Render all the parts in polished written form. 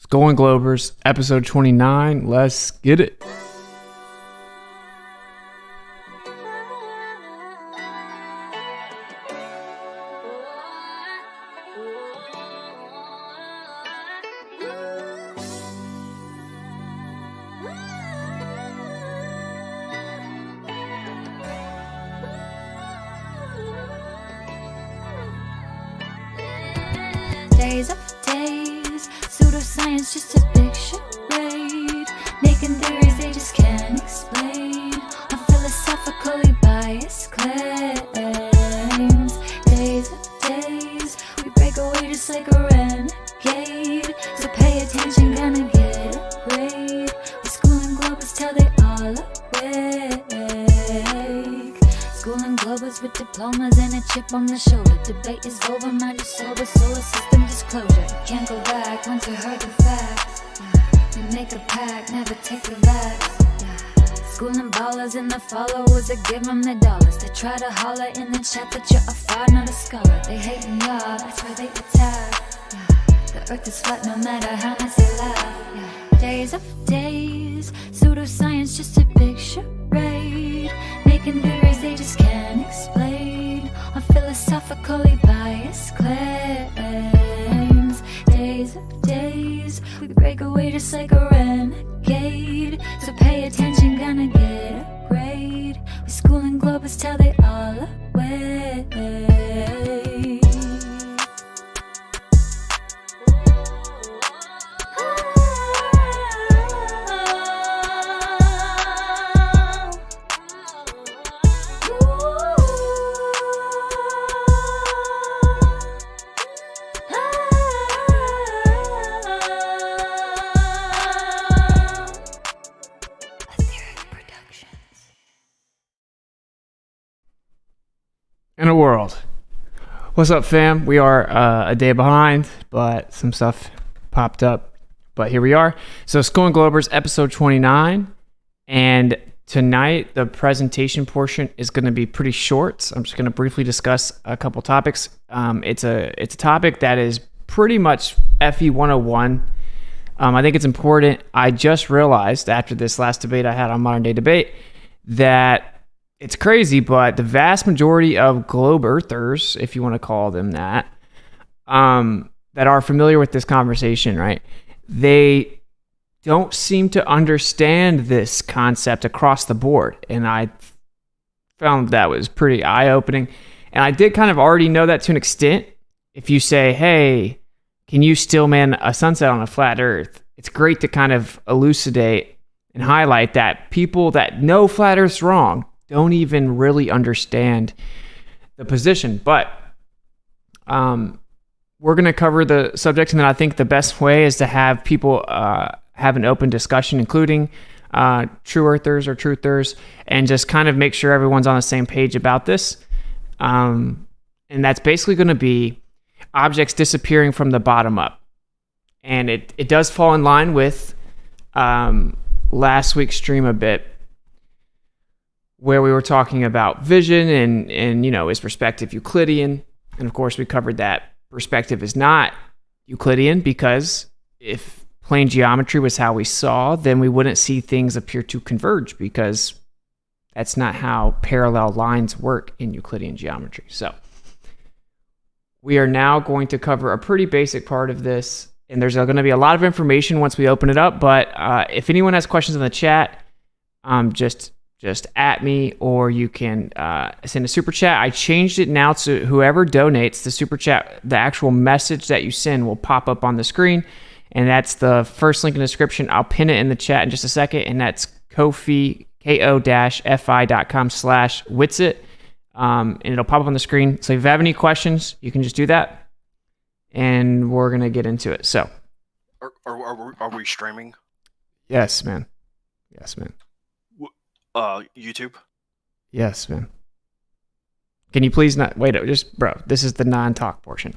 Golden Globers, episode 29. Let's get it. Days after days, pseudoscience just a big charade, making theories they just can't explain, on philosophically biased claims. Days after days, we break away just like a renegade, so pay attention, gonna get a grade. The school and globers tell they all awake. School and globers with diplomas and a chip on the shoulder. Debate is over, mind is sober, solar system disclosure. Can't go back once you heard the facts. We make a pact, never take the vax. School and ballers and the followers that give them the dollars. They try to holler in the chat that you're a fraud, not a scholar. They hating y'all, that's why they attack. The earth is flat no matter how much they laugh. Days after days, pseudoscience just a big charade, making theories they just can't explain, on philosophically biased claims. Days after days, we break away just like a renegade, so pay attention, gonna get a grade. We school and globers tell they all away. In a world. What's up, fam? We are a day behind, but some stuff popped up. But here we are. So Golden Globers, episode 29. And tonight, the presentation portion is going to be pretty short. So I'm just going to briefly discuss a couple topics. It's a topic that is pretty much FE 101. I think it's important. I just realized after this last debate I had on Modern Day Debate that it's crazy, but the vast majority of globe earthers, if you want to call them that, that are familiar with this conversation, right? They don't seem to understand this concept across the board. And I found that was pretty eye-opening. And I did kind of already know that to an extent. If you say, hey, can you still man a sunset on a flat earth? It's great to kind of elucidate and highlight that people that know flat earth's wrong don't even really understand the position. But we're going to cover the subject, and then I think the best way is to have people have an open discussion, including true earthers or truthers, and just kind of make sure everyone's on the same page about this. And that's basically going to be objects disappearing from the bottom up. And it does fall in line with last week's stream a bit, where we were talking about vision and is perspective Euclidean? And of course, we covered that perspective is not Euclidean, because if plane geometry was how we saw, then we wouldn't see things appear to converge, because that's not how parallel lines work in Euclidean geometry. So we are now going to cover a pretty basic part of this, and there's going to be a lot of information once we open it up. But if anyone has questions in the chat, just at me, or you can send a super chat. I changed it now to whoever donates the super chat, the actual message that you send will pop up on the screen, and that's the first link in the description. I'll pin it in the chat in just a second, and that's ko-fi.com/Witsit, and it'll pop up on the screen. So if you have any questions, you can just do that, and we're gonna get into it. So, are we streaming? Yes, man. Yes, man. YouTube? Yes, man. Can you please not wait? Just bro, this is the non-talk portion.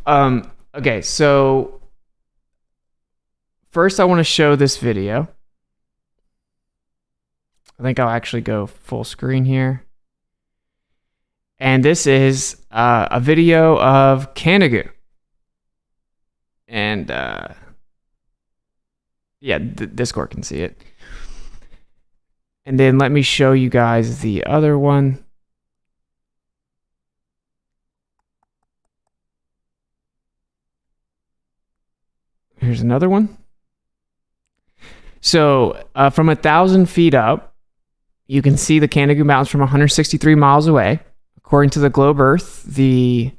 Okay, so first I want to show this video. I think I'll actually go full screen here. And this is a video of Canigoo. And Yeah, Discord can see it. And then let me show you guys the other one. Here's another one. So from 1,000 feet up, you can see the Canada Mountains from 163 miles away. According to the globe Earth, the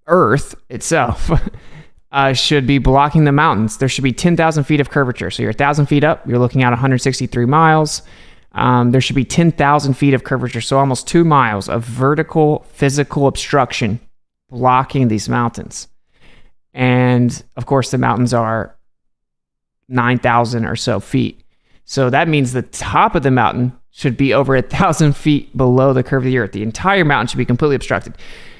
Earth itself should be blocking the mountains. There should be 10,000 feet of curvature. So you're 1,000 feet up, you're looking at 163 miles. There should be 10,000 feet of curvature, so almost 2 miles of vertical physical obstruction blocking these mountains. And of course, the mountains are 9,000 or so feet. So that means the top of the mountain should be over 1,000 feet below the curve of the Earth. The entire mountain should be completely obstructed.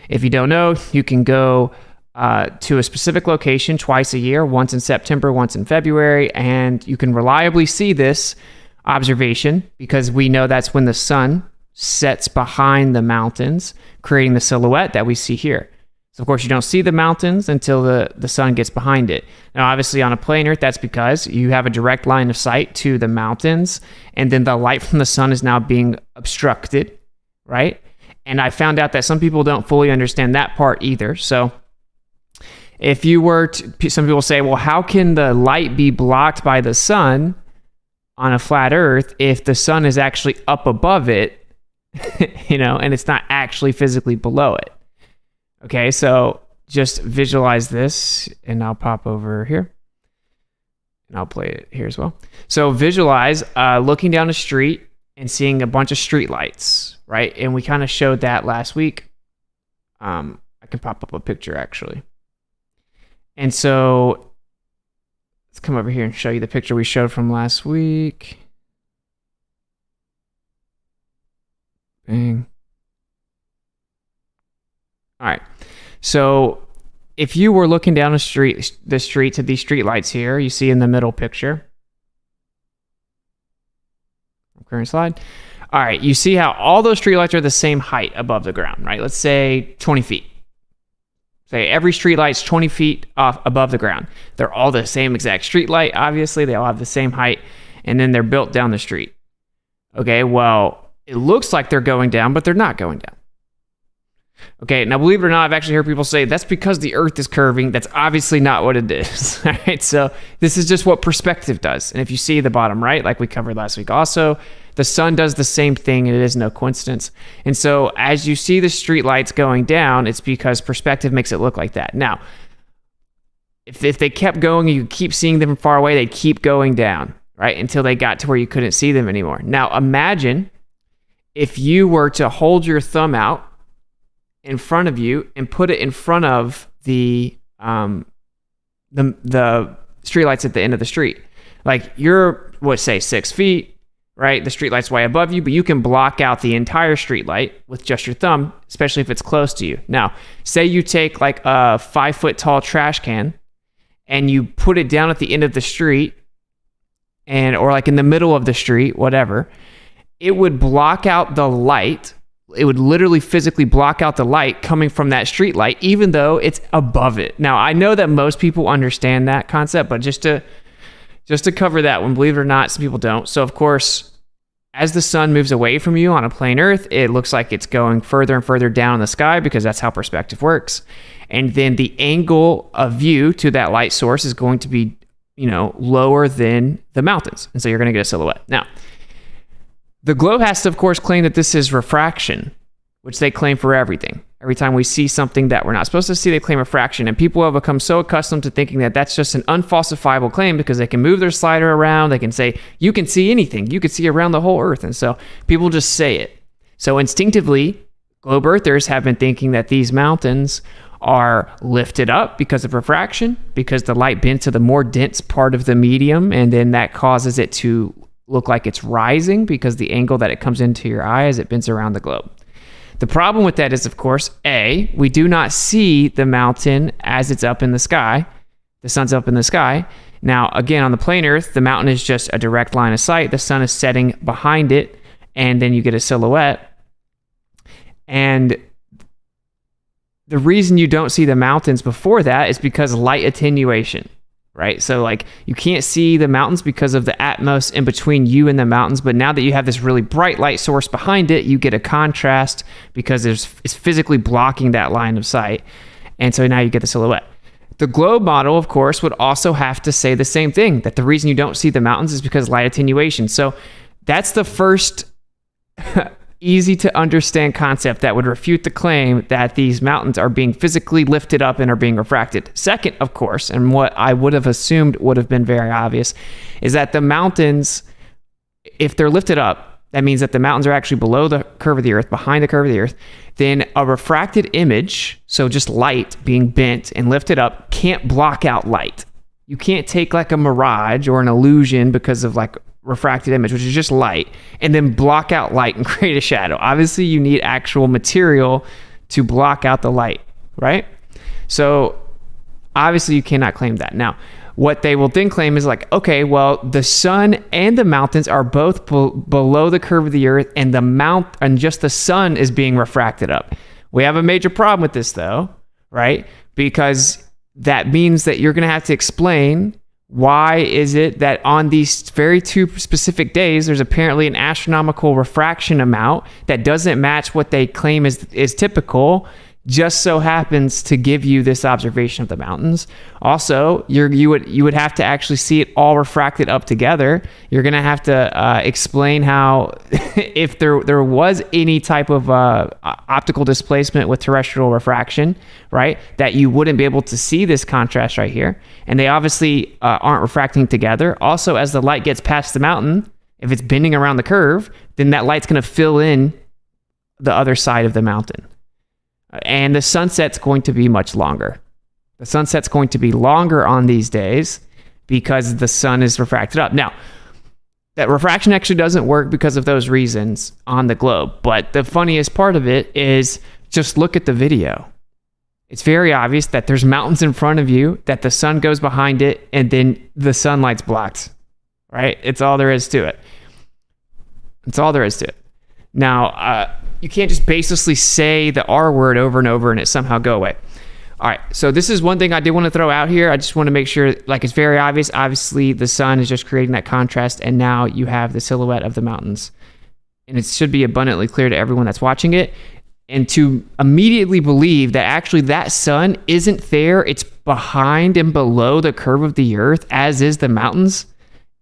If you don't know, you can go to a specific location twice a year, once in September, once in February, and you can reliably see this observation because we know that's when the sun sets behind the mountains, creating the silhouette that we see here. So, of course, you don't see the mountains until the sun gets behind it. Now, obviously, on a plane Earth, that's because you have a direct line of sight to the mountains, and then the light from the sun is now being obstructed, right? And I found out that some people don't fully understand that part either. So, if you were to, some people say, well, how can the light be blocked by the sun on a flat Earth if the sun is actually up above it, and it's not actually physically below it? Okay, so just visualize this, and I'll pop over here, and I'll play it here as well. So visualize looking down a street and seeing a bunch of street lights, right? And we kind of showed that last week. I can pop up a picture, actually. And so let's come over here and show you the picture we showed from last week. Bang. All right. So if you were looking down the street to these street lights here, you see in the middle picture. Current slide. All right. You see how all those street lights are the same height above the ground, right? Let's say 20 feet. Say every street light's 20 feet off above the ground. They're all the same exact street light. Obviously, they all have the same height, and then they're built down the street. Okay. Well, it looks like they're going down, but they're not going down. Okay, now believe it or not, I've actually heard people say that's because the Earth is curving. That's obviously not what it is. All right, so this is just what perspective does. And if you see the bottom right, like we covered last week also, the sun does the same thing, and it is no coincidence. And so as you see the street lights going down, it's because perspective makes it look like that. Now, if they kept going, you keep seeing them from far away, they'd keep going down, right, until they got to where you couldn't see them anymore. Now, imagine if you were to hold your thumb out in front of you and put it in front of the streetlights at the end of the street. Like you're, say 6 feet, right? The streetlight's way above you, but you can block out the entire streetlight with just your thumb, especially if it's close to you. Now, say you take like a 5 foot tall trash can and you put it down at the end of the street or like in the middle of the street, whatever, it would block out the light. It would literally physically block out the light coming from that street light, even though it's above it. Now, I know that most people understand that concept, but just to cover that one, believe it or not, some people don't. So, of course, as the sun moves away from you on a plane Earth, it looks like it's going further and further down in the sky because that's how perspective works. And then the angle of view to that light source is going to be, lower than the mountains. And so you're going to get a silhouette. Now, the globe has to, of course, claim that this is refraction, which they claim for everything. Every time we see something that we're not supposed to see, they claim refraction. And people have become so accustomed to thinking that that's just an unfalsifiable claim because they can move their slider around. They can say, you can see anything. You can see around the whole Earth. And so people just say it. So instinctively, globe Earthers have been thinking that these mountains are lifted up because of refraction, because the light bends to the more dense part of the medium, and then that causes it to look like it's rising because the angle that it comes into your eye as it bends around the globe. The problem with that is, of course, A, we do not see the mountain as it's up in the sky. The sun's up in the sky. Now, again, on the plane Earth, the mountain is just a direct line of sight. The sun is setting behind it, and then you get a silhouette. And the reason you don't see the mountains before that is because light attenuation, right? So like you can't see the mountains because of the atmos in between you and the mountains, but now that you have this really bright light source behind it, you get a contrast because it's physically blocking that line of sight. And so now you get the silhouette. The globe model, of course, would also have to say the same thing, that the reason you don't see the mountains is because light attenuation. So that's the first easy to understand concept that would refute the claim that these mountains are being physically lifted up and are being refracted. Second, of course, and what I would have assumed would have been very obvious, is that the mountains, if they're lifted up, that means that the mountains are actually below the curve of the earth, behind the curve of the earth. Then a refracted image, so just light being bent and lifted up, can't block out light. You can't take like a mirage or an illusion because of like refracted image, which is just light, and then block out light and create a shadow. Obviously, you need actual material to block out the light, right? So obviously you cannot claim that. Now, what they will then claim is like, okay, well, the sun and the mountains are both below the curve of the earth, and just the sun is being refracted up. We have a major problem with this though, right? Because that means that you're going to have to explain why is it that on these very two specific days, there's apparently an astronomical refraction amount that doesn't match what they claim is typical, just so happens to give you this observation of the mountains. Also, you would have to actually see it all refracted up together. You're going to have to explain how, if there was any type of optical displacement with terrestrial refraction, right, that you wouldn't be able to see this contrast right here. And they obviously aren't refracting together. Also, as the light gets past the mountain, if it's bending around the curve, then that light's going to fill in the other side of the mountain. And the sunset's going to be much longer. The sunset's going to be longer on these days because the sun is refracted up. Now, that refraction actually doesn't work because of those reasons on the globe. But the funniest part of it is just look at the video. It's very obvious that there's mountains in front of you, that the sun goes behind it, and then the sunlight's blocked, right? It's all there is to it. It's all there is to it. Now, you can't just baselessly say the R word over and over and it somehow go away. All right, so this is one thing I did want to throw out here. I just want to make sure, like, it's very obvious. Obviously, the sun is just creating that contrast, and now you have the silhouette of the mountains. And it should be abundantly clear to everyone that's watching it. And to immediately believe that actually that sun isn't there, it's behind and below the curve of the earth, as is the mountains,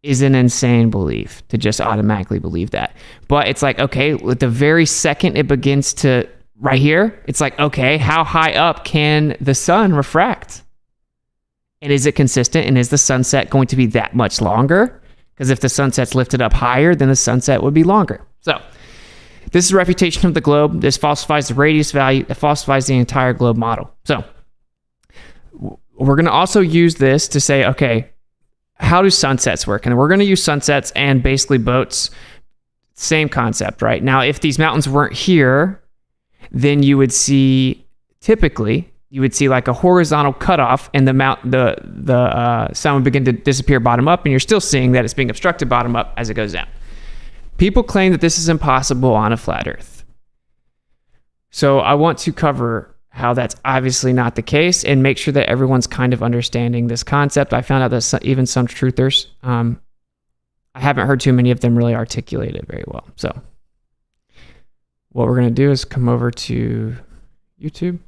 is an insane belief to just automatically believe that. But it's like, okay, with the very second it begins to, right here, it's like, okay, how high up can the sun refract? And is it consistent? And is the sunset going to be that much longer? Because if the sunset's lifted up higher, then the sunset would be longer. So this is a refutation of the globe. This falsifies the radius value. It falsifies the entire globe model. So we're going to also use this to say, okay, how do sunsets work? And we're going to use sunsets and basically boats. Same concept, right? Now, if these mountains weren't here, then you would see, typically, you would see like a horizontal cutoff, and the sun would begin to disappear bottom up, and you're still seeing that it's being obstructed bottom up as it goes down. People claim that this is impossible on a flat Earth. So I want to cover how that's obviously not the case and make sure that everyone's kind of understanding this concept. I found out that even some truthers, I haven't heard too many of them really articulate it very well. So what we're going to do is come over to YouTube,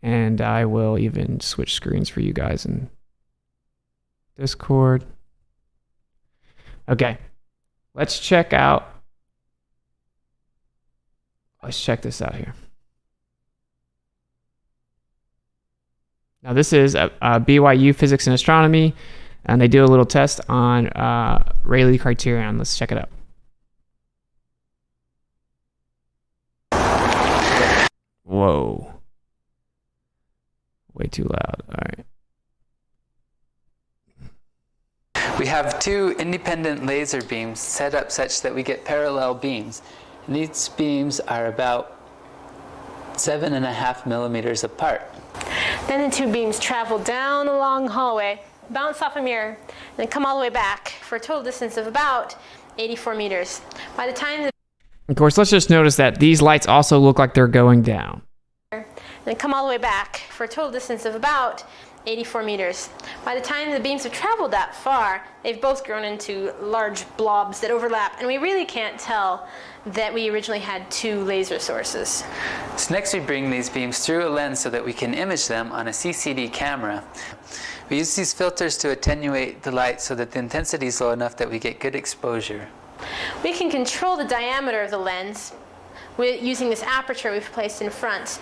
and I will even switch screens for you guys in Discord. Okay, let's check this out here. Now, this is a BYU Physics and Astronomy, and they do a little test on Rayleigh criterion. Let's check it out. Whoa. Way too loud. All right. We have two independent laser beams set up such that we get parallel beams. And these beams are about 7.5 millimeters apart. Then the two beams travel down a long hallway, bounce off a mirror, and then come all the way back for a total distance of about 84 meters. By the time Of course, let's just notice that these lights also look like they're going down. and then come all the way back for a total distance of about 84 meters. By the time the beams have traveled that far, they've both grown into large blobs that overlap, and we really can't tell that we originally had two laser sources. So next we bring these beams through a lens so that we can image them on a CCD camera. We use these filters to attenuate the light so that the intensity is low enough that we get good exposure. We can control the diameter of the lens using this aperture we've placed in front.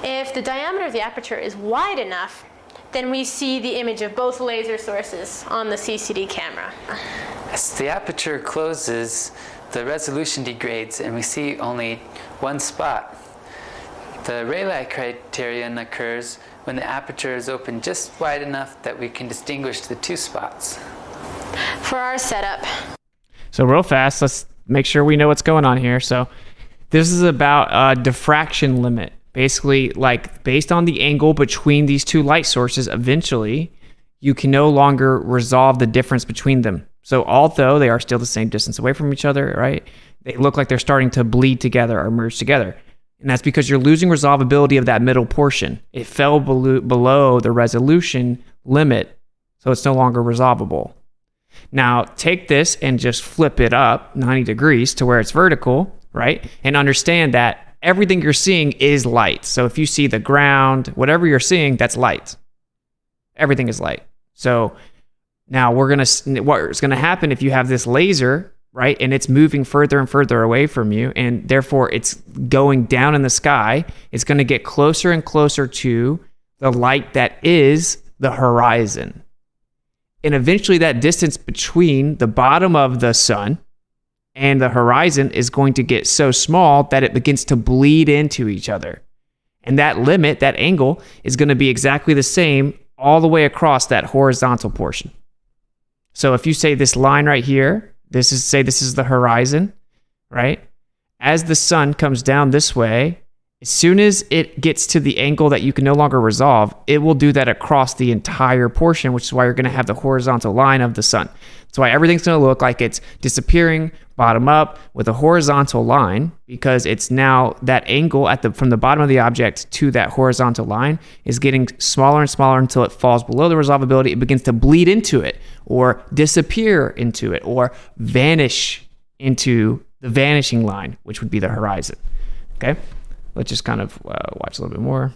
If the diameter of the aperture is wide enough, then we see the image of both laser sources on the CCD camera. As the aperture closes, the resolution degrades and we see only one spot. The Rayleigh criterion occurs when the aperture is open just wide enough that we can distinguish the two spots. For our setup. So real fast, let's make sure we know what's going on here. So this is about a diffraction limit. Basically, like based on the angle between these two light sources, eventually you can no longer resolve the difference between them. So although they are still the same distance away from each other, right? They look like they're starting to bleed together or merge together. And that's because you're losing resolvability of that middle portion. It fell below the resolution limit, so it's no longer resolvable. Now take this and just flip it up 90 degrees to where it's vertical, right? And understand that everything you're seeing is light. So if you see the ground, whatever you're seeing, that's light. Everything is light. So now what's gonna happen if you have this laser, right, and it's moving further and further away from you, and therefore it's going down in the sky, it's gonna get closer and closer to the light that is the horizon. And eventually that distance between the bottom of the sun and the horizon is going to get so small that it begins to bleed into each other. And that limit, that angle, is going to be exactly the same all the way across that horizontal portion. So if you say this line right here, this is the horizon, right? As the sun comes down this way, as soon as it gets to the angle that you can no longer resolve, it will do that across the entire portion, which is why you're going to have the horizontal line of the sun. That's why everything's going to look like it's disappearing bottom up with a horizontal line, because it's now that angle from the bottom of the object to that horizontal line is getting smaller and smaller until it falls below the resolvability. It begins to bleed into it or disappear into it or vanish into the vanishing line, which would be the horizon. Okay? Let's just kind of watch a little bit more.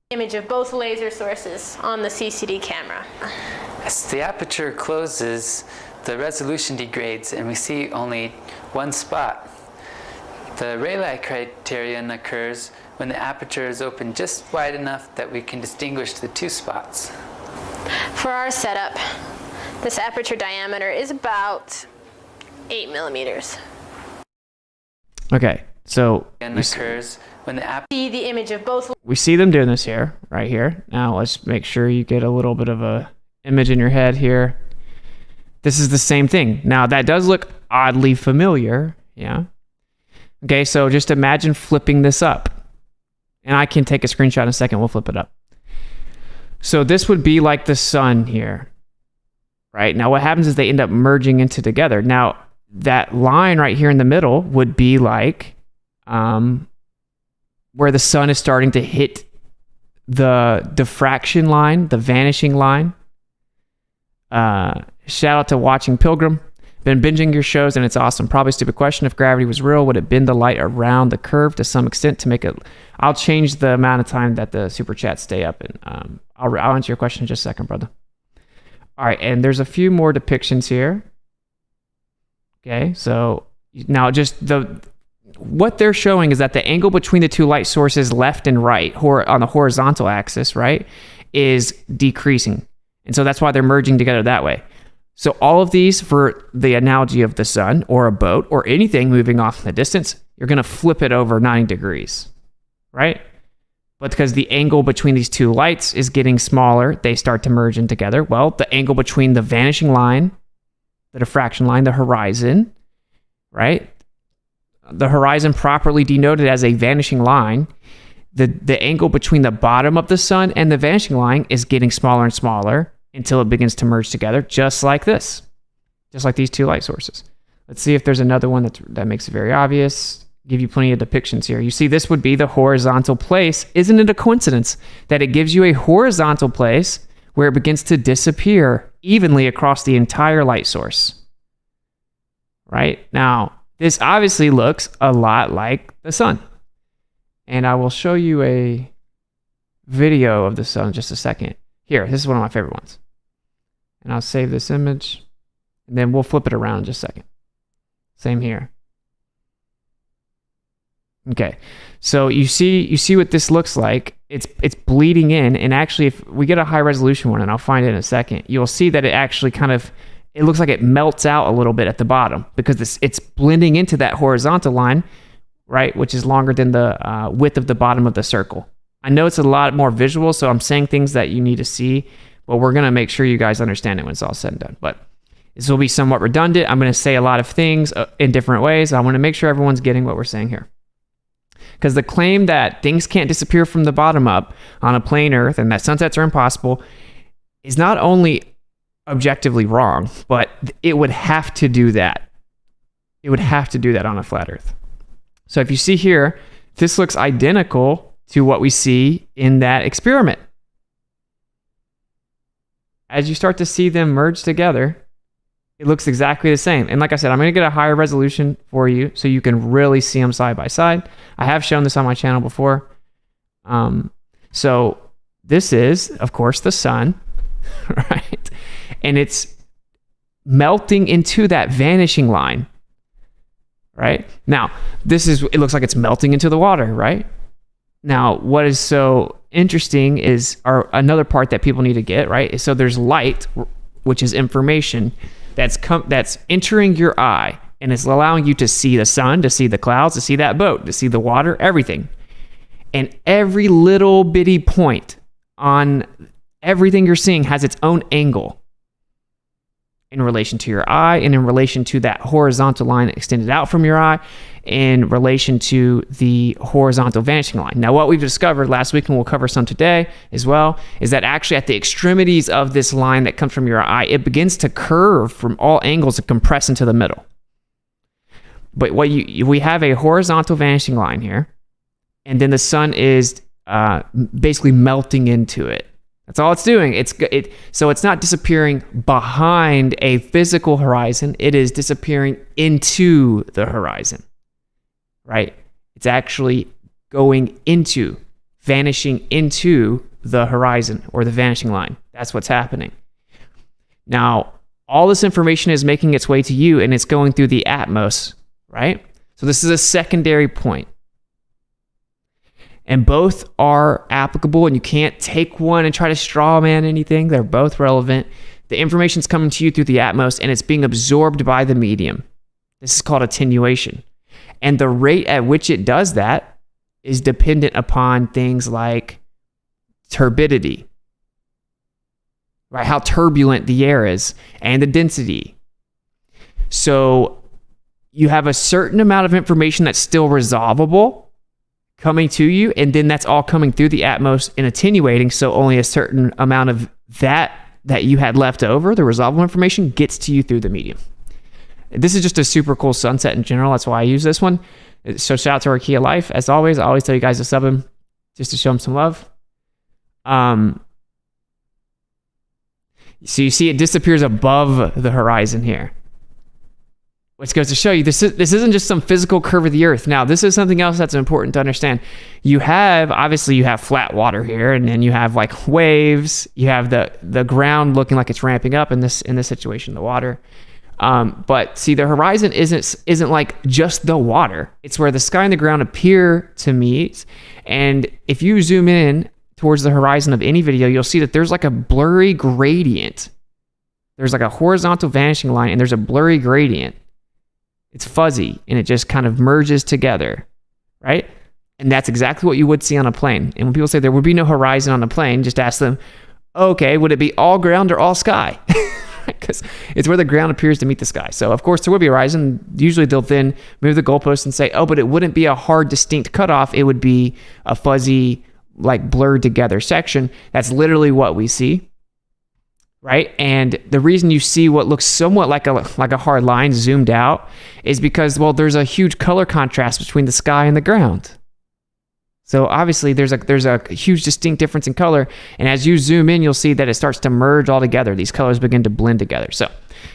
Image of both laser sources on the CCD camera. As the aperture closes, the resolution degrades and we see only one spot. The Rayleigh criterion occurs when the aperture is open just wide enough that we can distinguish the two spots. For our setup, this aperture diameter is about 8 millimeters. Okay, so occurs when the see the image of both. We see them doing this here, right here. Now let's make sure you get a little bit of a image in your head here. This is the same thing. Now that does look oddly familiar, yeah. Okay, so just imagine flipping this up. And I can take a screenshot in a second, we'll flip it up. So this would be like the sun here, right? Now what happens is they end up merging into together. Now that line right here in the middle would be like where the sun is starting to hit the diffraction line, the vanishing line. Shout out to Watching Pilgrim. Been binging your shows and it's awesome. Probably a stupid question. If gravity was real, would it bend the light around the curve to some extent to make it? I'll change the amount of time that the super chats stay up, and I'll answer your question in just a second, brother. All right, and there's a few more depictions here. Okay, so now just what they're showing is that the angle between the two light sources left and right on the horizontal axis, right, is decreasing. And so that's why they're merging together that way. So all of these, for the analogy of the sun or a boat or anything moving off in the distance, you're going to flip it over 90 degrees, right? But because the angle between these two lights is getting smaller, they start to merge in together. Well, the angle between the vanishing line, the diffraction line, the horizon, right? The horizon properly denoted as a vanishing line, the angle between the bottom of the sun and the vanishing line is getting smaller and smaller until it begins to merge together, just like this, just like these two light sources. Let's see if there's another one that makes it very obvious. give you plenty of depictions here. You see, this would be the horizontal place. Isn't it a coincidence that it gives you a horizontal place where it begins to disappear evenly across the entire light source? Right? Now, this obviously looks a lot like the sun. And I will show you a video of the sun in just a second. Here, this is one of my favorite ones. And I'll save this image, and then we'll flip it around in just a second. Same here. Okay, so you see what this looks like. It's bleeding in, and actually, if we get a high resolution one, and I'll find it in a second, you'll see that it actually it looks like it melts out a little bit at the bottom because it's blending into that horizontal line, right, which is longer than the width of the bottom of the circle. I know it's a lot more visual, so I'm saying things that you need to see, but we're going to make sure you guys understand it when it's all said and done. But this will be somewhat redundant. I'm going to say a lot of things in different ways. I want to make sure everyone's getting what we're saying here. Because the claim that things can't disappear from the bottom up on a plane Earth and that sunsets are impossible is not only objectively wrong, but it would have to do that. It would have to do that on a flat Earth. So if you see here, this looks identical to what we see in that experiment. As you start to see them merge together, it looks exactly the same. And like I said, I'm going to get a higher resolution for you so you can really see them side by side. I have shown this on my channel before. So this is, of course, the sun, right? And it's melting into that vanishing line, right? Now, it looks like it's melting into the water, right? Now, what is so interesting is another part that people need to get, right? So there's light, which is information that's entering your eye, and it's allowing you to see the sun, to see the clouds, to see that boat, to see the water, everything. And every little bitty point on everything you're seeing has its own angle in relation to your eye and in relation to that horizontal line extended out from your eye, in relation to the horizontal vanishing line. Now, what we've discovered last week, and we'll cover some today as well, is that actually at the extremities of this line that comes from your eye, it begins to curve from all angles and compress into the middle. But we have a horizontal vanishing line here, and then the sun is basically melting into it. That's all it's doing. So it's not disappearing behind a physical horizon. It is disappearing into the horizon, right? It's actually vanishing into the horizon or the vanishing line. That's what's happening. Now, all this information is making its way to you, and it's going through the atmos, right? So this is a secondary point. And both are applicable, and you can't take one and try to straw man anything. They're both relevant. The information's coming to you through the atmos, and it's being absorbed by the medium. This is called attenuation. And the rate at which it does that is dependent upon things like turbidity, right? How turbulent the air is, and the density. So you have a certain amount of information that's still resolvable coming to you, and then that's all coming through the atmos and attenuating, so only a certain amount of that you had left over, the resolvable information, gets to you through the medium. This is just a super cool sunset in general. That's why I use this one. So shout out to our Key of Life. As always, I always tell you guys to sub him just to show him some love. So you see it disappears above the horizon here, which goes to show you this isn't just some physical curve of the earth. Now, this is something else that's important to understand. You have flat water here, and then you have like waves. You have the ground looking like it's ramping up in this situation, the water. But see, the horizon isn't like just the water. It's where the sky and the ground appear to meet. And if you zoom in towards the horizon of any video, you'll see that there's like a blurry gradient. There's like a horizontal vanishing line, and there's a blurry gradient. It's fuzzy, and it just kind of merges together, right? And that's exactly what you would see on a plane. And when people say there would be no horizon on a plane, just ask them, okay, would it be all ground or all sky? Because it's where the ground appears to meet the sky. So, of course, there would be a horizon. Usually they'll then move the goalpost and say, oh, but it wouldn't be a hard, distinct cutoff. It would be a fuzzy, like blurred together section. That's literally what we see. right? And the reason you see what looks somewhat like a hard line zoomed out is because, well, there's a huge color contrast between the sky and the ground. So obviously there's a huge distinct difference in color, and as you zoom in, you'll see that it starts to merge all together. These colors begin to blend together. So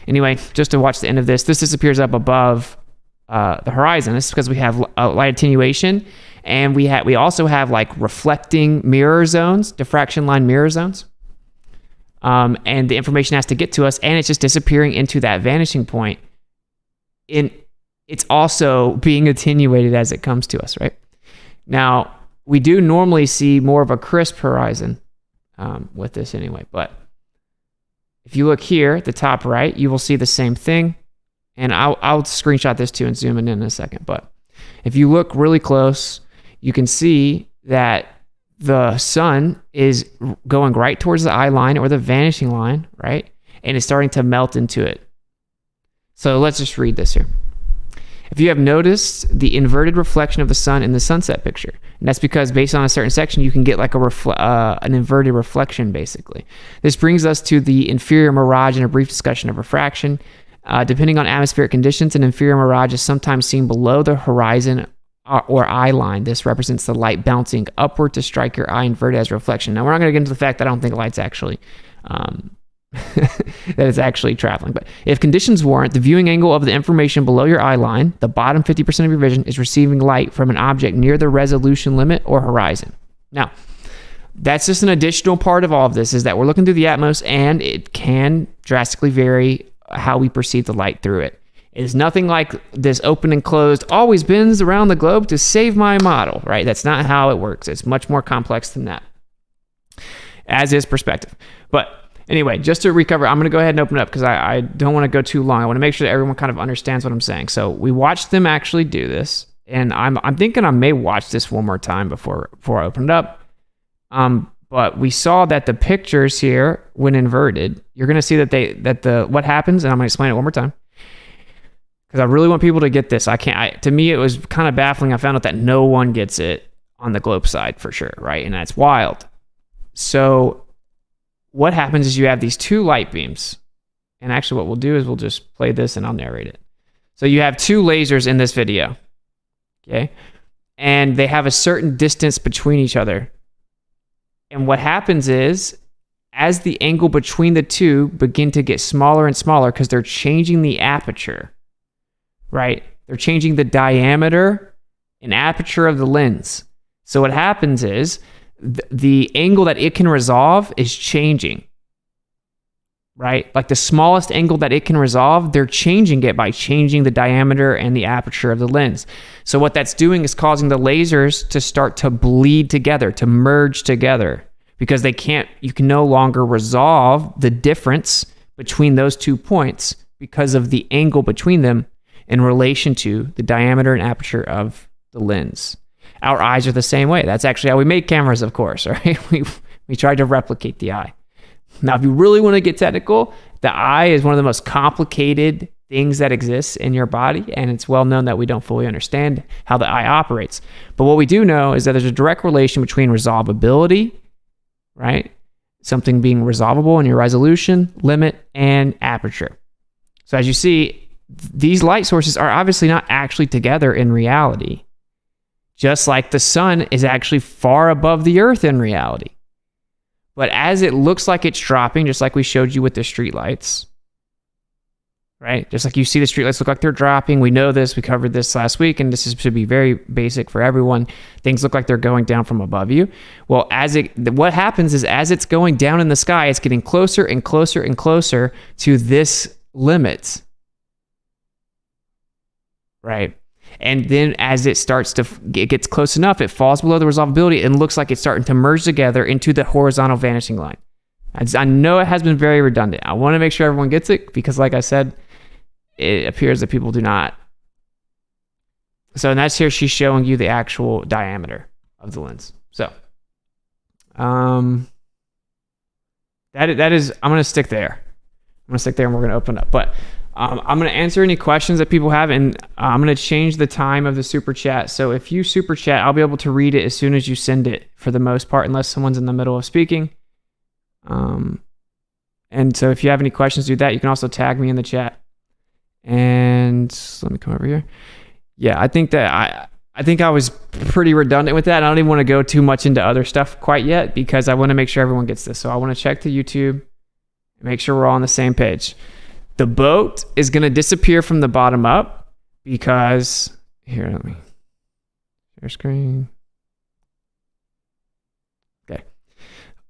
anyway, just to watch the end of this disappears up above the horizon. This is because we have light attenuation, and we also have like reflecting mirror zones, diffraction line mirror zones. And the information has to get to us, and it's just disappearing into that vanishing point. It's also being attenuated as it comes to us, right? Now, we do normally see more of a crisp horizon with this anyway, but if you look here at the top right, you will see the same thing. And I'll screenshot this too and zoom in a second. But if you look really close, you can see that the sun is going right towards the eye line or the vanishing line, right? And it's starting to melt into it. So let's just read this here. If you have noticed the inverted reflection of the sun in the sunset picture, and that's because based on a certain section, you can get like an inverted reflection, basically. This brings us to the inferior mirage and a brief discussion of refraction. Depending on atmospheric conditions, an inferior mirage is sometimes seen below the horizon or eye line. This represents the light bouncing upward to strike your eye inverted as reflection. Now, we're not going to get into the fact that I don't think light's actually that it's actually traveling. But if conditions warrant, the viewing angle of the information below your eye line, the bottom 50% of your vision, is receiving light from an object near the resolution limit or horizon. Now, that's just an additional part of all of this, is that we're looking through the Atmos, and it can drastically vary how we perceive the light through it. It is nothing like this open and closed, always bends around the globe to save my model, right? That's not how it works. It's much more complex than that, as is perspective. But anyway, just to recover, I'm going to go ahead and open it up because I don't want to go too long. I want to make sure that everyone kind of understands what I'm saying. So we watched them actually do this, and I'm thinking I may watch this one more time before I open it up. But we saw that the pictures here, when inverted, you're going to see that what happens, and I'm going to explain it one more time because I really want people to get this. To me, it was kind of baffling. I found out that no one gets it on the globe side for sure, right? And that's wild. So what happens is you have these two light beams, and actually what we'll do is we'll just play this and I'll narrate it. So you have two lasers in this video, okay? And they have a certain distance between each other. And what happens is, as the angle between the two begin to get smaller and smaller because they're changing the aperture, right? They're changing the diameter and aperture of the lens. So what happens is the angle that it can resolve is changing, right? Like the smallest angle that it can resolve, they're changing it by changing the diameter and the aperture of the lens. So what that's doing is causing the lasers to start to bleed together, to merge together, because you can no longer resolve the difference between those 2 points because of the angle between them in relation to the diameter and aperture of the lens. Our eyes are the same way. That's actually how we make cameras, of course, right? We try to replicate the eye. Now, if you really want to get technical, the eye is one of the most complicated things that exists in your body, and it's well known that we don't fully understand how the eye operates. But what we do know is that there's a direct relation between resolvability, right? Something being resolvable in your resolution, limit, and aperture. So as you see, these light sources are obviously not actually together in reality, just like the sun is actually far above the earth in reality. But as it looks like it's dropping, just like we showed you with the street lights, right? Just like you see the street lights look like they're dropping. We know this. We covered this last week, and should be very basic for everyone. Things look like they're going down from above you. Well, what happens is as it's going down in the sky, it's getting closer and closer and closer to this limit, right? And then as it gets close enough, it falls below the resolvability and looks like it's starting to merge together into the horizontal vanishing line. I know it has been very redundant. I want to make sure everyone gets it because, like I said, it appears that people do not. So, and that's here she's showing you the actual diameter of the lens. So, that is, I'm going to stick there. I'm going to stick there and we're going to open up. But I'm going to answer any questions that people have, and I'm going to change the time of the super chat. So if you super chat, I'll be able to read it as soon as you send it for the most part, unless someone's in the middle of speaking. And so if you have any questions, do that. You can also tag me in the chat. And let me come over here. Yeah, I think that I think I was pretty redundant with that. I don't even want to go too much into other stuff quite yet because I want to make sure everyone gets this. So I want to check the YouTube and make sure we're all on the same page. The boat is going to disappear from the bottom up because, here, let me share screen. Okay.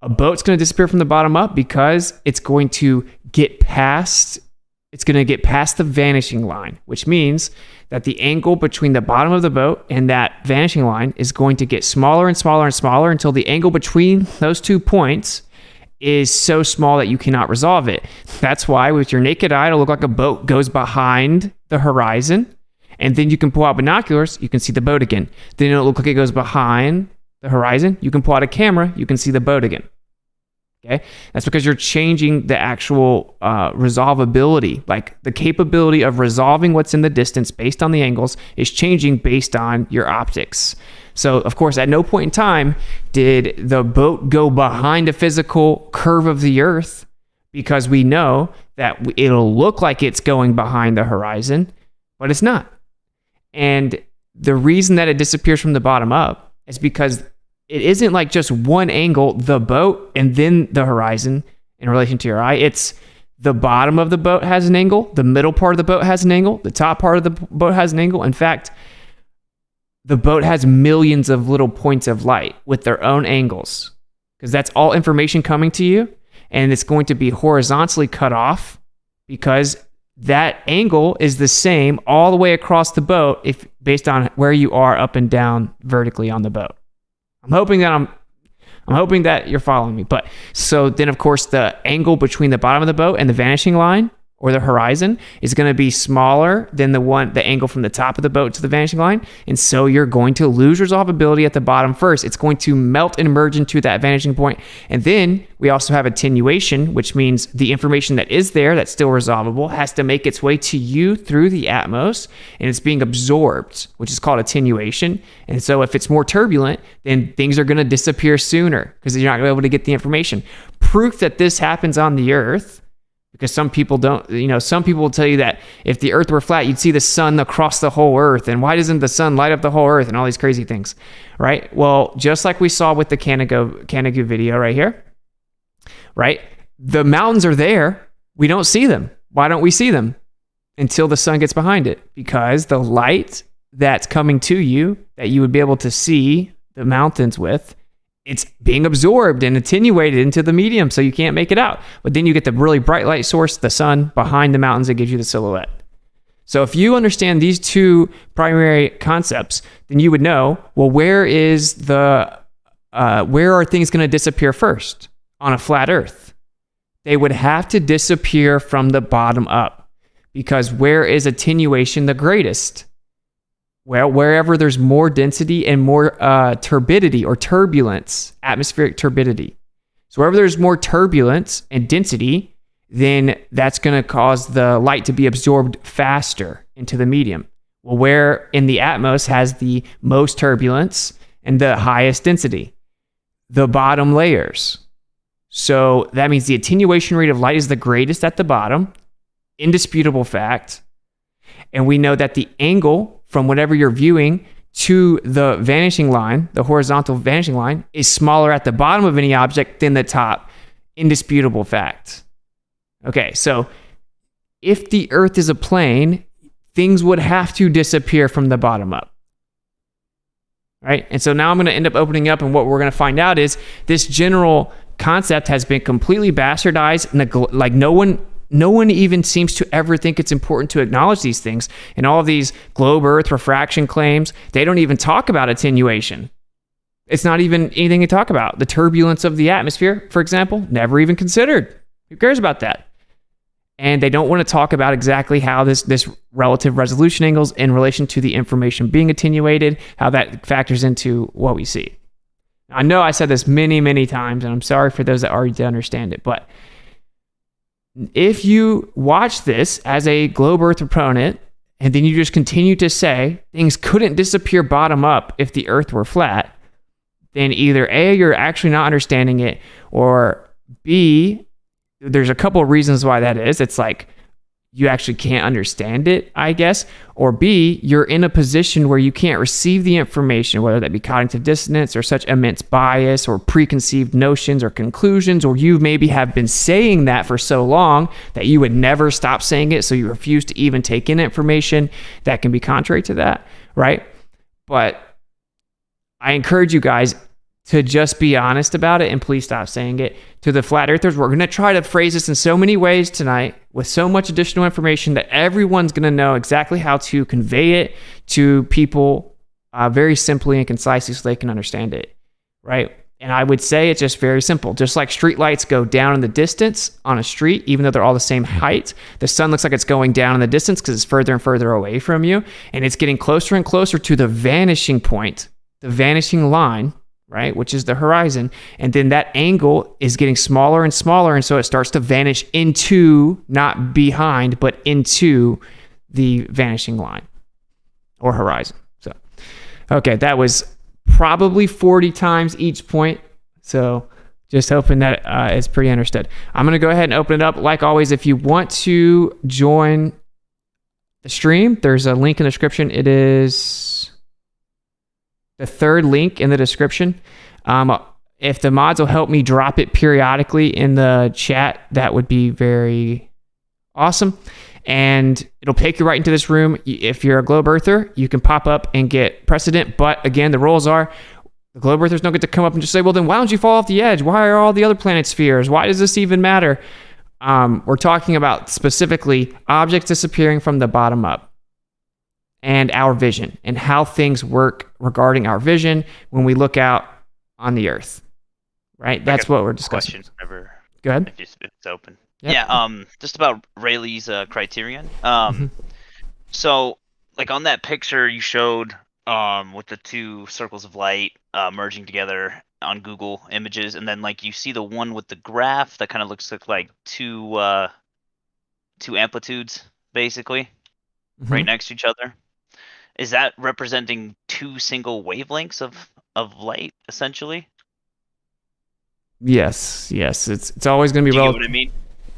A boat's going to disappear from the bottom up because it's going to get past the vanishing line, which means that the angle between the bottom of the boat and that vanishing line is going to get smaller and smaller and smaller until the angle between those 2 points is so small that you cannot resolve it. That's why with your naked eye, it'll look like a boat goes behind the horizon, and then you can pull out binoculars, you can see the boat again. Then it'll look like it goes behind the horizon. You can pull out a camera, you can see the boat again. Okay, that's because you're changing the actual resolvability, like the capability of resolving what's in the distance based on the angles is changing based on your optics. So, of course, at no point in time did the boat go behind a physical curve of the Earth, because we know that it'll look like it's going behind the horizon, but it's not. And the reason that it disappears from the bottom up is because it isn't like just one angle, the boat and then the horizon in relation to your eye. It's the bottom of the boat has an angle, the middle part of the boat has an angle, the top part of the boat has an angle. In fact, the boat has millions of little points of light with their own angles, because that's all information coming to you, and it's going to be horizontally cut off because that angle is the same all the way across the boat if based on where you are up and down vertically on the boat. I'm hoping that you're following me. But so then, of course, the angle between the bottom of the boat and the vanishing line or the horizon is going to be smaller than the angle from the top of the boat to the vanishing line. And so you're going to lose resolvability at the bottom first. It's going to melt and merge into that vanishing point. And then we also have attenuation, which means the information that is there that's still resolvable has to make its way to you through the Atmos, and it's being absorbed, which is called attenuation. And so if it's more turbulent, then things are going to disappear sooner because you're not going to be able to get the information. Proof that this happens on the Earth, because some people some people will tell you that if the Earth were flat, you'd see the sun across the whole Earth. And why doesn't the sun light up the whole Earth and all these crazy things, right? Well, just like we saw with the Canigou video right here, right? The mountains are there. We don't see them. Why don't we see them? Until the sun gets behind it. Because the light that's coming to you that you would be able to see the mountains with, it's being absorbed and attenuated into the medium, so you can't make it out. But then you get the really bright light source, the sun, behind the mountains that gives you the silhouette. So if you understand these two primary concepts, then you would know, well, where are things going to disappear first on a flat Earth? They would have to disappear from the bottom up, because where is attenuation the greatest? Well, wherever there's more density and more turbidity or turbulence, atmospheric turbidity. So wherever there's more turbulence and density, then that's going to cause the light to be absorbed faster into the medium. Well, where in the Atmos has the most turbulence and the highest density? The bottom layers. So that means the attenuation rate of light is the greatest at the bottom, indisputable fact. And we know that the angle from whatever you're viewing to the vanishing line, the horizontal vanishing line, is smaller at the bottom of any object than the top. Indisputable fact. Okay, so if the Earth is a plane, things would have to disappear from the bottom up. Right? And so now I'm going to end up opening up, and what we're going to find out is this general concept has been completely bastardized. Like no one even seems to ever think it's important to acknowledge these things. And all of these globe Earth refraction claims, they don't even talk about attenuation. It's not even anything to talk about. The turbulence of the atmosphere, for example, never even considered. Who cares about that? And they don't want to talk about exactly how this relative resolution angles in relation to the information being attenuated, how that factors into what we see. I know I said this many, many times, and I'm sorry for those that already did understand it, but if you watch this as a globe Earth proponent, and then you just continue to say things couldn't disappear bottom up if the Earth were flat, then either A, you're actually not understanding it, or B, there's a couple of reasons why that is. It's like you actually can't understand it, I guess. Or B, you're in a position where you can't receive the information, whether that be cognitive dissonance or such immense bias or preconceived notions or conclusions, or you maybe have been saying that for so long that you would never stop saying it, so you refuse to even take in information that can be contrary to that, right? But I encourage you guys to just be honest about it, and please stop saying it. To the flat earthers, we're going to try to phrase this in so many ways tonight with so much additional information that everyone's going to know exactly how to convey it to people very simply and concisely so they can understand it, right? And I would say it's just very simple. Just like street lights go down in the distance on a street, even though they're all the same height, the sun looks like it's going down in the distance because it's further and further away from you, and it's getting closer and closer to the vanishing point, the vanishing line, right, which is the horizon, and then that angle is getting smaller and smaller, and so it starts to vanish into, not behind, but into the vanishing line or horizon. So, okay, that was probably 40 times each point, so just hoping that it's pretty understood. I'm going to go ahead and open it up. Like always, if you want to join the stream, there's a link in the description. It is the third link in the description. If the mods will help me drop it periodically in the chat, that would be very awesome. And it'll take you right into this room. If you're a globe earther, you can pop up and get precedent. But again, the rules are the globe earthers don't get to come up and just say, well, then why don't you fall off the edge? Why are all the other planets spheres? Why does this even matter? We're talking about specifically objects disappearing from the bottom up, and our vision, and how things work regarding our vision when we look out on the Earth, right? That's what we're discussing. Question whenever, Go ahead. if it's open. Yep. Yeah, just about Rayleigh's criterion. So, like on that picture you showed with the two circles of light merging together on Google Images, and then like you see the one with the graph that kind of looks like two amplitudes, basically, right next to each other. Is that representing two single wavelengths of light, essentially? Yes. It's always going to be Do you get relative. what I mean?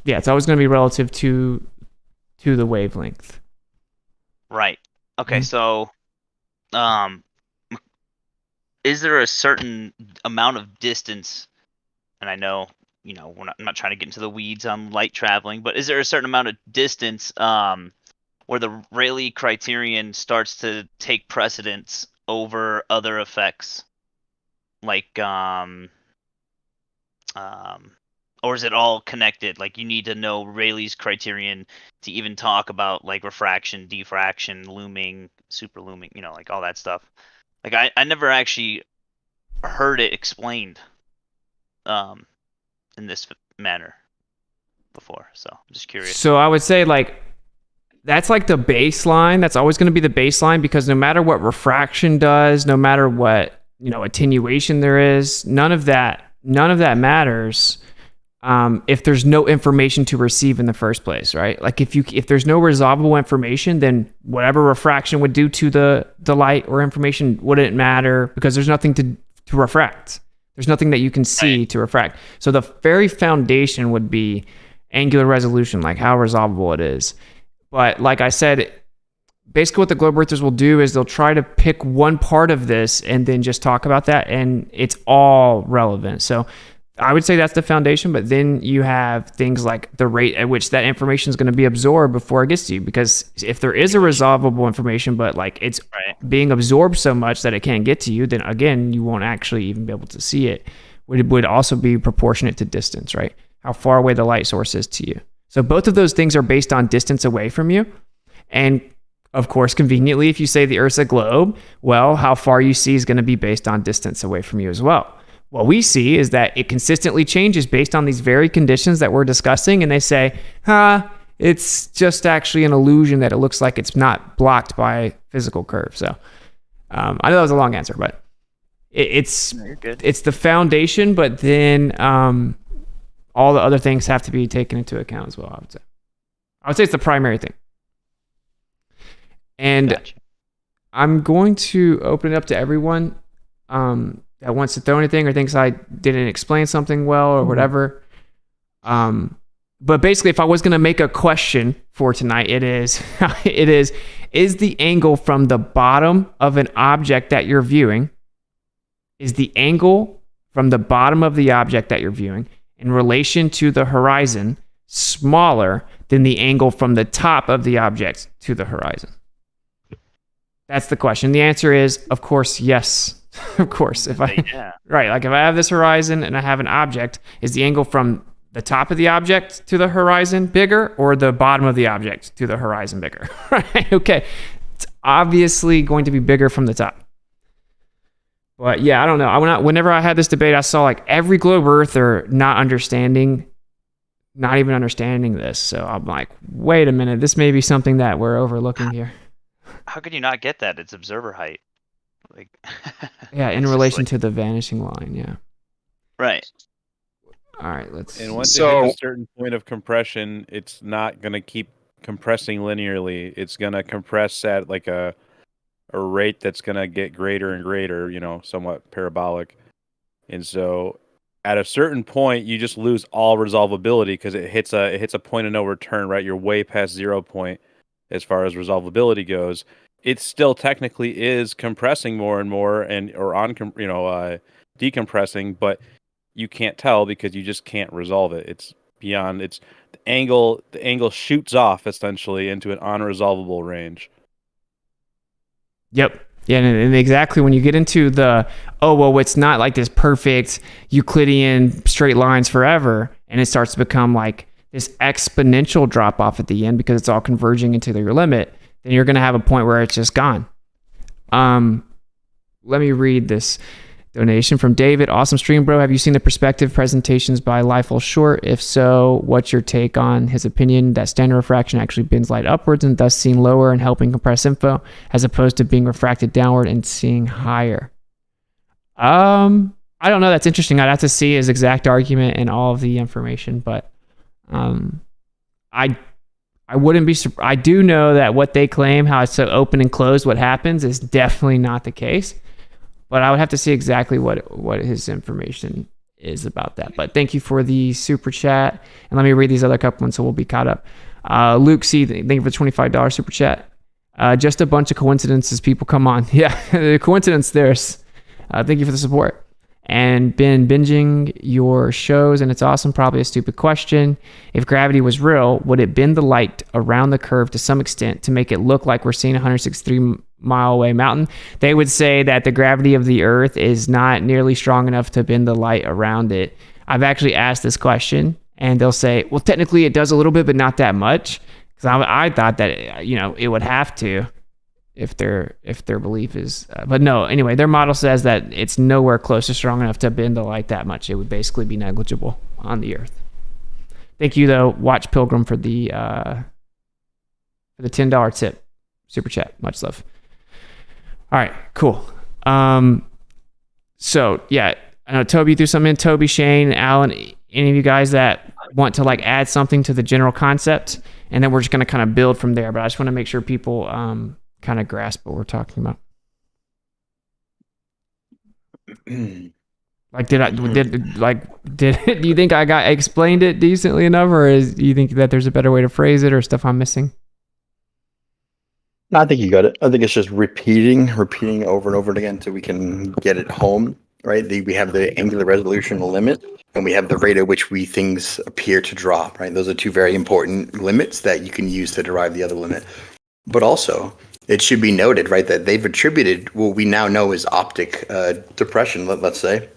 Yeah, it's always going to be relative to the wavelength. Right. Okay. So, is there a certain amount of distance? And I know, I'm not trying to get into the weeds on light traveling, but is there a certain amount of distance where the Rayleigh criterion starts to take precedence over other effects, like or is it all connected? Like you need to know Rayleigh's criterion to even talk about like refraction, diffraction, looming, superlooming, like all that stuff. Like I never actually heard it explained in this manner before, so I'm just curious. So I would say like that's like the baseline. That's always going to be the baseline, because no matter what refraction does, no matter what attenuation there is, none of that matters if there's no information to receive in the first place, right? Like if there's no resolvable information, then whatever refraction would do to the light or information wouldn't matter, because there's nothing to refract. There's nothing that you can see to refract. So the very foundation would be angular resolution, like how resolvable it is. But like I said, basically what the globe earthers will do is they'll try to pick one part of this and then just talk about that, and it's all relevant. So I would say that's the foundation, but then you have things like the rate at which that information is going to be absorbed before it gets to you. Because if there is a resolvable information, but like it's being absorbed so much that it can't get to you, then again, you won't actually even be able to see it. It would also be proportionate to distance, right? How far away the light source is to you. So both of those things are based on distance away from you. And of course, conveniently, if you say the Earth's a globe, well, how far you see is going to be based on distance away from you as well. What we see is that it consistently changes based on these very conditions that we're discussing, and they say, it's just actually an illusion that it looks like it's not blocked by physical curve. So I know that was a long answer, but it's the foundation, but then all the other things have to be taken into account as well, I would say it's the primary thing. And gotcha. I'm going to open it up to everyone that wants to throw anything or thinks I didn't explain something well or whatever. But basically, if I was going to make a question for tonight, it is the angle from the bottom of an object that you're viewing, is the angle from the bottom of the object that you're viewing in relation to the horizon smaller than the angle from the top of the object to the horizon? That's the question. The answer is, of course, yes. Of course. Right, like if I have this horizon and I have an object, is the angle from the top of the object to the horizon bigger, or the bottom of the object to the horizon bigger? Right? Okay. It's obviously going to be bigger from the top. But yeah, I don't know. Whenever I had this debate, I saw like every globe earther not even understanding this. So I'm like, wait a minute, this may be something that we're overlooking here. How could you not get that? It's observer height. Like, yeah, in relation to the vanishing line. Yeah. Right. All right, let's. And once it hits a certain point of compression, it's not going to keep compressing linearly. It's going to compress at like a rate that's going to get greater and greater, somewhat parabolic. And so at a certain point, you just lose all resolvability because it hits a point of no return, right? You're way past 0 point as far as resolvability goes. It still technically is compressing more and more or decompressing, but you can't tell because you just can't resolve it. It's beyond the angle shoots off essentially into an unresolvable range. Yep. Yeah, and exactly when you get into it's not like this perfect Euclidean straight lines forever, and it starts to become like this exponential drop off at the end because it's all converging into your limit, then you're going to have a point where it's just gone. Let me read this donation from David. Awesome stream, bro. Have you seen the perspective presentations by Liefeld Short? If so, what's your take on his opinion that standard refraction actually bends light upwards and thus seen lower and helping compress info, as opposed to being refracted downward and seeing higher? I don't know. That's interesting. I'd have to see his exact argument and all of the information, but I wouldn't be surprised. I do know that what they claim, how it's so open and closed, what happens, is definitely not the case. But I would have to see exactly what his information is about that. But thank you for the super chat. And let me read these other couple ones so we'll be caught up. Luke C., thank you for the $25 super chat. Just a bunch of coincidences, people. Come on. Yeah, the coincidence there's. Thank you for the support. And been binging your shows, and it's awesome. Probably a stupid question. If gravity was real, would it bend the light around the curve to some extent to make it look like we're seeing a 163-mile away mountain? They would say that the gravity of the Earth is not nearly strong enough to bend the light around it. I've actually asked this question, and they'll say, well, technically it does a little bit, but not that much. Because I thought that it would have to, if their belief is, but no. Anyway, their model says that it's nowhere close to strong enough to bend the light that much. It would basically be negligible on the Earth. Thank you, though, Watch Pilgrim, for the $10 tip super chat. Much love. All right, cool. So yeah, I know Toby threw something in. Toby, Shane, Alan, any of you guys that want to like add something to the general concept, and then we're just going to kind of build from there. But I just want to make sure people kind of grasp what we're talking about. Like, do you think I explained it decently enough, or do you think that there's a better way to phrase it, or stuff I'm missing? No, I think you got it. I think it's just repeating over and over again until we can get it home, right? We have the angular resolution limit, and we have the rate at which things appear to drop, right? Those are two very important limits that you can use to derive the other limit. But also, it should be noted, right, that they've attributed what we now know is optic depression, let's say,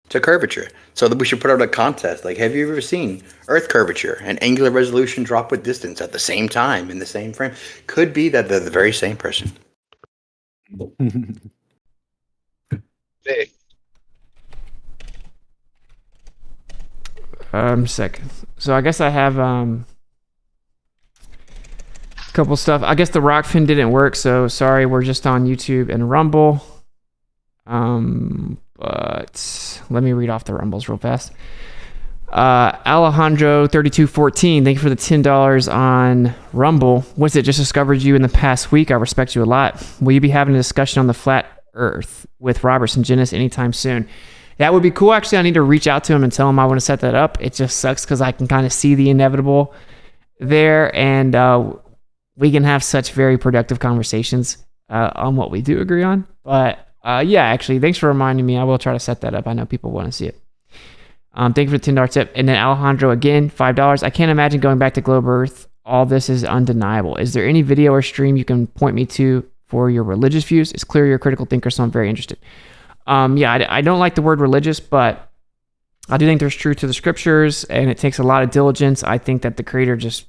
to curvature. So that we should put out a contest. Like, have you ever seen Earth curvature and angular resolution drop with distance at the same time in the same frame? Could be that they're the very same person. Hey. Second. So I guess I have couple stuff. I guess the rock fin didn't work, so sorry, we're just on YouTube and Rumble. But let me read off the Rumbles real fast. Alejandro3214, thank you for the $10 on Rumble. Witsit, just discovered you in the past week. I respect you a lot. Will you be having a discussion on the flat Earth with Robertson Genis anytime soon? That would be cool. Actually, I need to reach out to him and tell him I want to set that up. It just sucks because I can kind of see the inevitable there, and we can have such very productive conversations on what we do agree on. But yeah, actually, thanks for reminding me. I will try to set that up. I know people want to see it. Thank you for the $10 tip. And then Alejandro, again, $5. I can't imagine going back to Globe Earth. All this is undeniable. Is there any video or stream you can point me to for your religious views? It's clear you're a critical thinker, so I'm very interested. Yeah, I don't like the word religious, but I do think there's truth to the scriptures, and it takes a lot of diligence. I think that the Creator just,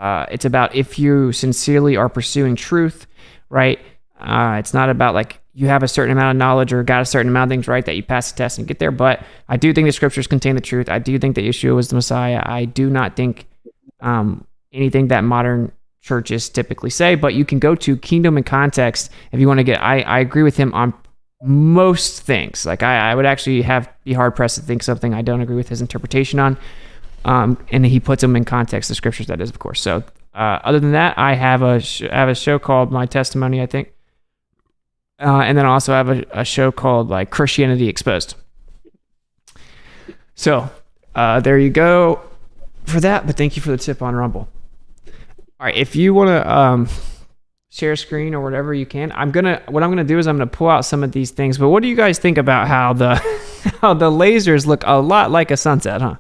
it's about if you sincerely are pursuing truth, right? It's not about like you have a certain amount of knowledge or got a certain amount of things right that you pass the test and get there. But I do think the scriptures contain the truth. I do think that Yeshua was the Messiah. I do not think anything that modern churches typically say, but you can go to Kingdom and Context if you want to get, I agree with him on most things. Like I would actually be hard pressed to think something I don't agree with his interpretation on. And he puts them in context, the scriptures, that is, of course. So other than that, I have a show called My Testimony, I think. And then I also have a show called like Christianity Exposed. So there you go for that. But thank you for the tip on Rumble. All right, if you want to share a screen or whatever you can, what I'm gonna do is I'm gonna pull out some of these things. But what do you guys think about how the lasers look a lot like a sunset, huh?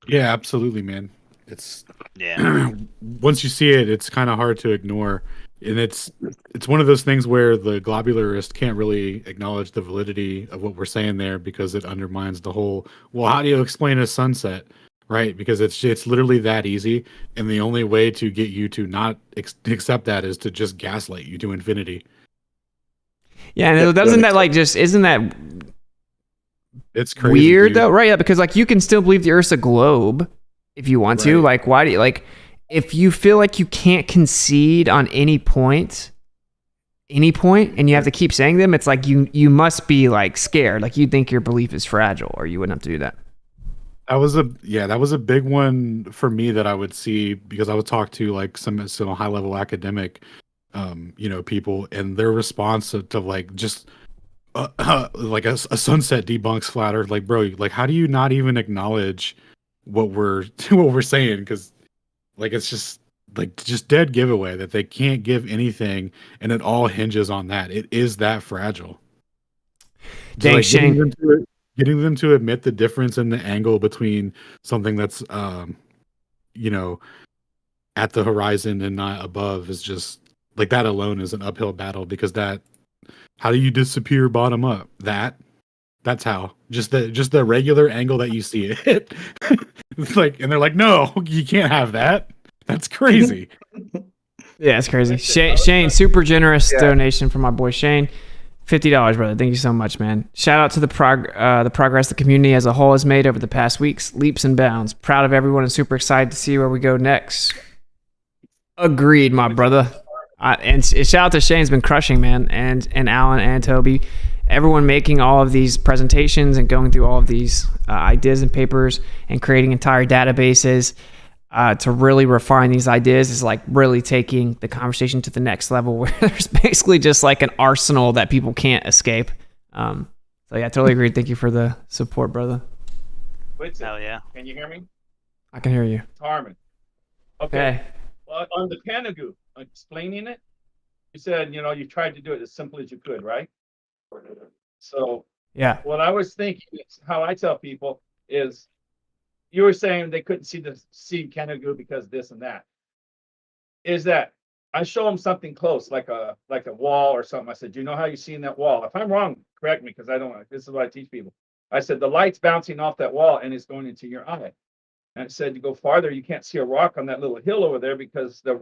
Yeah, absolutely, man. It's Yeah. once you see it, it's kind of hard to ignore, and it's one of those things where the globularist can't really acknowledge the validity of what we're saying there because it undermines the whole. Well, how do you explain a sunset, right? Because it's literally that easy, and the only way to get you to not accept that is to just gaslight you to infinity. Yeah, and doesn't that like just isn't that It's crazy, weird dude. though, right? Yeah, because like you can still believe the Earth's a globe if you want to. Right. Like, why do you like if you feel like you can't concede on any point, and you have to keep saying them? It's like you must be like scared, like you think your belief is fragile, or you wouldn't have to do that. That was a big one for me that I would see because I would talk to like some high level academic, people, and their response to like just like a sunset debunks flat Earth. Like, bro, like how do you not even acknowledge what we're saying? Because like it's just dead giveaway that they can't give anything, and it all hinges on that. It is that fragile. Dang, Like, Shane. getting them to admit the difference in the angle between something that's at the horizon and not above is just like that alone is an uphill battle because how do you disappear bottom up? That's how just the regular angle that you see it. It's like, and they're like, no, you can't have that. That's crazy. Yeah, it's crazy. Shane, super generous donation from my boy Shane. $50, brother. Thank you so much, man. Shout out to the progress the community as a whole has made over the past weeks. Leaps and bounds. Proud of everyone and super excited to see where we go next. Agreed, my brother. And shout out to Shane's been crushing, man, and Alan and Toby. Everyone making all of these presentations and going through all of these ideas and papers and creating entire databases to really refine these ideas is like really taking the conversation to the next level where there's basically just like an arsenal that people can't escape. So yeah, I totally agree. Thank you for the support, brother. Witsit, Hell yeah. can you hear me? I can hear you. It's Harmon. Okay. Well, on the Panagu, explaining it, you said, you tried to do it as simple as you could, right? So Yeah. what I was thinking is how I tell people is you were saying they couldn't see Panagu because this and that. Is that I show them something close, like a wall or something. I said, do you know how you see in that wall? If I'm wrong, correct me because I don't. This is what I teach people. I said the light's bouncing off that wall and it's going into your eye. And it said you go farther, you can't see a rock on that little hill over there because the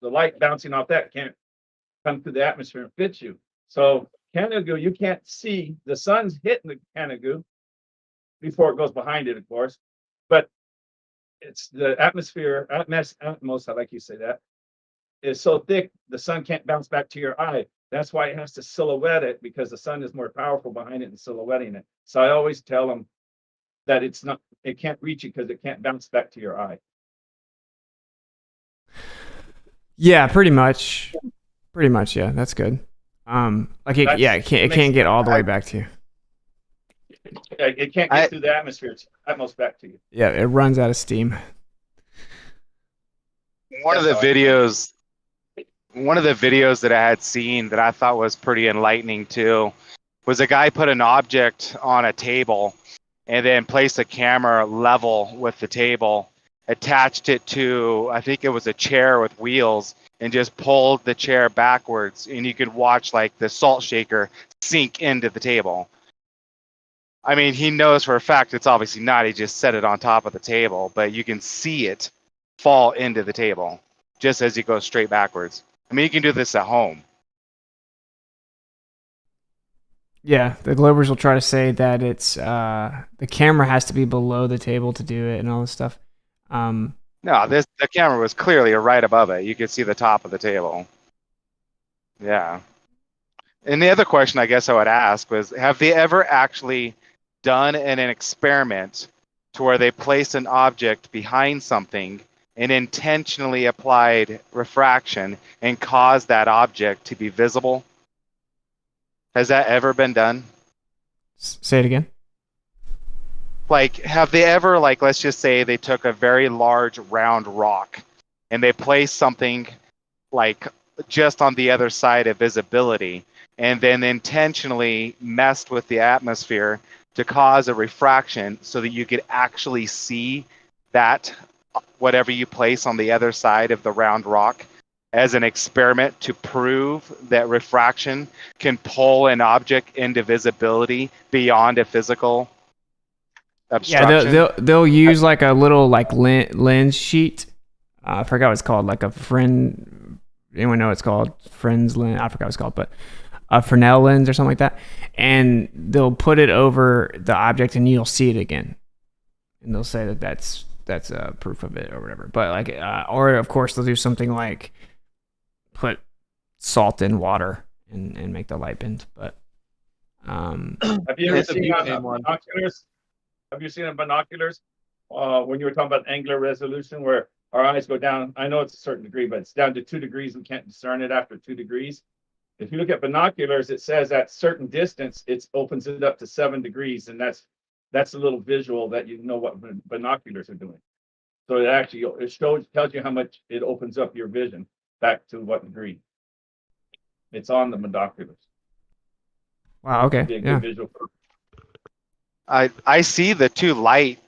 light bouncing off that can't come through the atmosphere and fit you. So Panagu, you can't see the sun's hitting the Panagu before it goes behind it, of course. But it's the atmosphere, atmos, I like you say that, is so thick the sun can't bounce back to your eye. That's why it has to silhouette it because the sun is more powerful behind it and silhouetting it. So I always tell them that it can't reach you because it can't bounce back to your eye. Yeah, pretty much. Yeah, that's good. Like it, yeah, it can't get all the way back to you. It can't get through the atmosphere. It's almost back to you. Yeah, it runs out of steam. One of the videos that I had seen that I thought was pretty enlightening too was a guy put an object on a table and then placed a camera level with the table, attached it to, I think it was a chair with wheels, and just pulled the chair backwards, and you could watch like the salt shaker sink into the table. I mean, he knows for a fact it's obviously not. He just set it on top of the table, but you can see it fall into the table just as you go straight backwards. I mean, you can do this at home. Yeah, the Globers will try to say that it's the camera has to be below the table to do it and all this stuff. No, the camera was clearly right above it. You could see the top of the table. Yeah. And the other question I guess I would ask was, have they ever actually done an experiment to where they placed an object behind something and intentionally applied refraction and caused that object to be visible? Has that ever been done? Say it again. Like, have they ever, like, let's just say they took a very large round rock and they placed something like just on the other side of visibility and then intentionally messed with the atmosphere to cause a refraction so that you could actually see that whatever you place on the other side of the round rock as an experiment to prove that refraction can pull an object into visibility beyond a physical obstruction? Yeah, they'll use like a little like lens sheet. I forgot what it's called, like a friend. Anyone know what it's called? Friends lens. I forgot what it's called, but a Fresnel lens or something like that. And they'll put it over the object, and you'll see it again. And they'll say that that's proof of it or whatever. But like, or of course they'll do something like put salt in water and make the light bend. But have you ever seen binoculars? Have you seen in binoculars when you were talking about angular resolution, where our eyes go down? I know it's a certain degree, but it's down to 2 degrees. We can't discern it after 2 degrees. If you look at binoculars, it says at certain distance, it opens it up to 7 degrees, and that's a little visual that you know what binoculars are doing. So it actually tells you how much it opens up your vision back to what degree. It's on the binoculars. Wow. Okay. Be a Yeah. good visual. I see the two light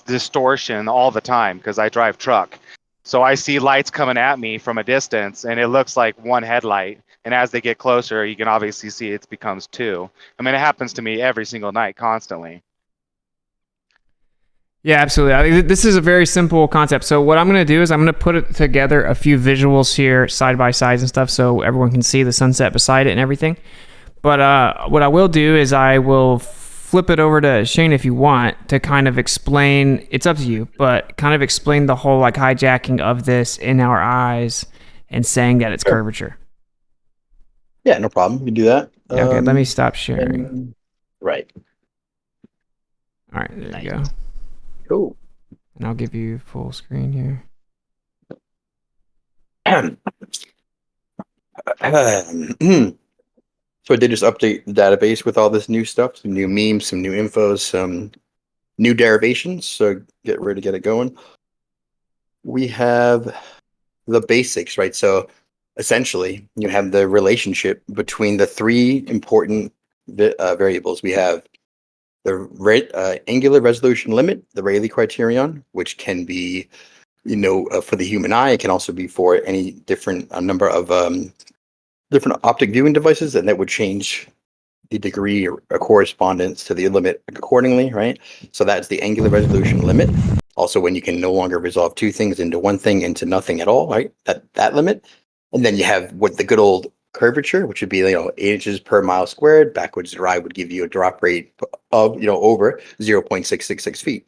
distortion all the time because I drive truck. So I see lights coming at me from a distance, and it looks like one headlight. And as they get closer, you can obviously see it becomes 2. I mean, it happens to me every single night, constantly. Yeah, absolutely. I mean, this is a very simple concept. So what I'm going to do is I'm going to put it together a few visuals here, side by sides and stuff, so everyone can see the sunset beside it and everything. But what I will do is I will flip it over to Shane if you want to kind of explain. It's up to you, but kind of explain the whole like hijacking of this in our eyes and saying that it's curvature. Yeah, no problem. You can do that. Yeah, okay, let me stop sharing. Right. All right, there you go. Cool. And I'll give you full screen here. So I did just update the database with all this new stuff, some new memes, some new info, some new derivations. So get ready to get it going. We have the basics, right? So essentially, you have the relationship between the 3 important variables. We have the angular resolution limit, the Rayleigh criterion, which can be, for the human eye. It can also be for any different number of different optic viewing devices, and that would change the degree or correspondence to the limit accordingly, right? So that's the angular resolution limit. Also, when you can no longer resolve 2 things into one thing into nothing at all, right? That limit. And then you have what the good old curvature, which would be 8 inches per mile squared. Backwards drive would give you a drop rate of over 0.666 feet.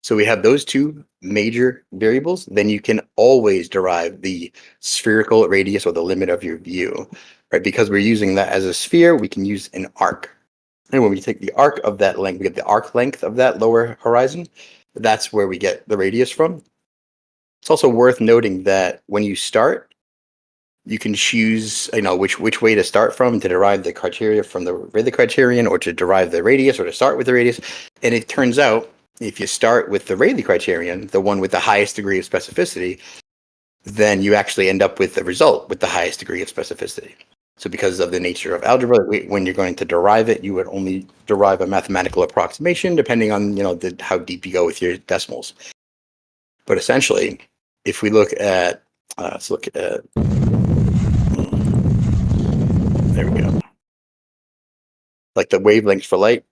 So we have those 2 major variables. Then you can always derive the spherical radius or the limit of your view, right? Because we're using that as a sphere, we can use an arc. And when we take the arc of that length, we get the arc length of that lower horizon. That's where we get the radius from. It's also worth noting that when you start, You can choose, which way to start from to derive the criteria from the Rayleigh criterion, or to derive the radius, or to start with the radius. And it turns out, if you start with the Rayleigh criterion, the one with the highest degree of specificity, then you actually end up with the result with the highest degree of specificity. So because of the nature of algebra, when you're going to derive it, you would only derive a mathematical approximation depending on, how deep you go with your decimals. But essentially, if we look at, let's look at, there we go. Like the wavelengths for light,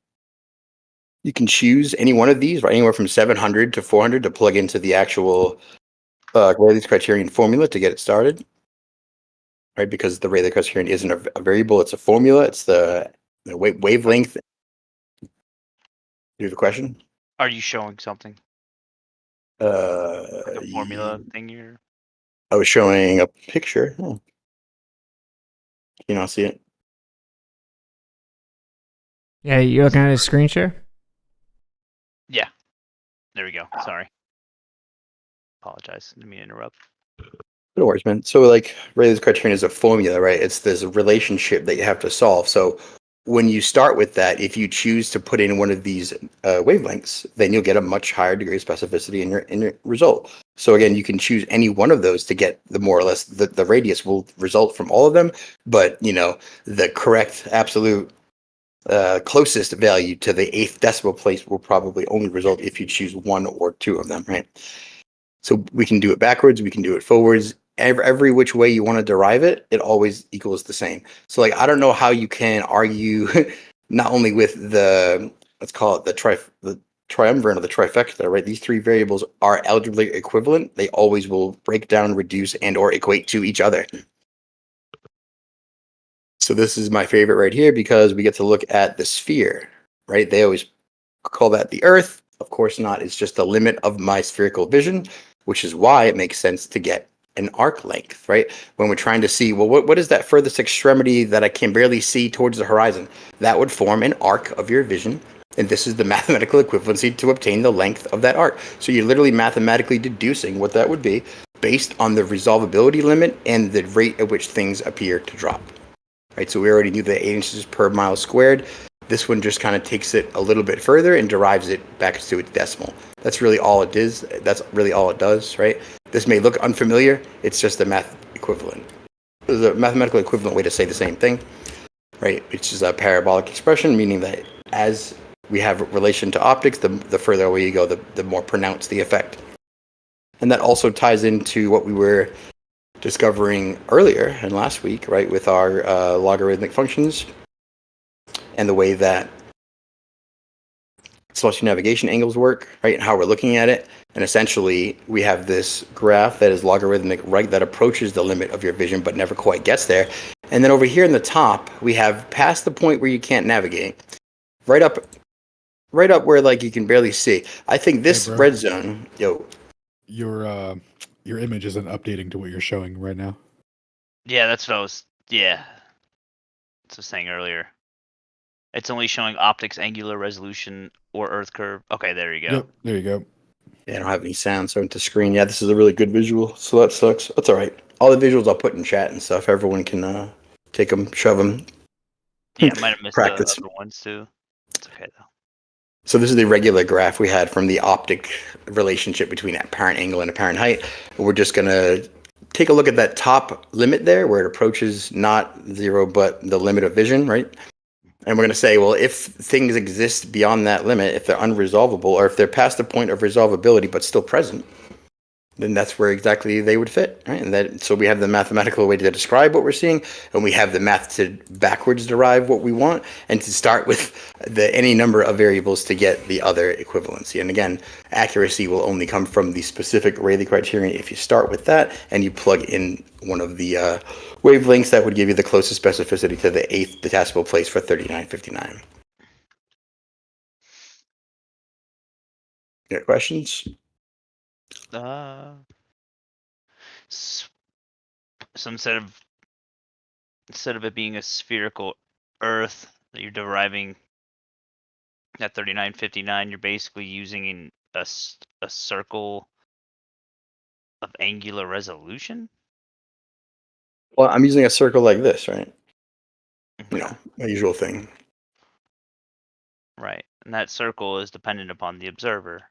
you can choose any one of these, right? Anywhere from 700 to 400 to plug into the actual Rayleigh's criterion formula to get it started. Right, because the Rayleigh criterion isn't a variable; it's a formula. It's the wavelength. You have a question? Are you showing something? Uh, Like a formula thing here? I was showing a picture. Oh. You not see it? Yeah, you looking at his screen share? Yeah. There we go. Sorry. Apologize. Didn't mean to interrupt. No worries, man. So, like, Rayleigh's criterion is a formula, right? It's this relationship that you have to solve. So, when you start with that, if you choose to put in one of these wavelengths, then you'll get a much higher degree of specificity in your result. So again, you can choose any one of those to get the more or less the radius will result from all of them, but the correct absolute closest value to the 8th decimal place will probably only result if you choose one or two of them, right? So we can do it backwards, we can do it forwards. Every which way you want to derive it, it always equals the same. So like, I don't know how you can argue not only with the, let's call it the triumvirate or the trifecta, right? These three variables are algebraically equivalent. They always will break down, reduce, and or equate to each other. So this is my favorite right here because we get to look at the sphere, right? They always call that the Earth. Of course not. It's just the limit of my spherical vision, which is why it makes sense to get an arc length, right? When we're trying to see, well, what is that furthest extremity that I can barely see towards the horizon? That would form an arc of your vision. And this is the mathematical equivalency to obtain the length of that arc. So you're literally mathematically deducing what that would be based on the resolvability limit and the rate at which things appear to drop. Right, so we already knew the 8 inches per mile squared. This one just kind of takes it a little bit further and derives it back to its decimal. That's really all it is. That's really all it does, right? This may look unfamiliar. It's just a math equivalent. There's a mathematical equivalent way to say the same thing, right? Which is a parabolic expression, meaning that as we have relation to optics, the further away you go, the more pronounced the effect. And that also ties into what we were discovering earlier and last week, right, with our logarithmic functions and the way that celestial navigation angles work, right, and how we're looking at it. And essentially, we have this graph that is logarithmic, right, that approaches the limit of your vision but never quite gets there. And then over here in the top, we have past the point where you can't navigate, right up where like you can barely see. I think this red zone, your image isn't updating to what you're showing right now. Yeah, that's what I was. Yeah, that's what I was saying earlier. It's only showing optics, angular resolution, or Earth curve. Okay, there you go. Yep, there you go. Yeah, I don't have any sound, so into screen. Yeah, this is a really good visual, so that sucks. That's all right. All the visuals I'll put in chat and stuff. Everyone can take them, shove them. Yeah, I might have missed the Practice. other ones too. It's okay though. So this is the regular graph we had from the optic relationship between apparent angle and apparent height. We're just going to take a look at that top limit there where it approaches not zero, but the limit of vision, right? And we're going to say, well, if things exist beyond that limit, if they're unresolvable, or if they're past the point of resolvability but still present, then that's where exactly they would fit, right? And that, so we have the mathematical way to describe what we're seeing, and we have the math to backwards derive what we want, and to start with any number of variables to get the other equivalency. And again, accuracy will only come from the specific Rayleigh criterion if you start with that, and you plug in one of the wavelengths that would give you the closest specificity to the 8th decimal place for 3959. Got questions? So instead of it being a spherical Earth that you're deriving at 3959, you're basically using a circle of angular resolution. Well, I'm using a circle like this, right? You know, my usual thing. Right. And that circle is dependent upon the observer.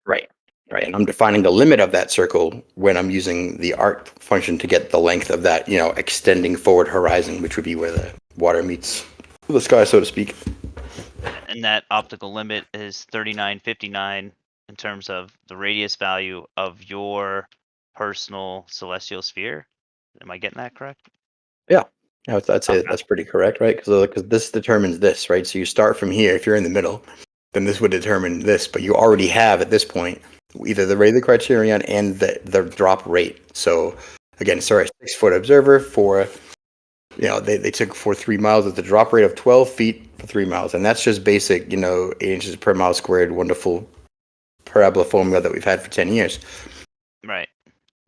Right. Right. And I'm defining the limit of that circle when I'm using the arc function to get the length of that, extending forward horizon, which would be where the water meets the sky, so to speak. And that optical limit is 3959 in terms of the radius value of your personal celestial sphere. Am I getting that correct? Yeah. I'd say that's pretty correct, right? Because this determines this, right? So you start from here. If you're in the middle, then this would determine this. But you already have at this point either the Rayleigh criterion and the drop rate. So again, sorry, 6-foot observer for, they took for 3 miles at the drop rate of 12 feet for 3 miles, and that's just basic, 8 inches per mile squared, wonderful parabola formula that we've had for 10 years. Right.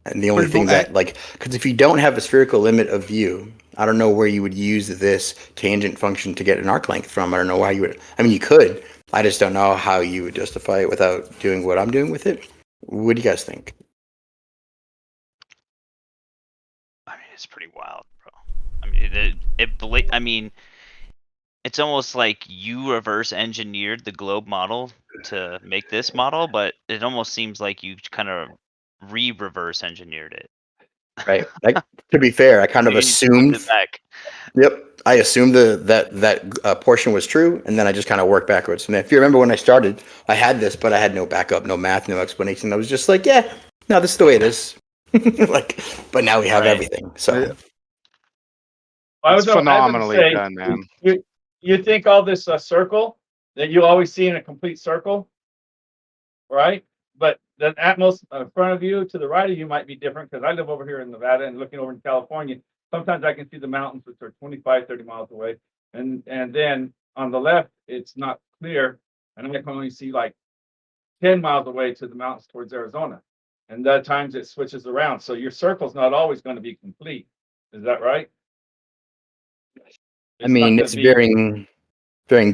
And the only thing that, because if you don't have a spherical limit of view, I don't know where you would use this tangent function to get an arc length from. I don't know how you would. I mean, you could. I just don't know how you would justify it without doing what I'm doing with it. What do you guys think? I mean, it's pretty wild, bro. I mean, it's almost like you reverse engineered the globe model to make this model, but it almost seems like you kind of reverse engineered it. Right. To be fair, I kind of assumed. Yep. I assumed that portion was true, and then I just kind of worked backwards from there. If you remember when I started, I had this, but I had no backup, no math, no explanation. I was just like, yeah, no, this is the way it is. But now we have everything. So It's phenomenally done, man. You think all this circle that you always see in a complete circle, right? But the Atmos in front of you to the right of you might be different, because I live over here in Nevada and looking over in California. Sometimes I can see the mountains, which are 25, 30 miles away. And then on the left, it's not clear. And I can only see like 10 miles away to the mountains towards Arizona. And at times it switches around. So your circle's not always going to be complete. Is that right? I mean, it's varying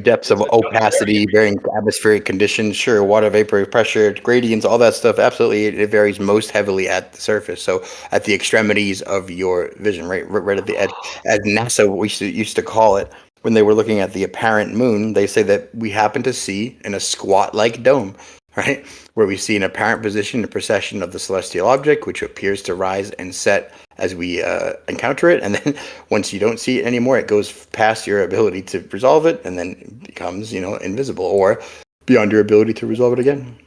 depths of opacity, varying atmospheric conditions, sure, water vapor pressure, gradients, all that stuff. Absolutely, it varies most heavily at the surface. So at the extremities of your vision, right at the edge, as NASA used to call it when they were looking at the apparent moon. They say that we happen to see in a squat-like dome, right, where we see an apparent position and precession of the celestial object, which appears to rise and set as we encounter it. And then once you don't see it anymore, it goes past your ability to resolve it and then becomes, invisible or beyond your ability to resolve it again.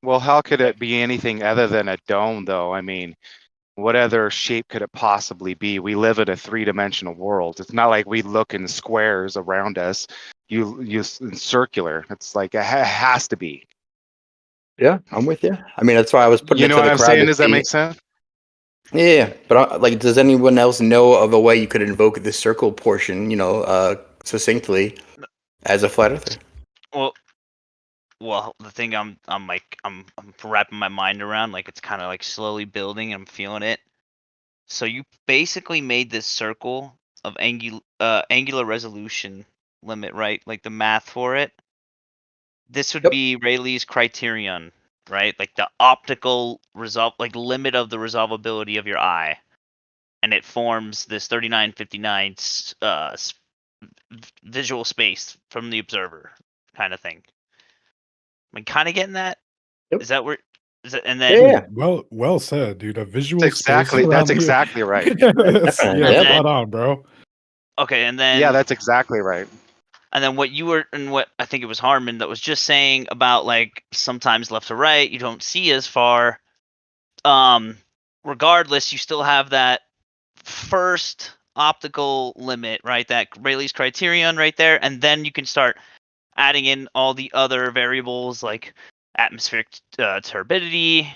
Well, how could it be anything other than a dome, though? I mean, what other shape could it possibly be? We live in a 3-dimensional world. It's not like we look in squares around us. You circular. It's like it has to be. Yeah, I'm with you. I mean, that's why I was putting it to the crowd. You know what I'm saying? Does that make sense? Yeah, but does anyone else know of a way you could invoke this circle portion, succinctly as a flat earther? Well, the thing I'm wrapping my mind around, like it's kind of like slowly building. I'm feeling it. So you basically made this circle of angular resolution limit, right? Like the math for it. This would be Rayleigh's criterion, right? Like the optical limit of the resolvability of your eye, and it forms this 3959 visual space from the observer, kind of thing. Am I kind of getting that? Yep. Is that where? Is it? And then well said, dude. A visual. That's exactly right. Spot on, bro. Okay, and then that's exactly right. And then what I think it was Harmon that was just saying about like sometimes left to right you don't see as far. Regardless, you still have that first optical limit, right? That Rayleigh's criterion right there, and then you can start adding in all the other variables like atmospheric turbidity,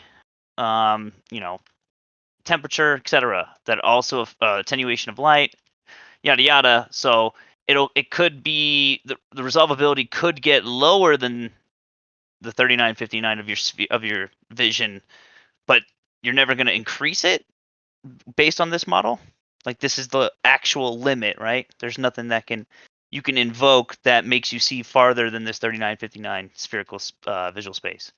temperature, etc. That also attenuation of light, yada yada. So it could be the resolvability could get lower than the 3959 of your vision, but you're never going to increase it based on this model. Like this is the actual limit, right? There's nothing that you can invoke that makes you see farther than this 3959 spherical visual space.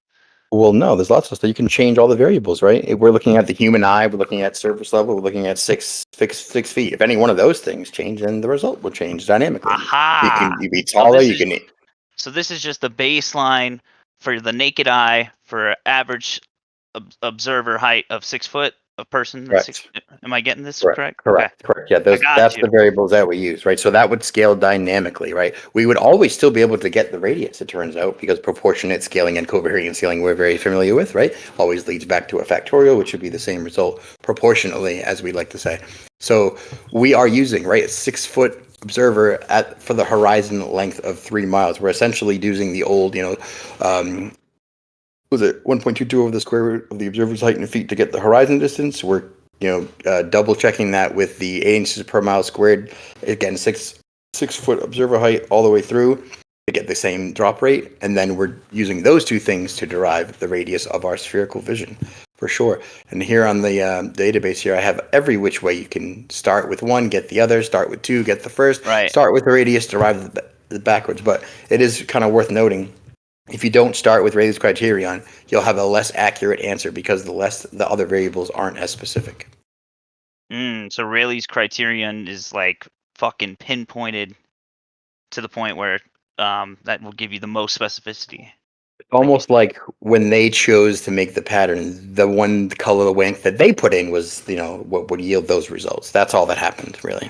Well, no, there's lots of stuff. You can change all the variables, right? If we're looking at the human eye, we're looking at surface level, we're looking at 6 feet. If any one of those things change, then the result will change dynamically. Aha! You be So taller, this you is can. so this is just the baseline for the naked eye for average observer height of 6 foot. A person that's Correct. am I getting this Correct. correct? Correct. Yeah, I got that's you. the variables that we use, right? So that would scale dynamically, right? We would always still be able to get the radius, it turns out, because proportionate scaling and covariant scaling we're very familiar with, right? Always leads back to a factorial, which would be the same result proportionately, as we like to say. So we are using, right, a 6 foot observer for the horizon length of 3 miles. We're essentially using the old, was it 1.22 over the square root of the observer's height in feet to get the horizon distance? We're double checking that with the 8 inches per mile squared. Again, 6 foot observer height all the way through to get the same drop rate, and then we're using those two things to derive the radius of our spherical vision, for sure. And here on the database here, I have every which way you can start with one, get the other, start with two, get the first, Right. start with the radius, derive the backwards. But it is kind of worth noting, if you don't start with Rayleigh's criterion, you'll have a less accurate answer because the other variables aren't as specific. So Rayleigh's criterion is like fucking pinpointed to the point where that will give you the most specificity. Almost like when they chose to make the pattern, the one color length that they put in was, what would yield those results. That's all that happened, really.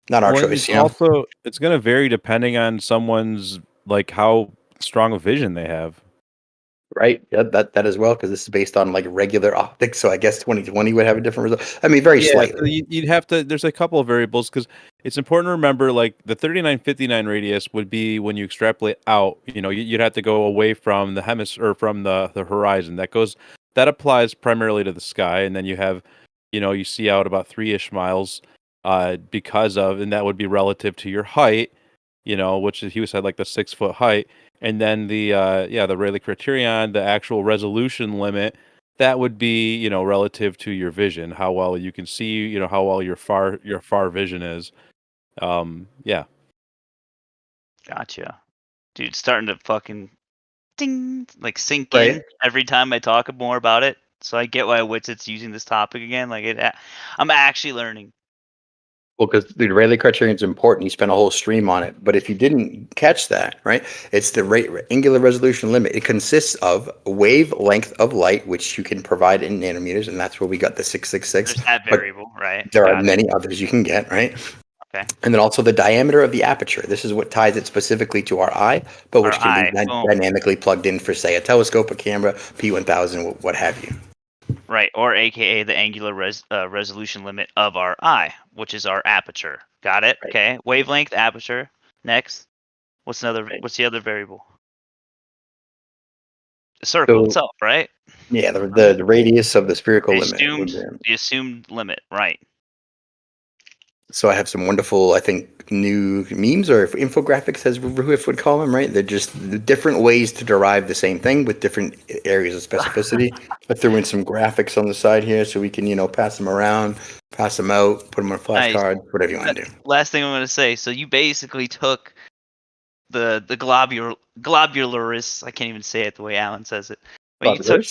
Not our choice. It's also, it's going to vary depending on someone's, like, how strong a vision they have. Right. Yeah, that as well, because this is based on like regular optics. So I guess 2020 would have a different result. I mean, very slightly. So you'd have to. There's a couple of variables because it's important to remember. Like the 3959 radius would be when you extrapolate out. You'd have to go away from the hemisphere or from the horizon. That applies primarily to the sky, and then you have, you see out about 3-ish miles, because of, and that would be relative to your height. Which is, he said like the 6 foot height. And then the Rayleigh criterion, the actual resolution limit, that would be, relative to your vision, how well you can see, how well your far vision is. Yeah. Gotcha. Dude, it's starting to fucking ding, like sink Right. in every time I talk more about it. So I get why Witsit's using this topic again. Like I'm actually learning. Well, because the Rayleigh criterion is important. You spent a whole stream on it. But if you didn't catch that, right, it's the angular resolution limit. It consists of wavelength of light, which you can provide in nanometers, and that's where we got the 666. There's that variable, right? There are many others you can get, right? Okay. And then also the diameter of the aperture. This is what ties it specifically to our eye, but which can be dynamically plugged in for, say, a telescope, a camera, P1000, what have you. Right, or AKA the angular resolution limit of our eye, which is our aperture. Got it? Right. Okay. Wavelength, aperture. Next. What's the other variable? The circle itself, right? Yeah, the radius of the spherical limit. The assumed limit, right. So I have some wonderful, I think, new memes or infographics, as Ruf would call them, right? They're just different ways to derive the same thing with different areas of specificity. I threw in some graphics on the side here so we can, pass them around, pass them out, put them on flashcards, whatever you want to do. Last thing I'm going to say. So you basically took the globularists, I can't even say it the way Alan says it, but you took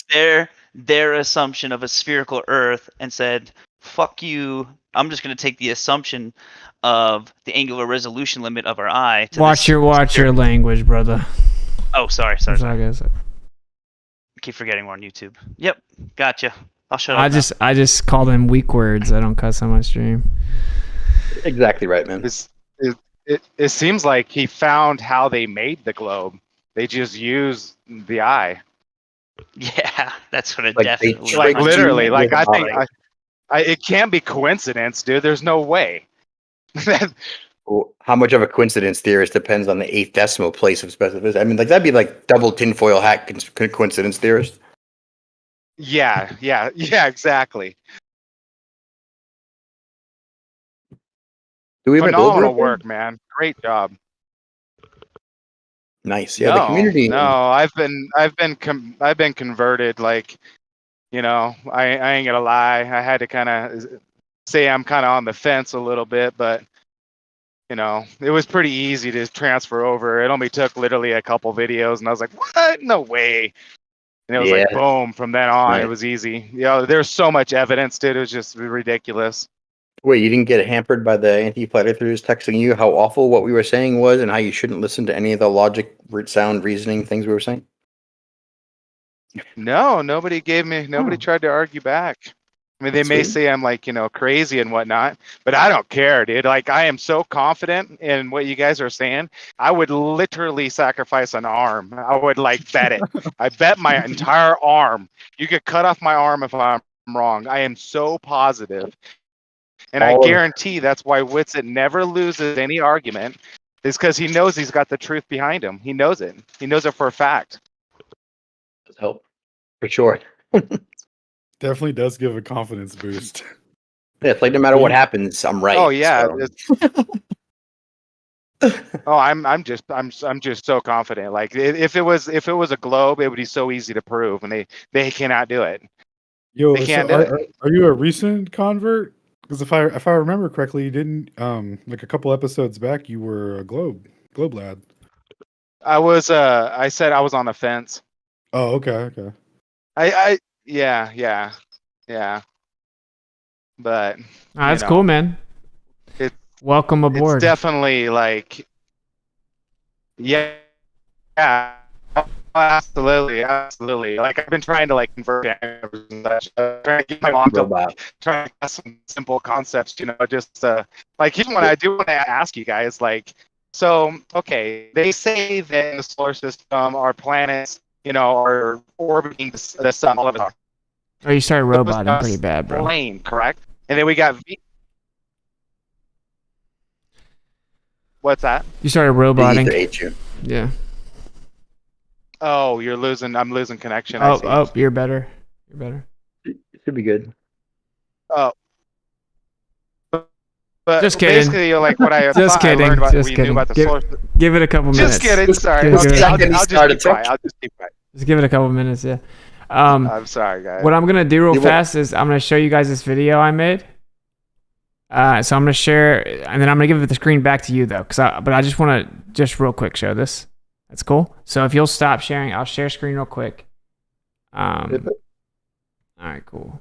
their assumption of a spherical Earth and said, fuck you, I'm just going to take the assumption of the angular resolution limit of our eye. Watch your language, brother. Oh, sorry. I keep forgetting we're on YouTube. Yep, gotcha. I'll shut up. I just call them weak words. I don't cuss on my stream. Exactly right, man. It seems like he found how they made the globe. They just used the eye. Yeah, that's what it like definitely. Like literally, like I think. It can't be coincidence, dude. There's no way. Well, how much of a coincidence theorist depends on the 8th decimal place of specificity? I mean, like that'd be like double tinfoil hat coincidence theorist. Yeah, exactly. Do we have phenomenal work, man? Great job. Nice. Yeah, the community. No, I've been converted. Like, I ain't gonna lie. I had to kind of say I'm kind of on the fence a little bit, but it was pretty easy to transfer over. It only took literally a couple videos, and I was like, "What? No way!" And it was Yeah. like boom, from then on Right. it was easy. You know, there's so much evidence, dude. It was just ridiculous. Wait, you didn't get hampered by the anti-flight authors texting you how awful what we were saying was and how you shouldn't listen to any of the logic, sound, reasoning things we were saying? No, nobody tried to argue back. I mean, they may Sweet. say I'm like, crazy and whatnot, but I don't care, dude. Like, I am so confident in what you guys are saying. I would literally sacrifice an arm. I would like bet it. I bet my entire arm. You could cut off my arm if I'm wrong. I am so positive. And I All of- guarantee that's why Witsit never loses any argument, is because he knows he's got the truth behind him. He knows it. He knows it for a fact. Does help. For sure. Definitely does give a confidence boost. Yeah, it's like no matter what happens, I'm right. Oh yeah. so. Oh, I'm just so confident. Like if it was a globe, it would be so easy to prove, and they cannot do it. Yo, They can't do it. are you a recent convert? Because if I remember correctly, you didn't like a couple episodes back, you were a globe lad. I said I was on the fence. Oh, okay. Yeah. But That's cool, man. It- Welcome aboard. it's definitely like, yeah, absolutely. Like I've been trying to like convert and such, trying to get my mom to Robot. try to get some simple concepts, just like even when I do want to ask you guys, like, so okay, they say that in the solar system our planets, are orbiting the sun all of it. Oh, you started roboting pretty bad, bro. Plane, correct? And then we got what's that? You started They roboting. either ate you. Yeah. Oh, I'm losing connection. I see. Oh, you're better. You're better. It should be good. Oh. But Just kidding. basically, like what I Just thought I kidding. learned about Just what you kidding. knew about the Give- solar. Give it a couple minutes. Just kidding. Sorry. Just Okay, give it- I'll Second he just started keep quiet. talking. I'll just keep quiet. Just give it a couple minutes, yeah. I'm sorry, guys. What I'm gonna do real You will- fast is I'm gonna show you guys this video I made. So I'm gonna share, and then I'm gonna give the screen back to you though, but I just want to just real quick show this. That's cool. So if you'll stop sharing, I'll share screen real quick. All right, cool.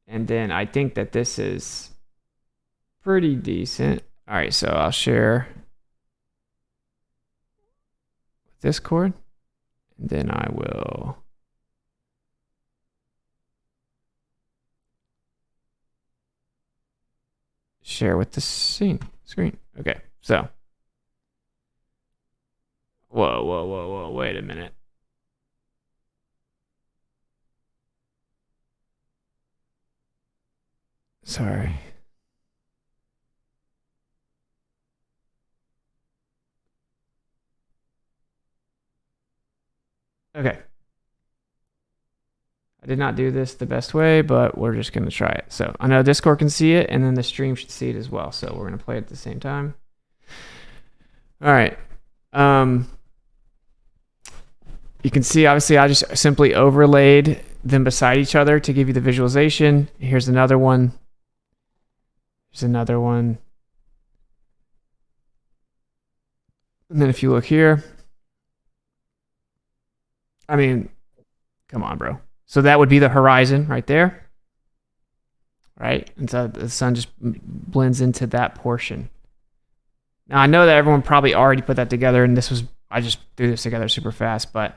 And then I think that this is pretty decent. All right, so I'll share Discord, and then I will share with the screen. Okay, so whoa, wait a minute. Sorry. Okay. I did not do this the best way, but we're just going to try it. So I know Discord can see it, and then the stream should see it as well. So we're going to play it at the same time. All right. You can see, obviously, I just simply overlaid them beside each other to give you the visualization. Here's another one. Here's another one. And then if you look here, I mean, come on, bro. So that would be the horizon right there. Right? And so the sun just blends into that portion. Now, I know that everyone probably already put that together, and I just threw this together super fast, but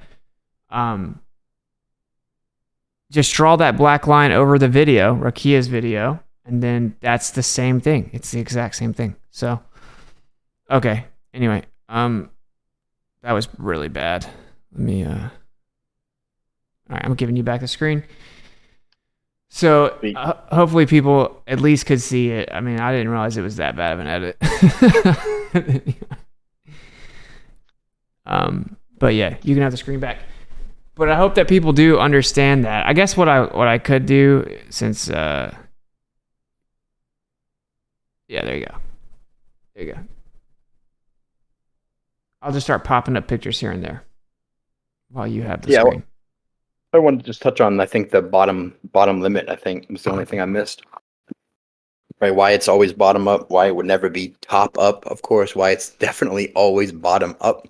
just draw that black line over the video, Rakia's video, and then that's the same thing. It's the exact same thing. So, okay. Anyway, that was really bad. Let me, all right, I'm giving you back the screen. So hopefully people at least could see it. I mean, I didn't realize it was that bad of an edit. But yeah, you can have the screen back. But I hope that people do understand that. I guess what I could do, since yeah, there you go. There you go. I'll just start popping up pictures here and there while you have the screen. I wanted to just touch on, I think, the bottom limit. I think was the only thing I missed. Right? Why it's always bottom up. Why it would never be top up. Of course. Why it's definitely always bottom up.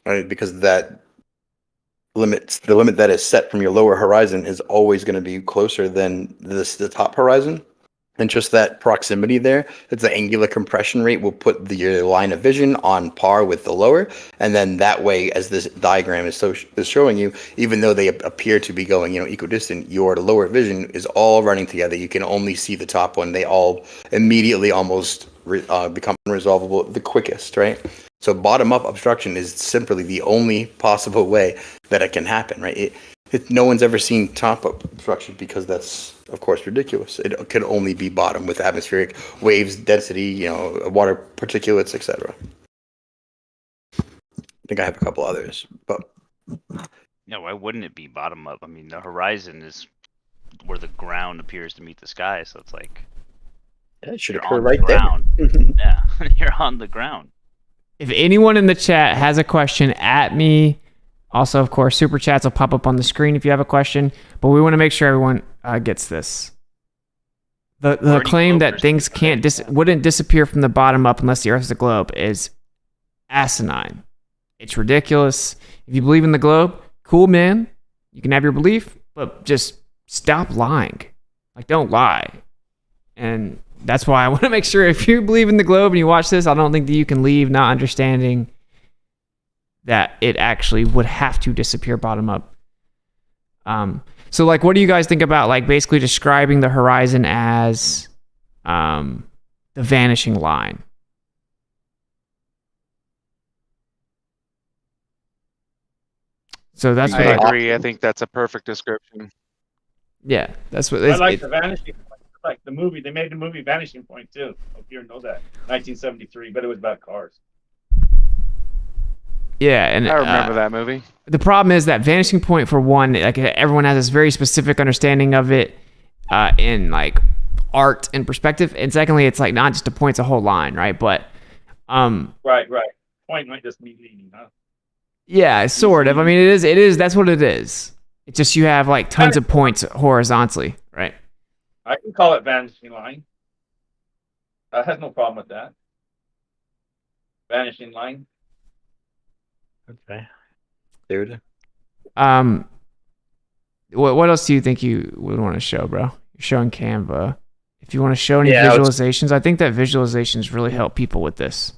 right? Because that the limit that is set from your lower horizon is always going to be closer than the top horizon. And just that proximity there, it's the angular compression rate will put your line of vision on par with the lower. And then that way, as this diagram is showing you, even though they appear to be going, equidistant, your lower vision is all running together. You can only see the top one. They all immediately almost become unresolvable the quickest, right? So bottom up obstruction is simply the only possible way that it can happen, right? No one's ever seen top up obstruction because that's, of course, ridiculous. It could only be bottom with atmospheric waves, density, water particulates, etc. I think I have a couple others, but Yeah, why wouldn't it be bottom up? I mean, the horizon is where the ground appears to meet the sky, so it's like it should you're occur on the right ground. there. Yeah, you're on the ground. If anyone in the chat has a question, at me. Also, of course, super chats will pop up on the screen if you have a question, but we want to make sure everyone gets this. The claim that things wouldn't disappear from the bottom up unless the Earth is a globe is asinine. It's ridiculous. If you believe in the globe, cool, man. You can have your belief, but just stop lying. Like, don't lie. And that's why I want to make sure if you believe in the globe and you watch this, I don't think that you can leave not understanding that it actually would have to disappear bottom up. So like, what do you guys think about like basically describing the horizon as the vanishing line? So that's what I agree. I think that's a perfect description. Yeah, that's what I like the vanishing point. Like the movie, they made the movie Vanishing Point too. Hope you know that, 1973, but it was about cars. Yeah, and I remember that movie. The problem is that vanishing point, for one, like everyone has this very specific understanding of it in like art and perspective, and secondly, it's like not just a point, it's a whole line, right? But right. Point might just mean leading, huh? Yeah, sort of. I mean, it is. That's what it is. It's just you have like tons of points horizontally, right? I can call it vanishing line. I have no problem with that. Vanishing line. Okay. Dude. What else do you think you would want to show, bro? You're showing Canva. If you want to show any Yeah, visualizations, I think that visualizations really help people with this.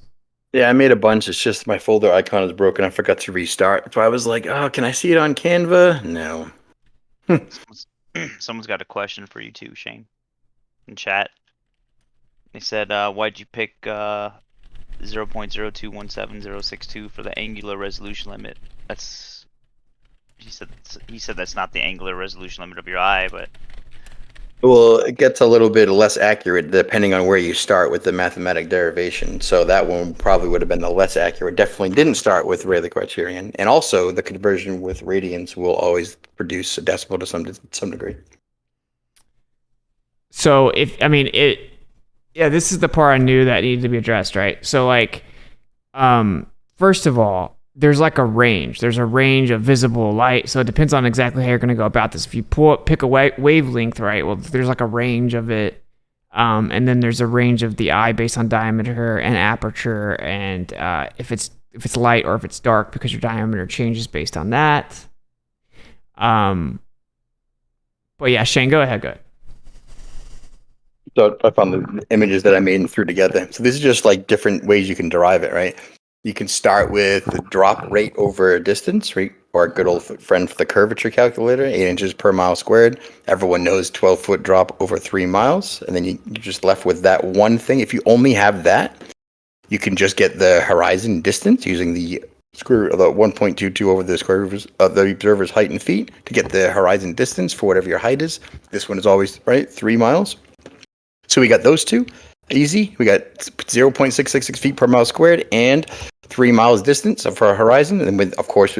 Yeah, I made a bunch. It's just my folder icon is broken. I forgot to restart. So I was like, oh, can I see it on Canva? No. Someone's got a question for you too, Shane. In chat. They said, why'd you pick 0.0217062 for the angular resolution limit? That's he said that's not the angular resolution limit of your eye, but Well, it gets a little bit less accurate depending on where you start with the mathematic derivation. So that one probably would have been the less accurate. Definitely didn't start with Rayleigh criterion. And also the conversion with radians will always produce a decimal to some degree. So this is the part I knew that needed to be addressed, right? So like, first of all, there's like a range. There's a range of visible light. So it depends on exactly how you're going to go about this. If you pick a wavelength, right? Well, there's like a range of it. And then there's a range of the eye based on diameter and aperture. And if it's light or if it's dark, because your diameter changes based on that. But yeah, Shane, go ahead. So I found the images that I made and threw together. So this is just like different ways you can derive it, right? You can start with the drop rate over distance, right? Or a good old friend for the curvature calculator, 8 inches per mile squared. Everyone knows 12-foot drop over 3 miles. And then you're just left with that one thing. If you only have that, you can just get the horizon distance using the 1.22 over the square root of the observer's height in feet to get the horizon distance for whatever your height is. This one is always, right, 3 miles. So we got those two. Easy. We got 0.666 feet per mile squared and 3 miles distance for our horizon. And with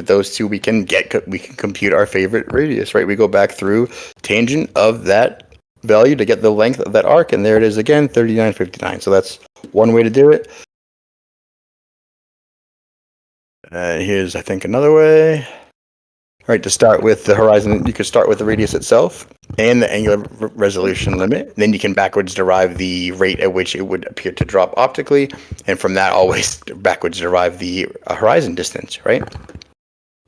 those two, we can compute our favorite radius, right? We go back through tangent of that value to get the length of that arc. And there it is again, 39.59. So that's one way to do it. Here's, I think, another way. right? To start with the horizon, you could start with the radius itself and the angular resolution limit. Then you can backwards derive the rate at which it would appear to drop optically, and from that always backwards derive the horizon distance, right?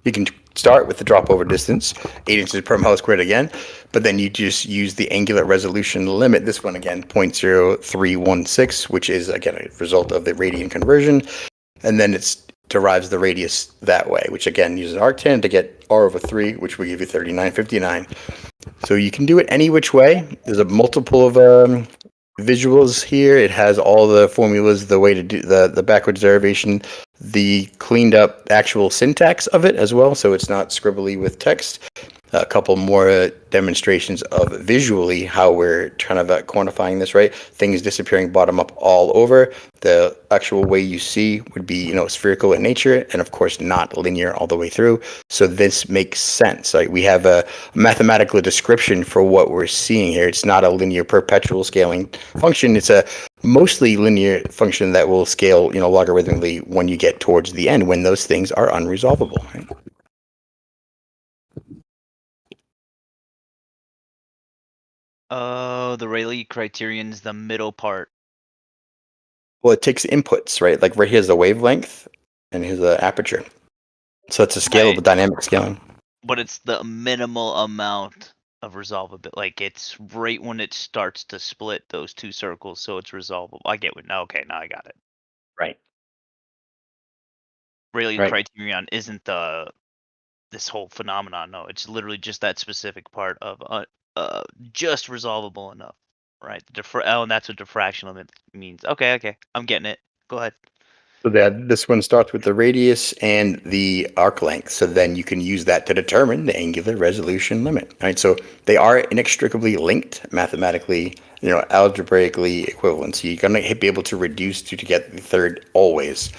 You can start with the drop over distance, 8 inches per mile squared again, but then you just use the angular resolution limit. This one again, 0.0316, which is again a result of the radian conversion, and then it derives the radius that way, which again uses arctan to get r over 3, which will give you 3959. So you can do it any which way. There's a multiple of visuals here. It has all the formulas, the way to do the backwards derivation, the cleaned up actual syntax of it as well, so it's not scribbly with text. A couple more demonstrations of visually how we're trying to quantifying this, right? Things disappearing bottom up all over. The actual way you see would be, you know, spherical in nature, and of course not linear all the way through. So this makes sense. Like we have a mathematical description for what we're seeing here. It's not a linear perpetual scaling function. It's a mostly linear function that will scale, you know, logarithmically when you get towards the end, when those things are unresolvable, right? Oh, the Rayleigh criterion is the middle part. Well, it takes inputs, right? Like right here's the wavelength, and here's the aperture. So it's a scalable Right. dynamic scaling. But it's the minimal amount of resolvability. Like it's right when it starts to split those two circles, so it's resolvable. I get what. No, okay, now I got it. Right. Rayleigh Right. criterion isn't this whole phenomenon. No, it's literally just that specific part of just resolvable enough, right? And that's what diffraction limit means. Okay, I'm getting it. Go ahead. So that this one starts with the radius and the arc length. So then you can use that to determine the angular resolution limit. Right. So they are inextricably linked mathematically, you know, algebraically equivalent. So you're gonna be able to reduce to get the third always.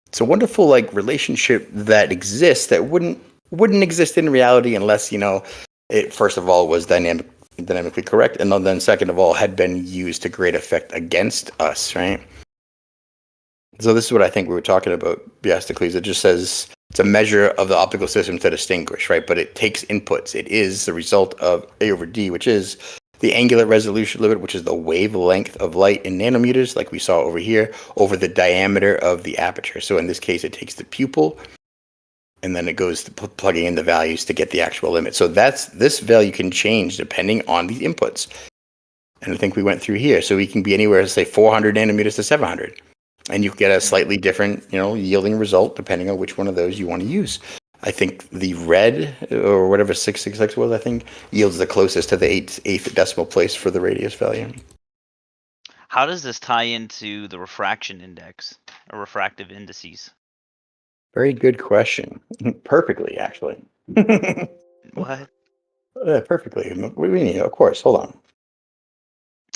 It's a wonderful like relationship that exists that wouldn't exist in reality unless, you know, it first of all was dynamically correct, and then second of all had been used to great effect against us, right? So this is what I think we were talking about, Biasticles. It just says it's a measure of the optical system to distinguish, right? But it takes inputs. It is the result of A over D, which is the angular resolution limit, which is the wavelength of light in nanometers, like we saw over here, over the diameter of the aperture. So in this case, it takes the pupil, and then it goes to plugging in the values to get the actual limit. So this value can change depending on the inputs. And I think we went through here. So we can be anywhere, say 400 nanometers to 700. And you get a slightly different, you know, yielding result depending on which one of those you want to use. I think the red, or whatever 666 was, I think, yields the closest to the eighth decimal place for the radius value. How does this tie into the refraction index or refractive indices? Very good question. Perfectly, actually. What? Perfectly. What do we need? Of course. Hold on.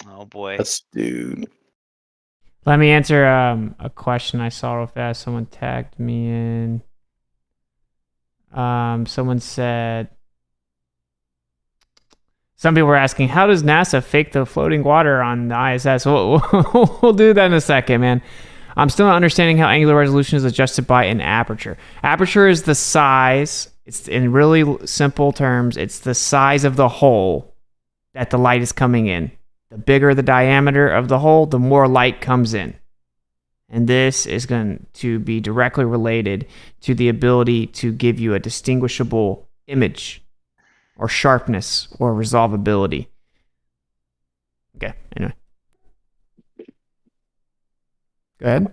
Oh boy. Let's do. Let me answer a question I saw real fast. Someone tagged me in. Someone said, some people were asking, how does NASA fake the floating water on the ISS? We'll do that in a second, man. I'm still not understanding how angular resolution is adjusted by an aperture. Aperture is the size. It's in really simple terms. It's the size of the hole that the light is coming in. The bigger the diameter of the hole, the more light comes in. And this is going to be directly related to the ability to give you a distinguishable image or sharpness or resolvability. Okay, anyway. Go ahead.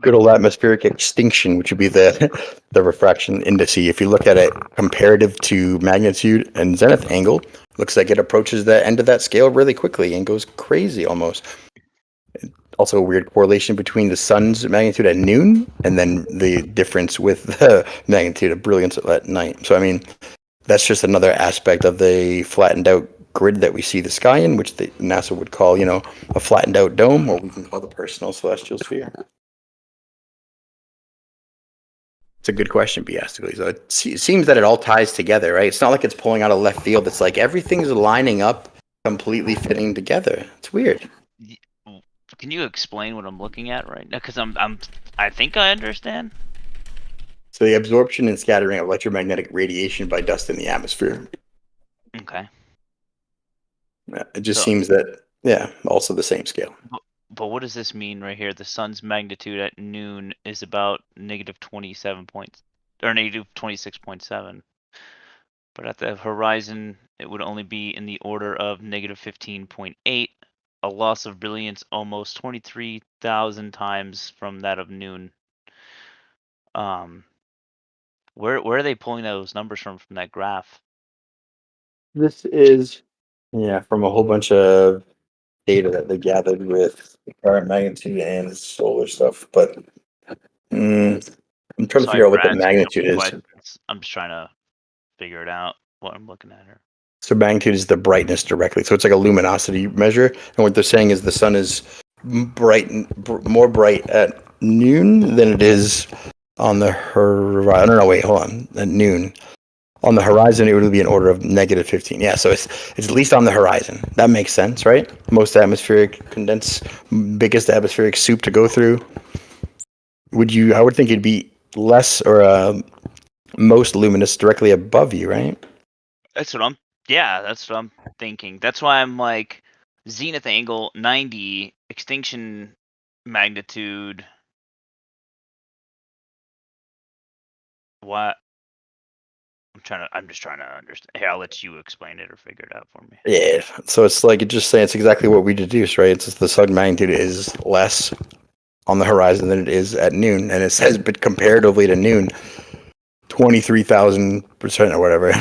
Good old atmospheric extinction, which would be the refraction index. If you look at it comparative to magnitude and zenith angle, looks like it approaches the end of that scale really quickly and goes crazy almost. Also a weird correlation between the sun's magnitude at noon and then the difference with the magnitude of brilliance at night. So, I mean, that's just another aspect of the flattened out grid that we see the sky in, which the NASA would call, you know, a flattened out dome, or we can call the personal celestial sphere. It's a good question, Biastically. So it seems that it all ties together, right? It's not like it's pulling out of left field. It's like everything's lining up, completely fitting together. It's weird. Can you explain what I'm looking at right now? Because I think I understand. So the absorption and scattering of electromagnetic radiation by dust in the atmosphere. Okay. It just So- seems that, yeah, also the same scale. But what does this mean right here? The sun's magnitude at noon is about negative 27 points, or negative 26.7. But at the horizon, it would only be in the order of negative 15.8, a loss of brilliance almost 23,000 times from that of noon. Where are they pulling those numbers from that graph? This is, yeah, from a whole bunch of data that they gathered with the current magnitude and solar stuff. But I'm trying to Sorry figure out what for the asking so magnitude many is. questions. I'm just trying to figure it out what I'm looking at here. So magnitude is the brightness directly. So it's like a luminosity measure. And what they're saying is the sun is more bright at noon than it is on the horizon. No, wait, hold on. At noon. On the horizon, it would be an order of negative 15. Yeah, so it's at least on the horizon. That makes sense, right? Most atmospheric biggest atmospheric soup to go through. I would think it'd be less or most luminous directly above you, right? That's what I'm thinking. That's why I'm like, zenith angle 90, extinction magnitude. What? I'm just trying to understand. Hey, I'll let you explain it or figure it out for me. Yeah. So it's like it's exactly what we deduced, right? It's just the sun magnitude is less on the horizon than it is at noon, and it says, but comparatively to noon, 23,000% or whatever.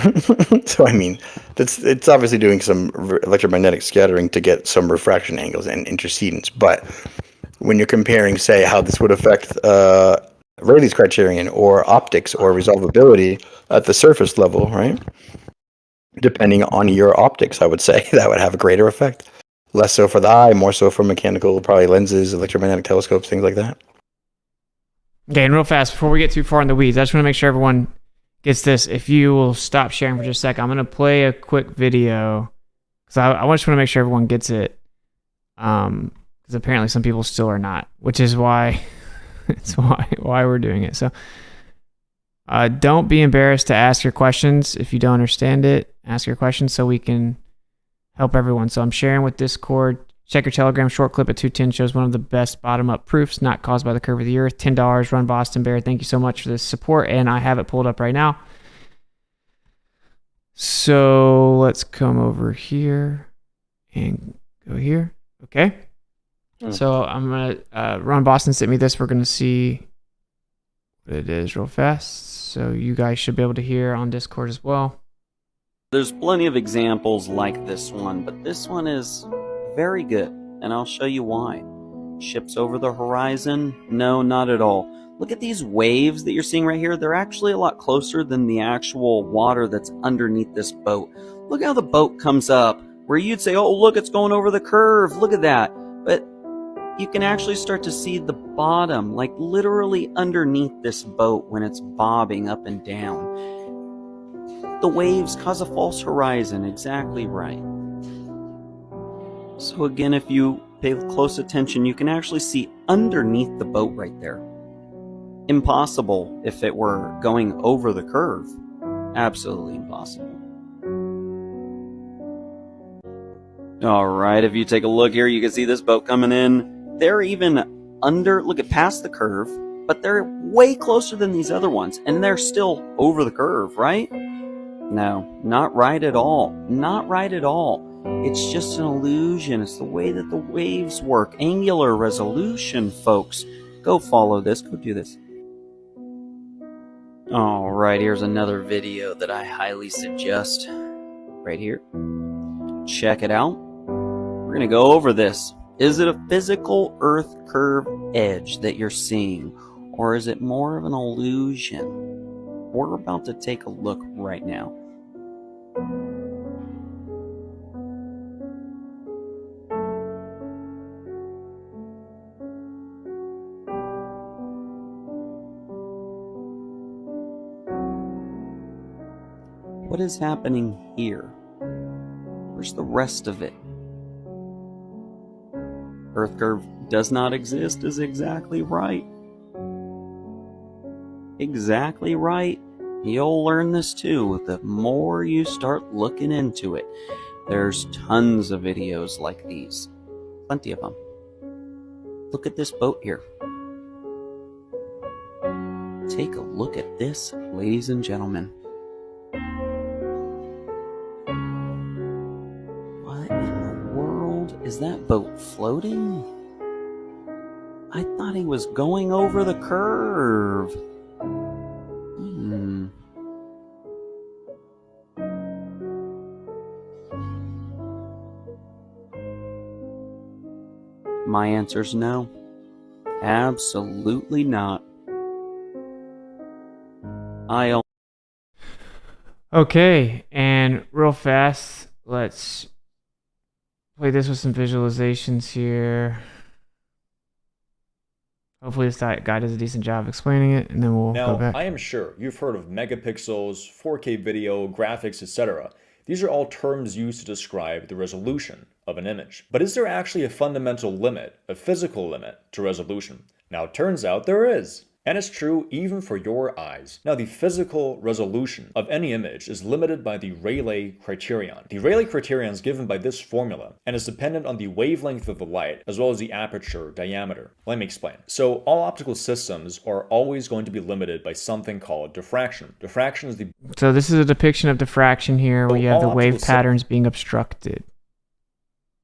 So I mean, it's obviously doing some electromagnetic scattering to get some refraction angles and intercedence. But when you're comparing, say, how this would affect Rayleigh's criterion or optics or resolvability at the surface level, right? Depending on your optics, I would say that would have a greater effect. Less so for the eye, more so for mechanical, probably lenses, electromagnetic telescopes, things like that. Okay, and real fast, before we get too far in the weeds, I just want to make sure everyone gets this. If you will stop sharing for just a second, I'm going to play a quick video because I just want to make sure everyone gets it. Because apparently some people still are not, which is why it's why we're doing it. So don't be embarrassed to ask your questions. If you don't understand it, ask your questions so we can help everyone. So I'm sharing with Discord. Check your Telegram. Short clip at 210 shows one of the best bottom-up proofs not caused by the curve of the earth. $10. Run Boston Bear. Thank you so much for this support, and I have it pulled up right now. So let's come over here and go here. Okay. So I'm gonna Ron Boston sent me this. We're gonna see what it is real fast. So you guys should be able to hear on Discord as well. There's plenty of examples like this one, but this one is very good, and I'll show you why. Ships over the horizon? No, not at all. Look at these waves that you're seeing right here. They're actually a lot closer than the actual water that's underneath this boat. Look how the boat comes up, where you'd say, oh, look, it's going over the curve. Look at that. But you can actually start to see the bottom, like literally underneath this boat when it's bobbing up and down. The waves cause a false horizon, exactly right. So again, if you pay close attention, you can actually see underneath the boat right there. Impossible if it were going over the curve. Absolutely impossible. Alright, if you take a look here, you can see this boat coming in. They're even under, look at past the curve, but they're way closer than these other ones, and they're still over the curve, right? No, not right at all. Not right at all. It's just an illusion. It's the way that the waves work. Angular resolution, folks. Go follow this. Go do this. Alright, here's another video that I highly suggest. Right here. Check it out. We're going to go over this. Is it a physical Earth curve edge that you're seeing? Or is it more of an illusion? We're about to take a look right now. What is happening here? Where's the rest of it? Earth curve does not exist is exactly right. Exactly right. You'll learn this too the more you start looking into it. There's tons of videos like these. Plenty of them. Look at this boat here. Take a look at this, ladies and gentlemen. What in the world? Is that boat floating? I thought he was going over the curve. My answer's no. Absolutely not. Okay, and real fast, let's play this with some visualizations here. Hopefully this guy does a decent job explaining it, and then we'll go back. Now, I am sure you've heard of megapixels, 4K video, graphics, etc. These are all terms used to describe the resolution of an image. But is there actually a fundamental limit, a physical limit, to resolution? Now, it turns out there is. And it's true even for your eyes. Now, the physical resolution of any image is limited by the Rayleigh criterion. The Rayleigh criterion is given by this formula and is dependent on the wavelength of the light as well as the aperture diameter. Let me explain. So, all optical systems are always going to be limited by something called diffraction. Diffraction is the... So this is a depiction of diffraction here, where you have the wave patterns being obstructed.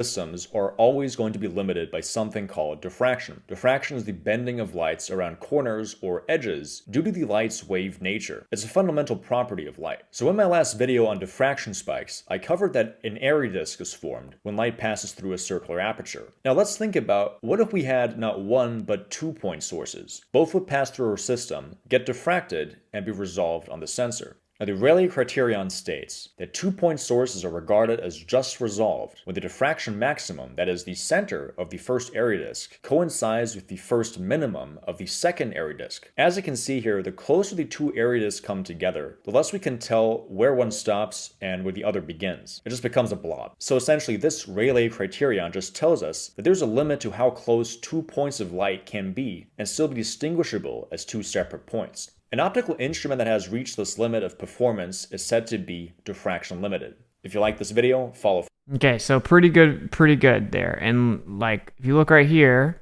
Systems are always going to be limited by something called diffraction. Diffraction is the bending of lights around corners or edges due to the light's wave nature. It's a fundamental property of light. So in my last video on diffraction spikes, I covered that an area disk is formed when light passes through a circular aperture. Now let's think about what if we had not one but 2 point sources. Both would pass through our system, get diffracted, and be resolved on the sensor. Now, the Rayleigh criterion states that 2 point sources are regarded as just resolved when the diffraction maximum, that is the center of the first area disk, coincides with the first minimum of the second area disk. As you can see here, the closer the two area disks come together, the less we can tell where one stops and where the other begins. It just becomes a blob. So essentially, this Rayleigh criterion just tells us that there's a limit to how close 2 points of light can be and still be distinguishable as two separate points. An optical instrument that has reached this limit of performance is said to be diffraction limited. If you like this video, follow. Okay, so pretty good there. And like, if you look right here,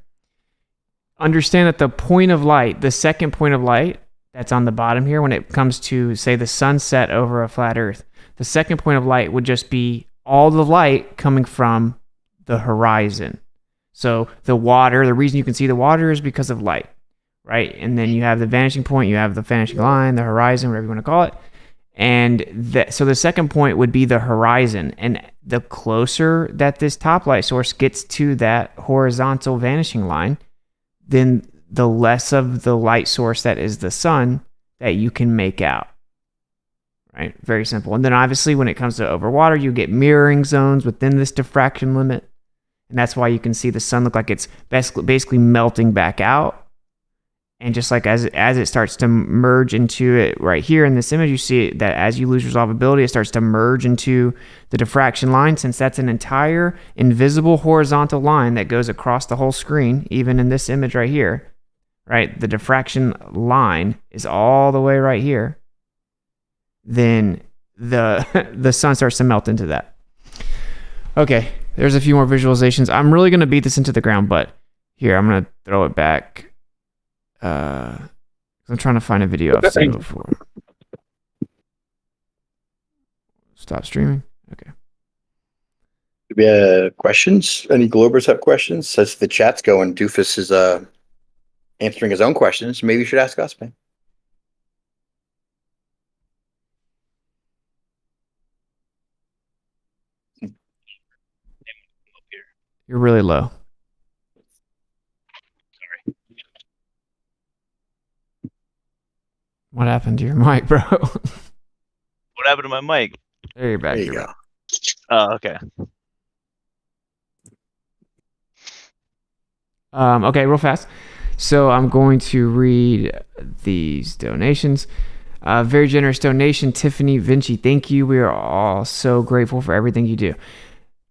understand that the point of light, the second point of light that's on the bottom here, when it comes to, say, the sunset over a flat earth, the second point of light would just be all the light coming from the horizon. So the water, the reason you can see the water is because of light. Right? And then you have the vanishing point, you have the vanishing line, the horizon, whatever you want to call it. And so the second point would be the horizon. And the closer that this top light source gets to that horizontal vanishing line, then the less of the light source that is the sun that you can make out. Right? Very simple. And then obviously when it comes to over water, you get mirroring zones within this diffraction limit. And that's why you can see the sun look like it's basically melting back out. And just like as it starts to merge into it right here in this image, you see that as you lose resolvability, it starts to merge into the diffraction line. Since that's an entire invisible horizontal line that goes across the whole screen, even in this image right here, right? The diffraction line is all the way right here. Then the sun starts to melt into that. Okay, there's a few more visualizations. I'm really going to beat this into the ground, but here, I'm going to throw it back. I'm trying to find a video I've seen before. Stop streaming. Okay. Do we have questions? Any Globers have questions? As the chat's going, Doofus is answering his own questions. Maybe you should ask us, man. You're really low. What happened to your mic, bro? What happened to my mic? There you're back. There you go. Oh, okay. Okay, real fast. So I'm going to read these donations. Very generous donation, Tiffany Vinci. Thank you. We are all so grateful for everything you do.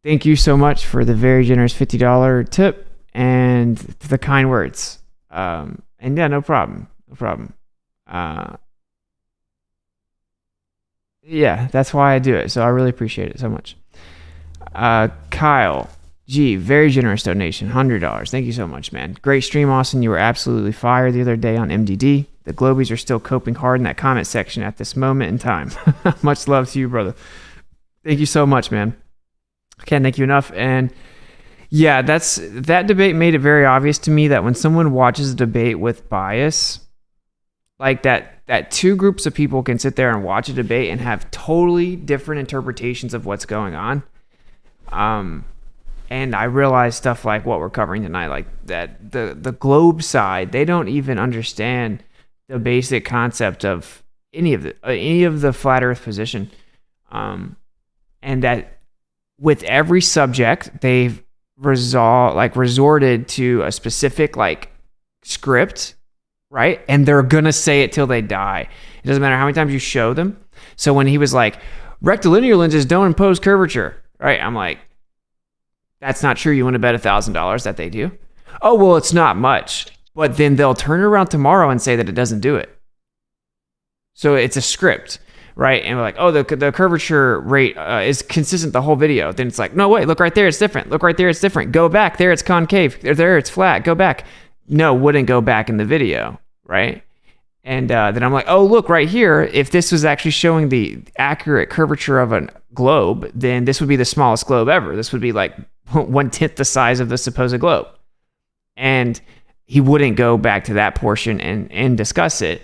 Thank you so much for the very generous $50 tip and the kind words. And yeah, no problem. No problem. Yeah, that's why I do it. So I really appreciate it so much. Kyle G, very generous donation, $100. Thank you so much, man. Great stream, Austin. You were absolutely fire the other day on MDD. The Globies are still coping hard in that comment section at this moment in time. Much love to you, brother. Thank you so much, man. I can't thank you enough. And yeah, that debate made it very obvious to me that when someone watches a debate with bias, like that two groups of people can sit there and watch a debate and have totally different interpretations of what's going on. And I realized stuff like what we're covering tonight, like that the globe side, they don't even understand the basic concept of any of the flat Earth position, and that with every subject they've resorted to a specific like script, right? And they're gonna say it till they die. It doesn't matter how many times you show them. So when he was like, rectilinear lenses don't impose curvature, right? I'm like, that's not true. You want to bet $1,000 that they do? Oh, well, it's not much. But then they'll turn around tomorrow and say that it doesn't do it. So it's a script, right? And we're like, oh, the curvature rate is consistent the whole video. Then it's like, no, wait, look right there, it's different. Look right there, it's different. Go back. There, it's concave. There, it's flat. Go back. No, wouldn't go back in the video, right? And then I'm like, oh, look right here. If this was actually showing the accurate curvature of a globe, then this would be the smallest globe ever. This would be like 1/10 the size of the supposed globe. And he wouldn't go back to that portion and discuss it.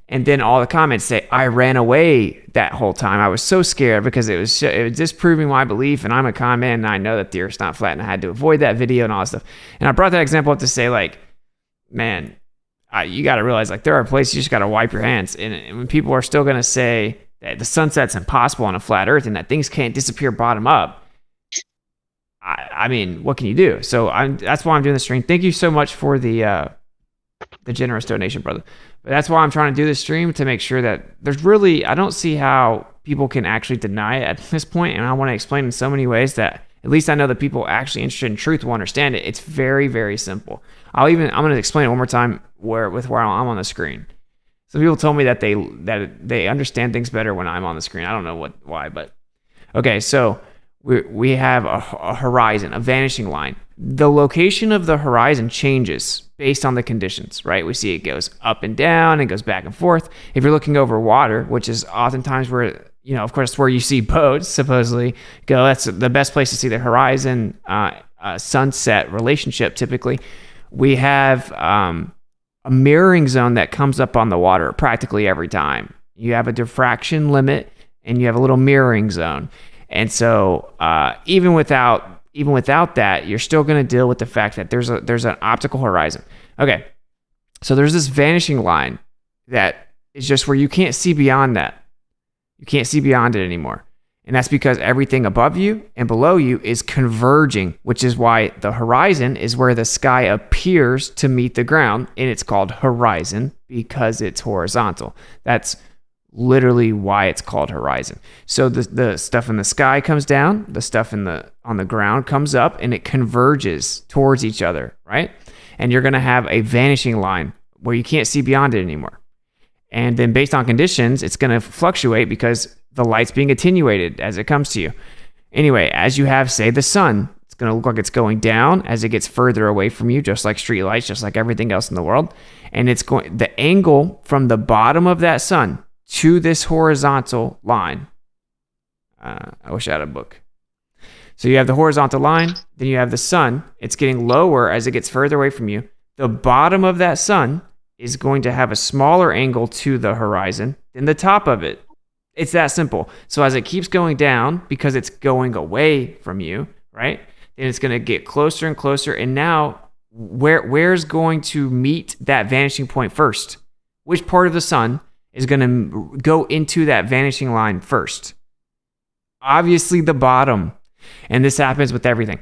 And then all the comments say, I ran away that whole time. I was so scared because it was disproving my belief, and I'm a con man, and I know that the Earth's not flat, and I had to avoid that video and all that stuff. And I brought that example up to say, like, man, you got to realize, like, there are places you just got to wipe your hands. And when people are still going to say that the sunset's impossible on a flat Earth and that things can't disappear bottom up, I mean, what can you do? So that's why I'm doing the stream. Thank you so much for the generous donation, brother. But that's why I'm trying to do this stream, to make sure that there's really, I don't see how people can actually deny it at this point, and I want to explain in so many ways that at least I know that people actually interested in truth will understand it. It's very, very simple. I'm going to explain it one more time where I'm on the screen. Some people told me that they understand things better when I'm on the screen. I don't know why, but okay. So we have a horizon, a vanishing line. The location of the horizon changes based on the conditions, right? We see it goes up and down and goes back and forth. If you're looking over water, which is oftentimes where, of course, where you see boats supposedly go, that's the best place to see the horizon sunset relationship. Typically, we have a mirroring zone that comes up on the water practically every time. You have a diffraction limit and you have a little mirroring zone. And so even without that, you're still going to deal with the fact that there's an optical horizon. Okay, so there's this vanishing line that is just where you can't see beyond that. You can't see beyond it anymore. And that's because everything above you and below you is converging, which is why the horizon is where the sky appears to meet the ground, and it's called horizon because it's horizontal. That's literally why it's called horizon. So the stuff in the sky comes down, the stuff on the ground comes up, and it converges towards each other, right? And you're going to have a vanishing line where you can't see beyond it anymore. And then based on conditions, it's going to fluctuate because the light's being attenuated as it comes to you. Anyway, as you have, say, the sun, it's going to look like it's going down as it gets further away from you, just like street lights, just like everything else in the world. And the angle from the bottom of that sun to this horizontal line. I wish I had a book. So you have the horizontal line, then you have the sun. It's getting lower as it gets further away from you. The bottom of that sun is going to have a smaller angle to the horizon than the top of it. It's that simple. So as it keeps going down, because it's going away from you, right? Then it's going to get closer and closer. And now, where's going to meet that vanishing point first? Which part of the sun is going to go into that vanishing line first? Obviously the bottom. And this happens with everything.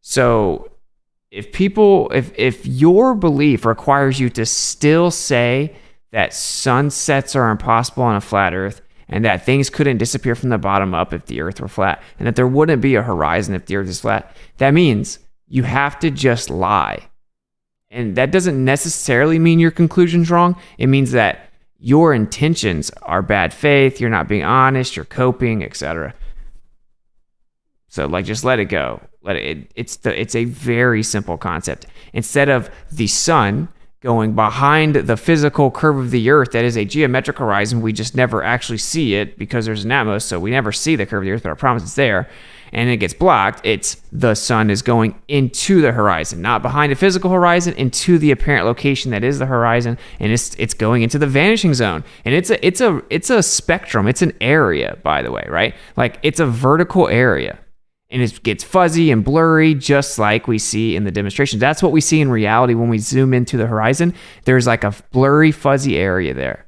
So if your belief requires you to still say that sunsets are impossible on a flat Earth, and that things couldn't disappear from the bottom up if the Earth were flat, and that there wouldn't be a horizon if the Earth is flat, that means you have to just lie. And that doesn't necessarily mean your conclusion's wrong. It means that your intentions are bad faith, you're not being honest, you're coping, etc. So like just let it go. It's a very simple concept. Instead of the sun going behind the physical curve of the earth that is a geometric horizon, we just never actually see it because there's an atmosphere, so we never see the curve of the earth, but I promise it's there, and it gets blocked. It's the sun is going into the horizon, not behind a physical horizon, into the apparent location that is the horizon, and it's going into the vanishing zone. And it's a spectrum, it's an area, by the way, right? Like it's a vertical area. And it gets fuzzy and blurry, just like we see in the demonstration. That's what we see in reality when we zoom into the horizon. There's like a blurry, fuzzy area there.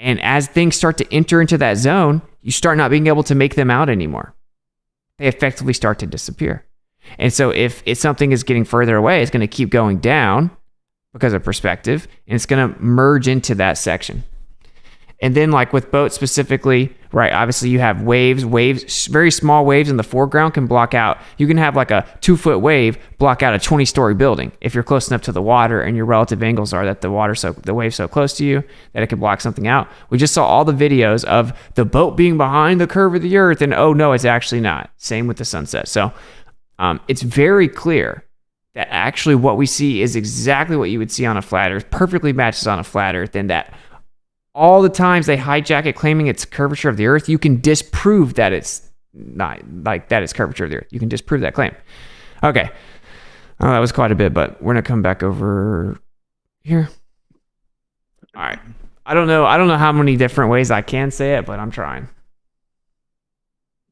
And as things start to enter into that zone, you start not being able to make them out anymore. They effectively start to disappear. And so if something is getting further away, it's going to keep going down because of perspective, and it's going to merge into that section. And then like with boats specifically, right, obviously you have waves, very small waves in the foreground can block out. You can have like a 2-foot wave block out a 20-story building if you're close enough to the water and your relative angles are that the wave's so close to you that it can block something out. We just saw all the videos of the boat being behind the curve of the earth, and oh no, it's actually not. Same with the sunset. So it's very clear that actually what we see is exactly what you would see on a flat earth, perfectly matches on a flat earth, and that all the times they hijack it claiming it's curvature of the earth, you can disprove that it's not, like that it's curvature of the earth. You can disprove that claim. Okay. That was quite a bit, but we're going to come back over here. All right. I don't know how many different ways I can say it, but I'm trying.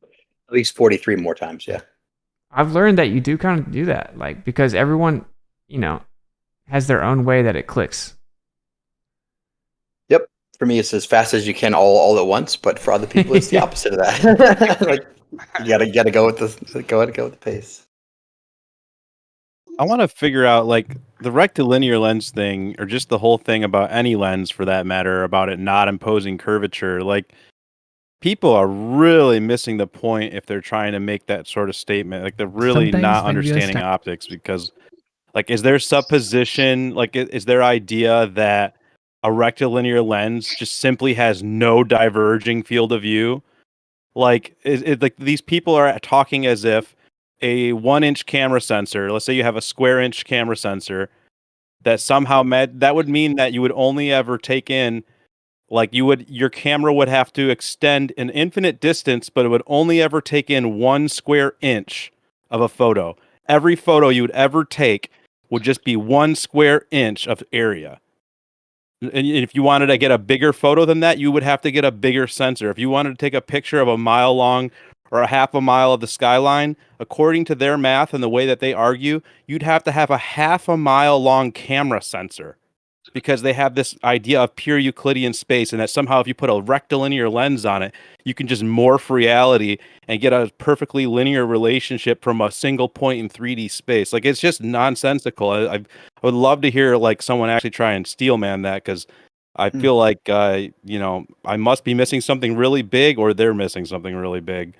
At least 43 more times, yeah. I've learned that you do kind of do that, like, because everyone, has their own way that it clicks. Yep. For me, it's as fast as you can all at once, but for other people, it's the opposite of that. Like, you gotta go with the pace. I want to figure out like the rectilinear lens thing, or just the whole thing about any lens for that matter, about it not imposing curvature. Like, people are really missing the point if they're trying to make that sort of statement. Like, they're really not understanding optics, because like, is their supposition, like, is their idea that a rectilinear lens just simply has no diverging field of view? Like, like these people are talking as if a 1-inch camera sensor, let's say you have a square-inch camera sensor, that somehow that would mean that you would only ever take in, like, your camera would have to extend an infinite distance, but it would only ever take in 1 square inch of a photo. Every photo you would ever take would just be 1 square inch of area. And if you wanted to get a bigger photo than that, you would have to get a bigger sensor. If you wanted to take a picture of a mile long or a half a mile of the skyline, according to their math and the way that they argue, you'd have to have a half a mile long camera sensor, because they have this idea of pure Euclidean space, and that somehow if you put a rectilinear lens on it, you can just morph reality and get a perfectly linear relationship from a single point in 3D space. Like, it's just nonsensical. I would love to hear like someone actually try and steelman that, because I feel like I must be missing something really big, or they're missing something really big.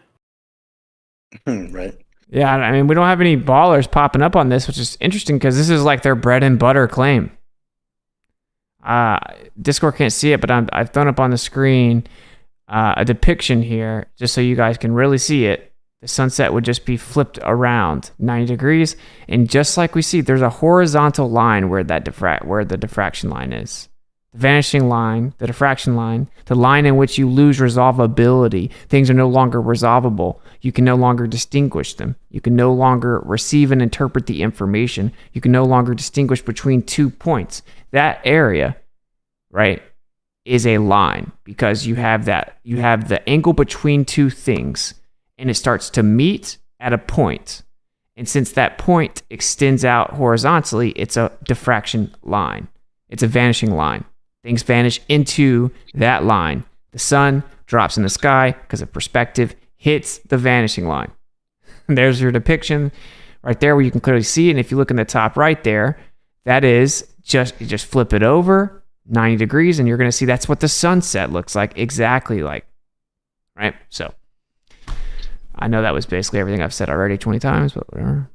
Right. Yeah, I mean, we don't have any ballers popping up on this, which is interesting because this is like their bread and butter claim. Discord can't see it, but I've thrown up on the screen a depiction here just so you guys can really see it. The sunset would just be flipped around 90 degrees, and just like we see, there's a horizontal line where the diffraction line is. The vanishing line, the diffraction line, the line in which you lose resolvability. Things are no longer resolvable. You can no longer distinguish them. You can no longer receive and interpret the information. You can no longer distinguish between 2 points. That area, right, is a line, because you have the angle between 2 things, and it starts to meet at a point. And since that point extends out horizontally, it's a diffraction line. It's a vanishing line. Things vanish into that line. The sun drops in the sky because of perspective, hits the vanishing line. And there's your depiction right there where you can clearly see it. And if you look in the top right there, that is just flip it over 90 degrees, and you're going to see that's what the sunset looks like, exactly like, right? So I know that was basically everything I've said already 20 times, but whatever.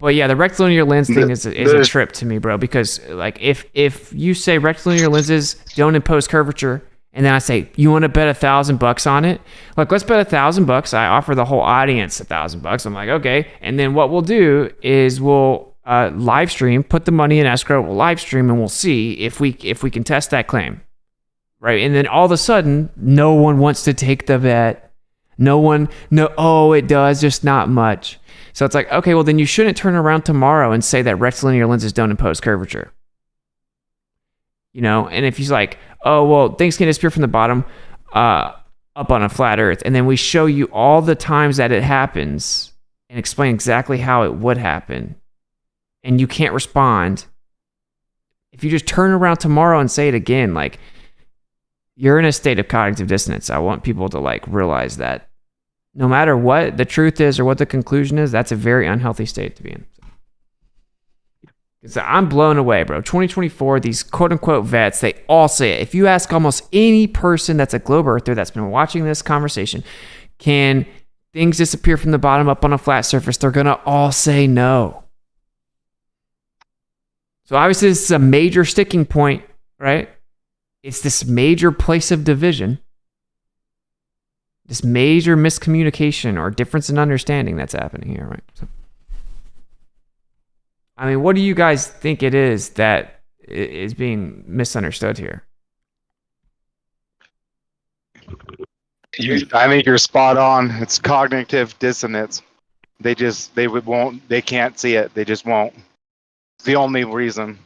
But yeah, the rectilinear lens thing is a trip to me, bro. Because like if you say rectilinear lenses don't impose curvature, and then I say you want to bet $1,000 on it, like let's bet $1,000. I offer the whole audience $1,000. I'm like, okay, and then what we'll do is we'll live stream, put the money in escrow, we'll live stream, and we'll see if we can test that claim, right? And then all of a sudden, no one wants to take the bet. Oh, it does, just not much. So it's like, okay, well then you shouldn't turn around tomorrow and say that rectilinear lenses don't impose curvature. You know, and if he's like, oh, well, things can disappear from the bottom up on a flat earth, and then we show you all the times that it happens and explain exactly how it would happen, and you can't respond. If you just turn around tomorrow and say it again, like, you're in a state of cognitive dissonance. I want people to like realize that no matter what the truth is or what the conclusion is, that's a very unhealthy state to be in. So I'm blown away, bro. 2024, these quote unquote vets, they all say it. If you ask almost any person that's a globe earther that's been watching this conversation, can things disappear from the bottom up on a flat surface? They're going to all say no. So obviously this is a major sticking point, right? It's this major place of division, this major miscommunication or difference in understanding that's happening here, right? So, I mean, what do you guys think it is that is being misunderstood here? I think you're spot on. It's cognitive dissonance. They can't see it. They just won't. It's the only reason.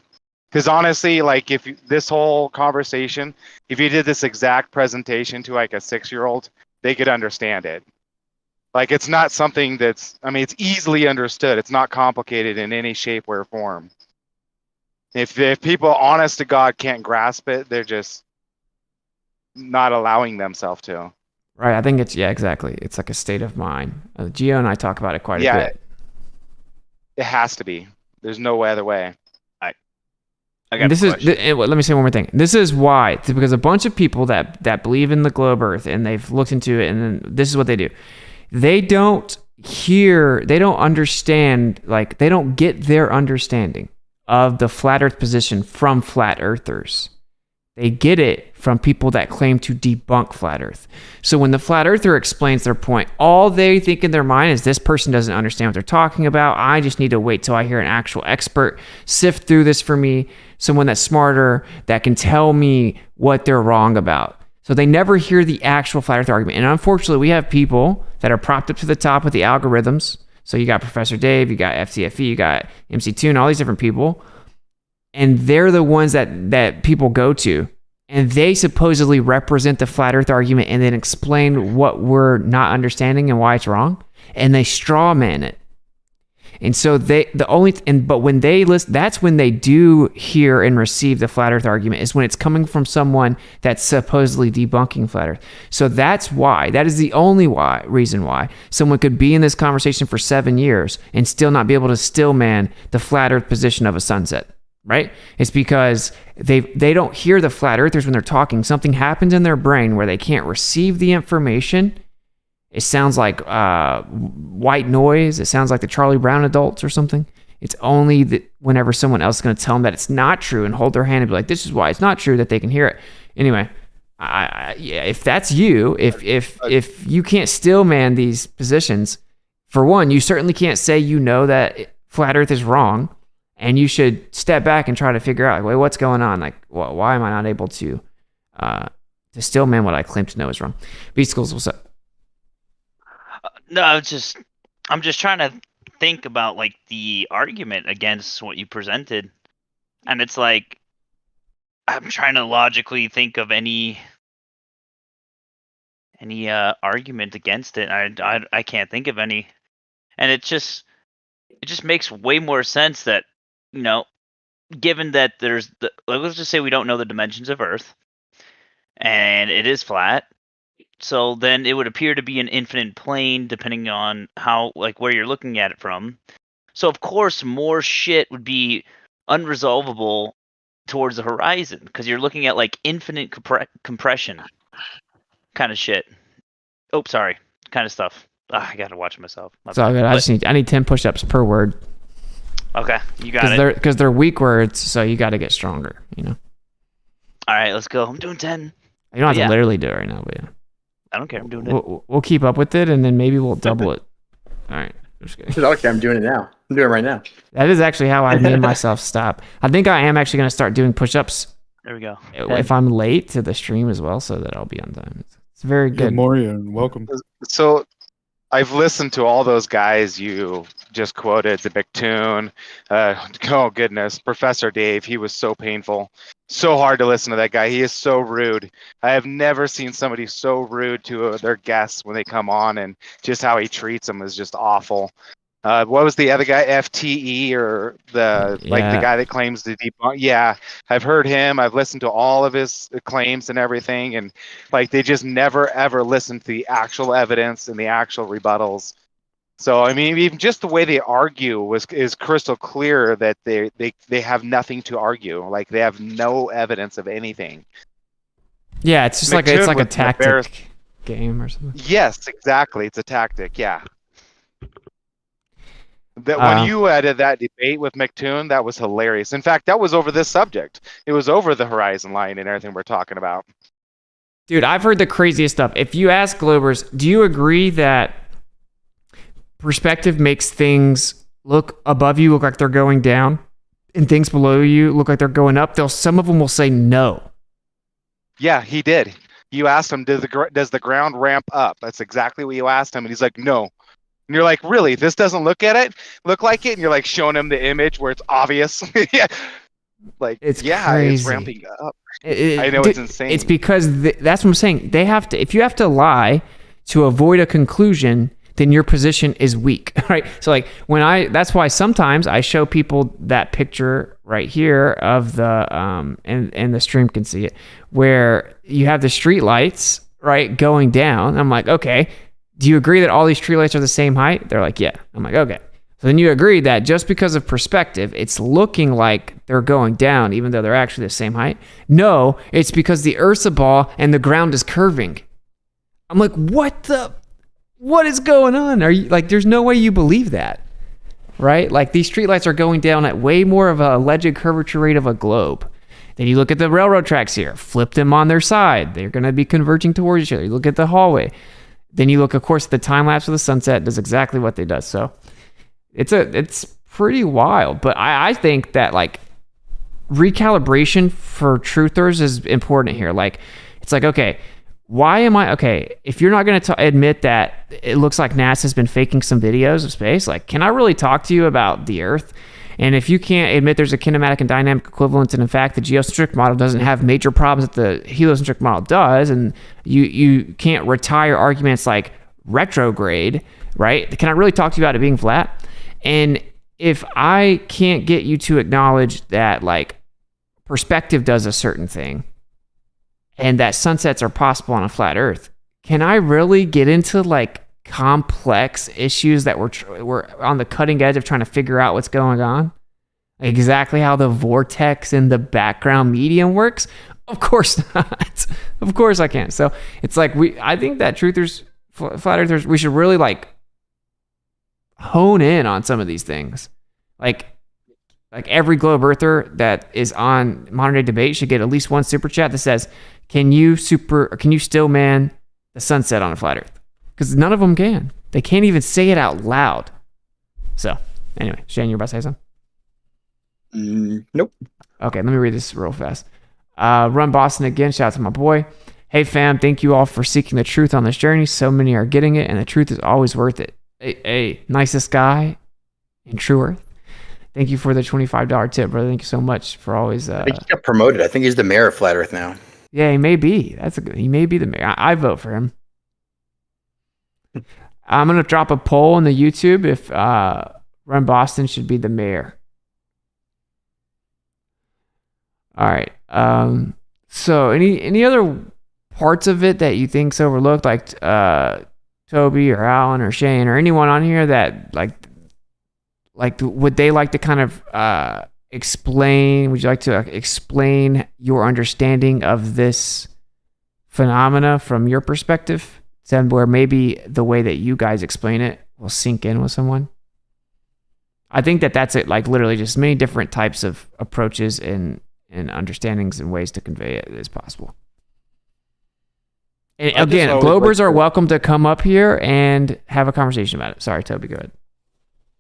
Because honestly, like this whole conversation, if you did this exact presentation to like a 6-year-old, they could understand it. Like it's not something it's easily understood. It's not complicated in any shape or form. If people, honest to God, can't grasp it, they're just not allowing themselves to. Right. I think exactly. It's like a state of mind. Gio and I talk about it quite a bit. It has to be. There's no other way. Let me say one more thing. This is why. It's because a bunch of people that believe in the globe Earth and they've looked into it, and then this is what they do. They don't understand, like they don't get their understanding of the flat Earth position from flat earthers. They get it from people that claim to debunk flat Earth. So when the flat earther explains their point, all they think in their mind is this person doesn't understand what they're talking about. I just need to wait till I hear an actual expert sift through this for me, someone that's smarter, that can tell me what they're wrong about. So they never hear the actual flat Earth argument. And unfortunately, we have people that are propped up to the top with the algorithms. So you got Professor Dave, you got FTFE, you got MC2, all these different people. And they're the ones that people go to. And they supposedly represent the flat Earth argument and then explain what we're not understanding and why it's wrong. And they straw man it. And so but when they listen, that's when they do hear and receive the flat Earth argument, is when it's coming from someone that's supposedly debunking flat Earth. So that is the only reason why someone could be in this conversation for 7 years and still not be able to stillman the flat Earth position of a sunset, right? It's because they don't hear the flat earthers when they're talking. Something happens in their brain where they can't receive the information. It sounds like white noise. It sounds like the Charlie Brown adults or something. It's only whenever someone else is going to tell them that it's not true and hold their hand and be like, this is why it's not true, that they can hear it. Anyway, if that's you, if you can't stillman these positions, for one, you certainly can't say you know that flat Earth is wrong, and you should step back and try to figure out, like, wait, what's going on? Like, why am I not able to stillman what I claim to know is wrong? B-Schools, what's up? No, I'm just trying to think about like the argument against what you presented, and it's like I'm trying to logically think of any argument against it. I can't think of any, and it just makes way more sense that, you know, given that let's just say we don't know the dimensions of Earth, and it is flat. So then it would appear to be an infinite plane, depending on how, like, where you're looking at it from. So of course, more shit would be unresolvable towards the horizon, because you're looking at like infinite compression kind of shit. Oh, sorry, kind of stuff. I gotta watch myself. It's all good. I need 10 push-ups per word. Okay, you got it. Because they're weak words, so you got to get stronger. All right, let's go. I'm doing 10. You don't have to literally do it right now, but yeah. I don't care. I'm doing it. We'll keep up with it, and then maybe we'll double it. All right. Okay, I'm doing it now. I'm doing it right now. That is actually how I made myself stop. I think I am actually going to start doing push-ups. There we go. If I'm late to the stream as well, so that I'll be on time. It's very good. Good morning. Welcome. So I've listened to all those guys you just quoted, the Bictoon. Oh goodness, Professor Dave. He was so painful, so hard to listen to that guy. He is so rude. I have never seen somebody so rude to their guests when they come on, and just how he treats them is just awful. What was the other guy? FTE or the guy that claims to debunk? Yeah, I've heard him. I've listened to all of his claims and everything, and like they just never ever listen to the actual evidence and the actual rebuttals. So I mean, even just the way they argue is crystal clear that they have nothing to argue. Like they have no evidence of anything. Yeah, it's just like a tactic game or something. Yes, exactly. It's a tactic. Yeah. That when you added that debate with McToon, that was hilarious. In fact, that was over this subject. It was over the horizon line and everything we're talking about. Dude, I've heard the craziest stuff. If you ask Globers, do you agree that perspective makes things look above you look like they're going down, and things below you look like they're going up? Some of them will say no. Yeah, he did. You asked him, does the ground ramp up? That's exactly what you asked him, and he's like, no. And you're like, really? This doesn't look like it? And you're like showing him the image where it's obvious. Yeah. Like, it's crazy. It's ramping up. I know it's insane. It's because that's what I'm saying. They have to. If you have to lie to avoid a conclusion, then your position is weak, right? So like that's why sometimes I show people that picture right here of the and the stream can see it, where you have the street lights right going down. I'm like, okay. Do you agree that all these tree lights are the same height? They're like, yeah. I'm like, okay. So then you agree that just because of perspective, it's looking like they're going down, even though they're actually the same height? No, it's because the Earth's a ball and the ground is curving. I'm like, what is going on? Are you like, there's no way you believe that, right? Like these streetlights are going down at way more of a alleged curvature rate of a globe. Then you look at the railroad tracks here, flip them on their side. They're going to be converging towards each other. You look at the hallway. Then you look, of course, at the time lapse of the sunset does exactly what they does. So it's pretty wild. But I think that like recalibration for truthers is important here. Like it's like, okay, if you're not going to admit that it looks like NASA's been faking some videos of space, like can I really talk to you about the Earth? And if you can't admit there's a kinematic and dynamic equivalence, and in fact the geocentric model doesn't have major problems that the heliocentric model does, and you can't retire arguments like retrograde, right? Can I really talk to you about it being flat? And if I can't get you to acknowledge that like perspective does a certain thing, and that sunsets are possible on a flat Earth, can I really get into like complex issues that we're on the cutting edge of trying to figure out what's going on? Exactly how the vortex in the background medium works? Of course not. Of course I can't. So it's like I think that flat earthers, we should really like hone in on some of these things. Like every globe earther that is on Modern Day Debate should get at least one super chat that says, can you still man the sunset on a flat Earth? Because none of them can. They can't even say it out loud. So, anyway, Shane, you're about to say something? Nope. Okay, let me read this real fast. Run Boston again. Shout out to my boy. Hey, fam, thank you all for seeking the truth on this journey. So many are getting it, and the truth is always worth it. Hey, nicest guy in True Earth. Thank you for the $25 tip, brother. Thank you so much for always. I think he got promoted. I think he's the mayor of Flat Earth now. Yeah, he may be. He may be the mayor. I vote for him. I'm gonna drop a poll on the YouTube if Run Boston should be the mayor. All right. So any other parts of it that you think's overlooked, like Toby or Alan or Shane or anyone on here that like would they like to kind of explain? Would you like to explain your understanding of this phenomena from your perspective? Where maybe the way that you guys explain it will sink in with someone. I think that's it. Like literally, just many different types of approaches and understandings and ways to convey it as possible. And again, Globers are welcome to come up here and have a conversation about it. Sorry, Toby, go ahead.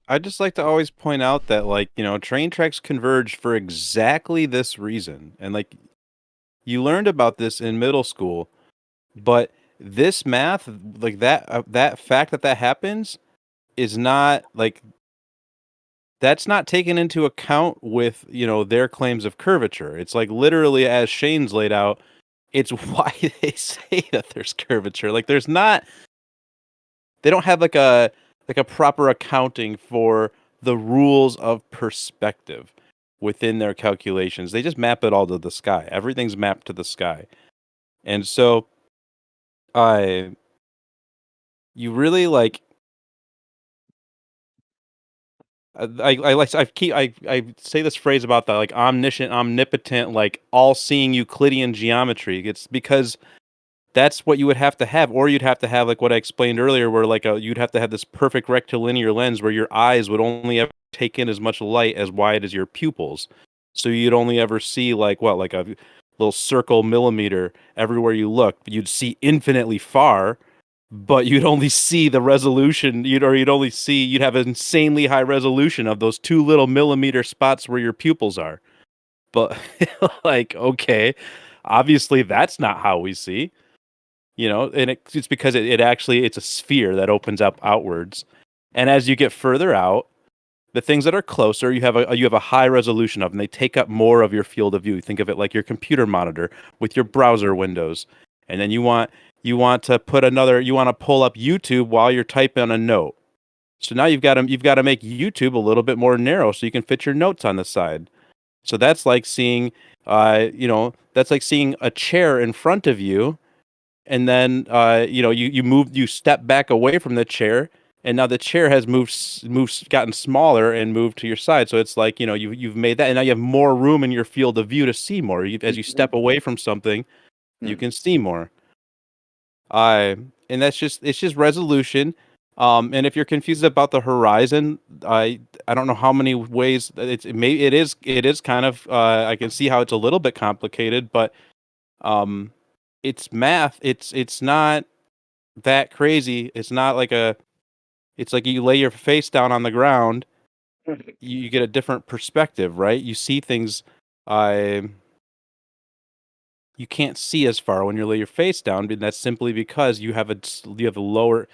I just like to always point out that, like, you know, train tracks converge for exactly this reason. And like, you learned about this in middle school, but this math, like that fact that happens is not like, that's not taken into account with, you know, their claims of curvature. It's like literally as Shane's laid out, it's why they say that there's curvature. Like there's not, they don't have like a proper accounting for the rules of perspective within their calculations. They just map it all to the sky. Everything's mapped to the sky. And so you really like, I say this phrase about the like omniscient, omnipotent, like all-seeing Euclidean geometry. It's because that's what you would have to have, or you'd have to have like what I explained earlier, where like you'd have to have this perfect rectilinear lens where your eyes would only ever take in as much light as wide as your pupils. So you'd only ever see like a little circle millimeter everywhere you look. You'd see infinitely far, but you'd only see the resolution. You'd have an insanely high resolution of those 2 little millimeter spots where your pupils are. But like, okay, obviously that's not how we see. You know, and it's because it's a sphere that opens up outwards. And as you get further out, the things that are closer, you have a high resolution of, and they take up more of your field of view. Think of it like your computer monitor with your browser windows. And then you want to pull up YouTube while you're typing a note. So now you've got to make YouTube a little bit more narrow so you can fit your notes on the side. So that's like seeing that's like seeing a chair in front of you. And then, you step back away from the chair, and now the chair has gotten smaller and moved to your side. So it's like, you've made that, and now you have more room in your field of view to see more. As you step away from something, you can see more. And it's just resolution. And if you're confused about the horizon, I don't know how many ways it is kind of, I can see how it's a little bit complicated, but, it's math. It's not that crazy. It's not like it's like you lay your face down on the ground, you get a different perspective, right? You see things you can't see as far when you lay your face down, but that's simply because you have a lower,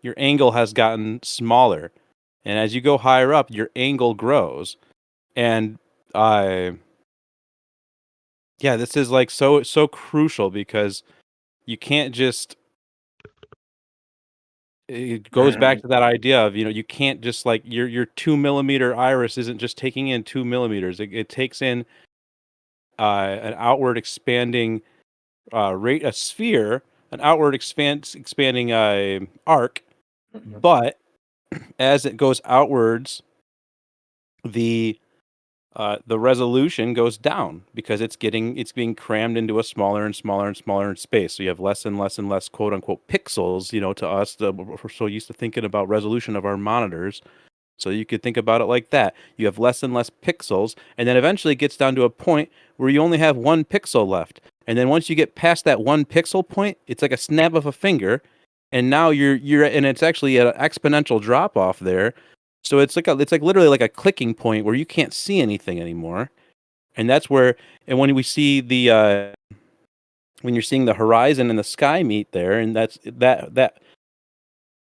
your angle has gotten smaller. And as you go higher up, your angle grows. And yeah, this is like so crucial because you can't just. It goes back to that idea of, you can't just like your 2 millimeter iris isn't just taking in 2 millimeters. It takes in an outward expanding a sphere, an outward expanding arc, but as it goes outwards, the resolution goes down because it's being crammed into a smaller and smaller and smaller space. So you have less and less and less quote unquote pixels, to us, we're so used to thinking about resolution of our monitors. So you could think about it like that. You have less and less pixels, and then eventually it gets down to a point where you only have 1 pixel left. And then once you get past that 1 pixel point, it's like a snap of a finger, and now you're and it's actually an exponential drop off there. So it's like literally like a clicking point where you can't see anything anymore. And that's where, and when we see when you're seeing the horizon and the sky meet there, and that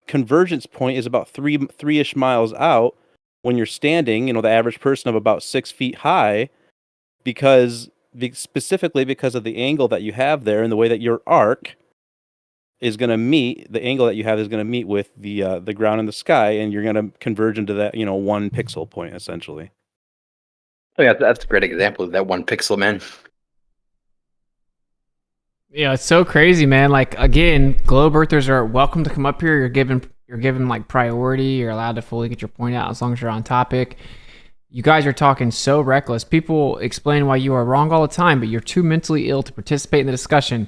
convergence point is about three-ish miles out when you're standing, the average person of about 6 feet high, specifically because of the angle that you have there and the way that your arc is going to meet, the angle that you have is going to meet with the ground and the sky, and you're going to converge into that 1 pixel point essentially. Oh yeah, that's a great example of that 1 pixel, man. Yeah, it's so crazy, man. Like again, globe earthers are welcome to come up here. You're given like priority. You're allowed to fully get your point out as long as you're on topic. You guys are talking so reckless. People explain why you are wrong all the time, but you're too mentally ill to participate in the discussion.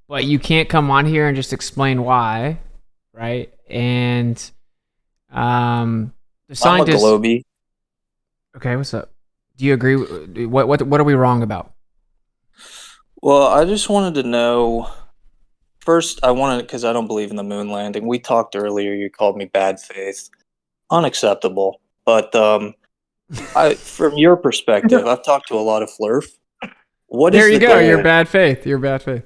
But you can't come on here and just explain why, right? And the scientists. I'm a globey. Okay, what's up? Do you agree? What are we wrong about? Well, I just wanted to know. First, I wanted, because I don't believe in the moon landing. We talked earlier. You called me bad faith, unacceptable. But from your perspective, I've talked to a lot of flurf. What is There you the go. goal? You're bad faith. You're bad faith.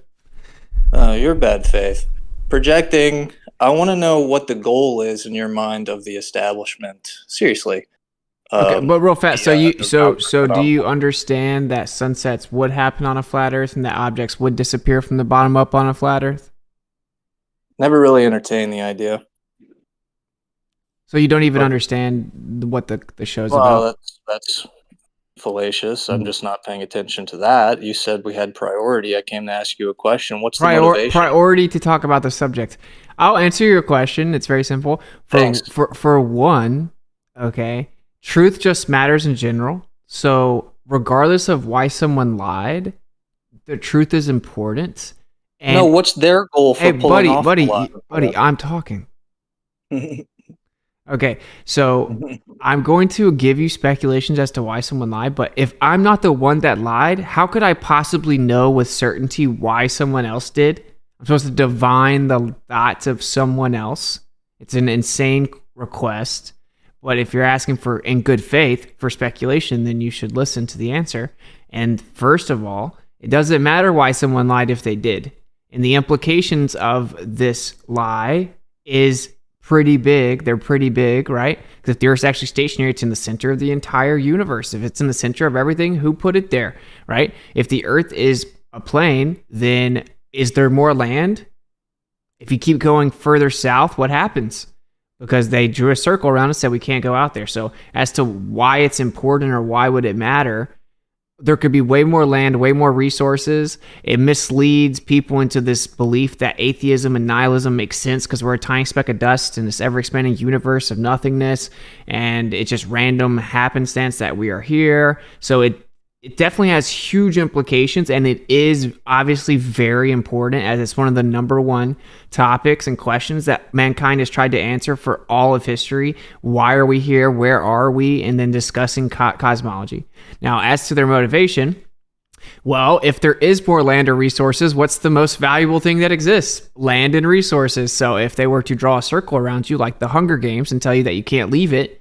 You're bad faith. Projecting. I want to know what the goal is in your mind of the establishment. Seriously. Okay, but real fast. So the do you understand that sunsets would happen on a flat Earth and that objects would disappear from the bottom up on a flat Earth? Never really entertained the idea. So you don't even understand what the show's Well, about? that's fallacious. I'm just not paying attention to that. You said we had priority. I came to ask you a question. What's the motivation? Priority to talk about the subject. I'll answer your question. It's very simple. Thanks. For one, okay, truth just matters in general. So regardless of why someone lied, the truth is important. And No, what's their goal for hey, pulling off the lie? buddy, I'm talking. Okay, so I'm going to give you speculations as to why someone lied, but if I'm not the one that lied, how could I possibly know with certainty why someone else did? I'm supposed to divine the thoughts of someone else. It's an insane request, but if you're asking for, in good faith, for speculation, then you should listen to the answer. And first of all, it doesn't matter why someone lied if they did. And the implications of this lie is pretty big. They're pretty big, right? Because if the Earth's actually stationary, it's in the center of the entire universe. If it's in the center of everything, who put it there, right? If the Earth is a plane, then is there more land? If you keep going further south, what happens? Because they drew a circle around and said we can't go out there. So as to why it's important or why would it matter, there could be way more land, way more resources. It misleads people into this belief that atheism and nihilism makes sense because we're a tiny speck of dust in this ever-expanding universe of nothingness, and it's just random happenstance that we are here. So it definitely has huge implications, and it is obviously very important as it's one of the number one topics and questions that mankind has tried to answer for all of history. Why are we here? Where are we? And then discussing cosmology. Now, as to their motivation, well, if there is more land or resources, what's the most valuable thing that exists? Land and resources. So if they were to draw a circle around you like the Hunger Games and tell you that you can't leave it,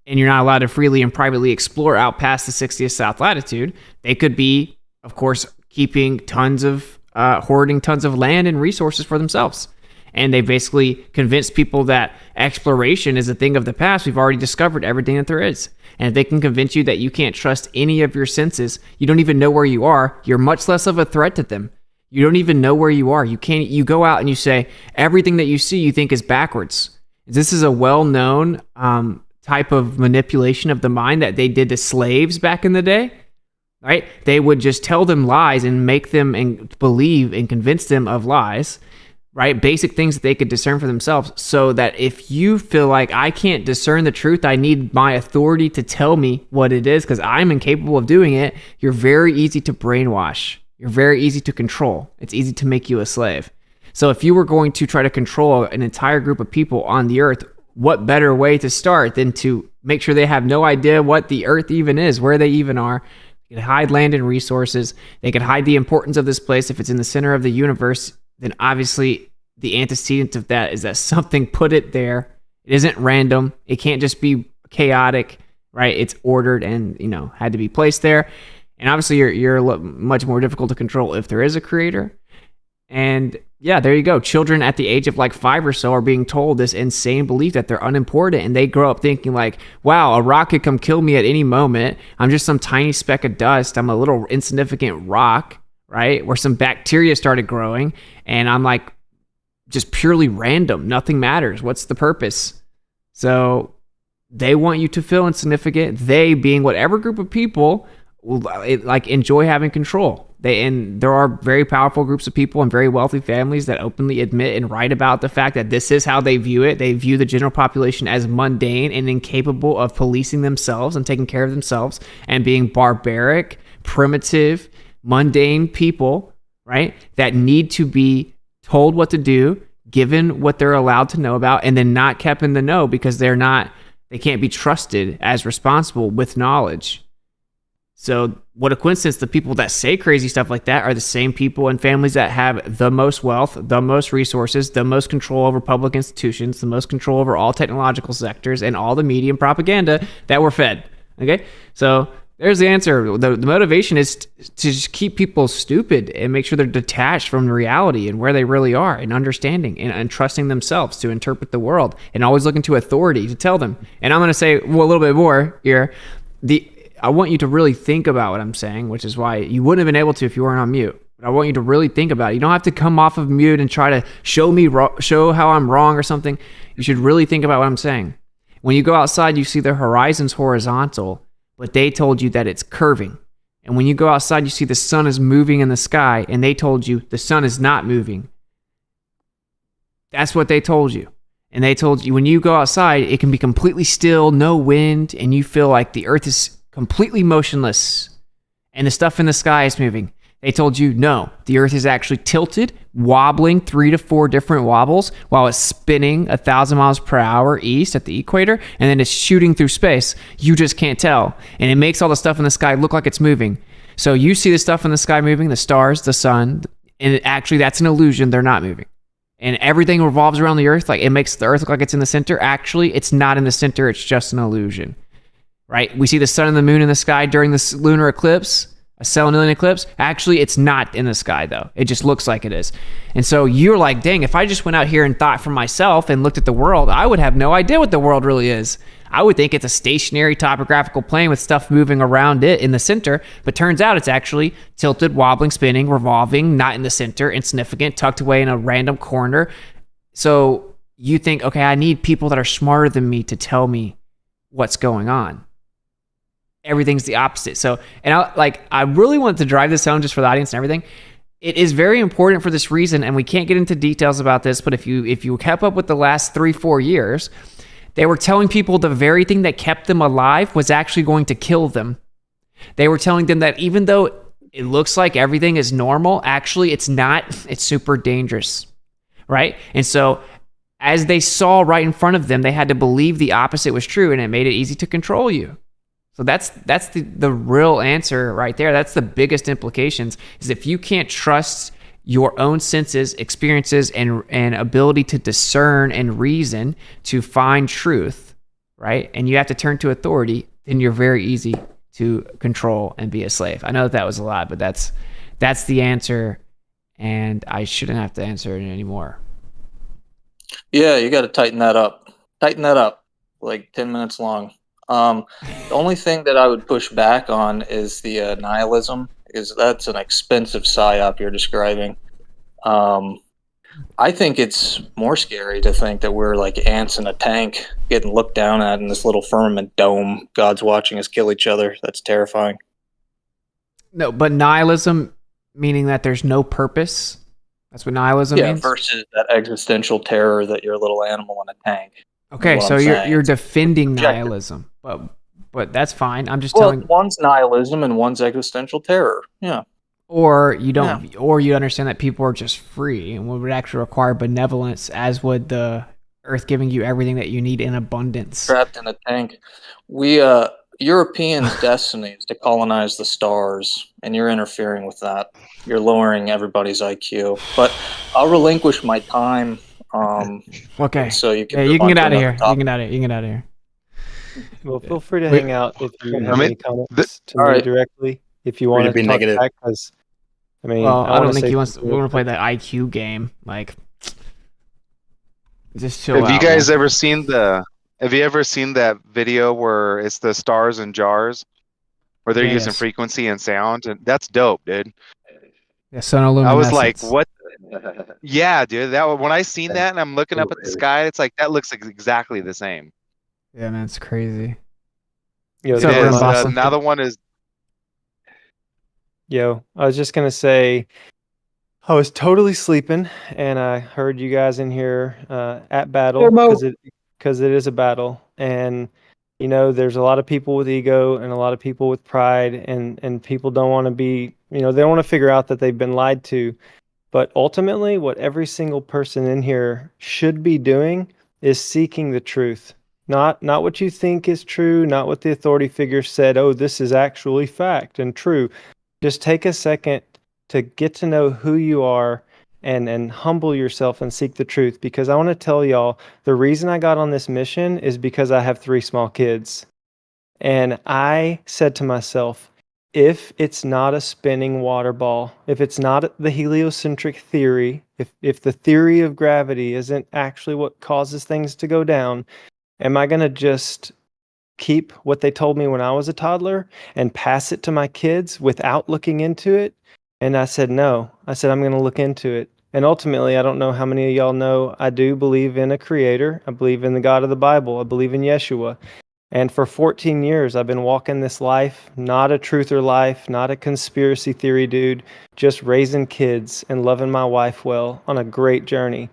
and you're not allowed to freely and privately explore out past the 60th south latitude, they could be, of course, hoarding tons of land and resources for themselves. And they basically convinced people that exploration is a thing of the past. We've already discovered everything that there is. And if they can convince you that you can't trust any of your senses, you don't even know where you are, you're much less of a threat to them. You don't even know where you are. You go out and you say, everything that you see you think is backwards. This is a well-known type of manipulation of the mind that they did to slaves back in the day, right? They would just tell them lies and make them believe and convince them of lies, right? Basic things that they could discern for themselves, so that if you feel like I can't discern the truth, I need my authority to tell me what it is because I'm incapable of doing it, you're very easy to brainwash. You're very easy to control. It's easy to make you a slave. So if you were going to try to control an entire group of people on the earth, what better way to start than to make sure they have no idea what the earth even is, where they even are. They could hide land and resources. They could hide the importance of this place. If it's in the center of the universe, then obviously the antecedent of that is that something put it there. It isn't random. It can't just be chaotic, right? It's ordered and, had to be placed there. And obviously you're much more difficult to control if there is a creator. And yeah, there you go. Children at the age of like 5 or so are being told this insane belief that they're unimportant, and they grow up thinking like, wow, a rock could come kill me at any moment. I'm just some tiny speck of dust. I'm a little insignificant rock, right? Where some bacteria started growing, and I'm like just purely random. Nothing matters. What's the purpose? So they want you to feel insignificant. They, being whatever group of people, will enjoy having control. There are very powerful groups of people and very wealthy families that openly admit and write about the fact that this is how they view it. They view the general population as mundane and incapable of policing themselves and taking care of themselves and being barbaric, primitive, mundane people, right? That need to be told what to do, given what they're allowed to know about, and then not kept in the know because they're not They can't be trusted as responsible with knowledge. So what a coincidence, the people that say crazy stuff like that are the same people and families that have the most wealth, the most resources, the most control over public institutions, the most control over all technological sectors, and all the media and propaganda that we're fed. Okay? So there's the answer. The motivation is to just keep people stupid and make sure they're detached from reality and where they really are, and understanding and trusting themselves to interpret the world, and always looking to authority to tell them. And I'm going to say a little bit more here. I want you to really think about what I'm saying, which is why you wouldn't have been able to if you weren't on mute. But I want you to really think about it. You don't have to come off of mute and try to show how I'm wrong or something. You should really think about what I'm saying. When you go outside, you see the horizon's horizontal, but they told you that it's curving. And when you go outside, you see the sun is moving in the sky, and they told you the sun is not moving. That's what they told you. And they told you when you go outside, it can be completely still, no wind, and you feel like the earth is completely motionless and the stuff in the sky is moving. They told you no, the earth is actually tilted, wobbling 3 to 4 different wobbles while it's spinning 1,000 miles per hour east at the equator, and then it's shooting through space. You just can't tell. And it makes all the stuff in the sky look like it's moving. So you see the stuff in the sky moving, the stars, the sun, and actually that's an illusion. They're not moving. And everything revolves around the earth. Like it makes the earth look like it's in the center. Actually, it's not in the center. It's just an illusion. Right? We see the sun and the moon in the sky during this lunar eclipse, a Selenian eclipse. Actually, it's not in the sky, though. It just looks like it is. And so you're like, dang, if I just went out here and thought for myself and looked at the world, I would have no idea what the world really is. I would think it's a stationary topographical plane with stuff moving around it in the center, but turns out it's actually tilted, wobbling, spinning, revolving, not in the center, insignificant, tucked away in a random corner. So you think, okay, I need people that are smarter than me to tell me what's going on. Everything's the opposite. So, and I really want to drive this home just for the audience and everything. It is very important for this reason, and we can't get into details about this, but if you kept up with the last 3-4 years, they were telling people the very thing that kept them alive was actually going to kill them. They were telling them that even though it looks like everything is normal, actually it's not. It's super dangerous, right? And so as they saw right in front of them, they had to believe the opposite was true, and it made it easy to control you. So that's the real answer right there. That's the biggest implications, is if you can't trust your own senses, experiences, and ability to discern and reason to find truth, right? And you have to turn to authority, then you're very easy to control and be a slave. I know that was a lot, but that's the answer, and I shouldn't have to answer it anymore. Yeah, you got to tighten that up. Tighten that up. Like 10 minutes long. The only thing that I would push back on is the nihilism, because that's an expensive psyop you're describing. I think it's more scary to think that we're like ants in a tank getting looked down at in this little firmament dome. God's watching us kill each other. That's terrifying. No, but nihilism, meaning that there's no purpose. That's what nihilism means? Versus that existential terror that you're a little animal in a tank. Okay, so you're defending nihilism, but that's fine. I'm just telling. One's nihilism and one's existential terror. Yeah. Or you don't, or you understand that people are just free and would actually require benevolence, as would the earth giving you everything that you need in abundance. Trapped in a tank. Europeans' destiny is to colonize the stars, and you're interfering with that. You're lowering everybody's IQ. But I'll relinquish my time. Okay. So you can. Yeah, you can get out of here. You can get out of here. Well, feel free to hang out if you have any comments to me directly. If you want to be talk negative. Back, because I mean, I don't think he wants. We want to play that IQ game. Like, just chill out. Have you guys ever seen that video where it's the stars and jars, where they're using frequency and sound, and that's dope, dude. Yeah, sonoluminescence. I was like, what? Yeah, dude. When I seen that and I'm looking up at the sky, it's like that looks exactly the same. Yeah, man, it's crazy. Yo, another one is. Yo, I was just gonna say, I was totally sleeping, and I heard you guys in here at battle because it is a battle, and you know, there's a lot of people with ego and a lot of people with pride, and people don't want to be, you know, they don't want to figure out that they've been lied to. But ultimately, what every single person in here should be doing is seeking the truth. Not what you think is true, not what the authority figure said, oh, this is actually fact and true. Just take a second to get to know who you are and humble yourself and seek the truth. Because I want to tell y'all, the reason I got on this mission is because I have 3 small kids. And I said to myself, if it's not a spinning water ball, if it's not the heliocentric theory, if the theory of gravity isn't actually what causes things to go down, am I going to just keep what they told me when I was a toddler and pass it to my kids without looking into it? And I said, no. I said, I'm going to look into it. And ultimately, I don't know how many of y'all know, I do believe in a creator. I believe in the God of the Bible. I believe in Yeshua. And for 14 years, I've been walking this life, not a truther life, not a conspiracy theory dude, just raising kids and loving my wife well on a great journey.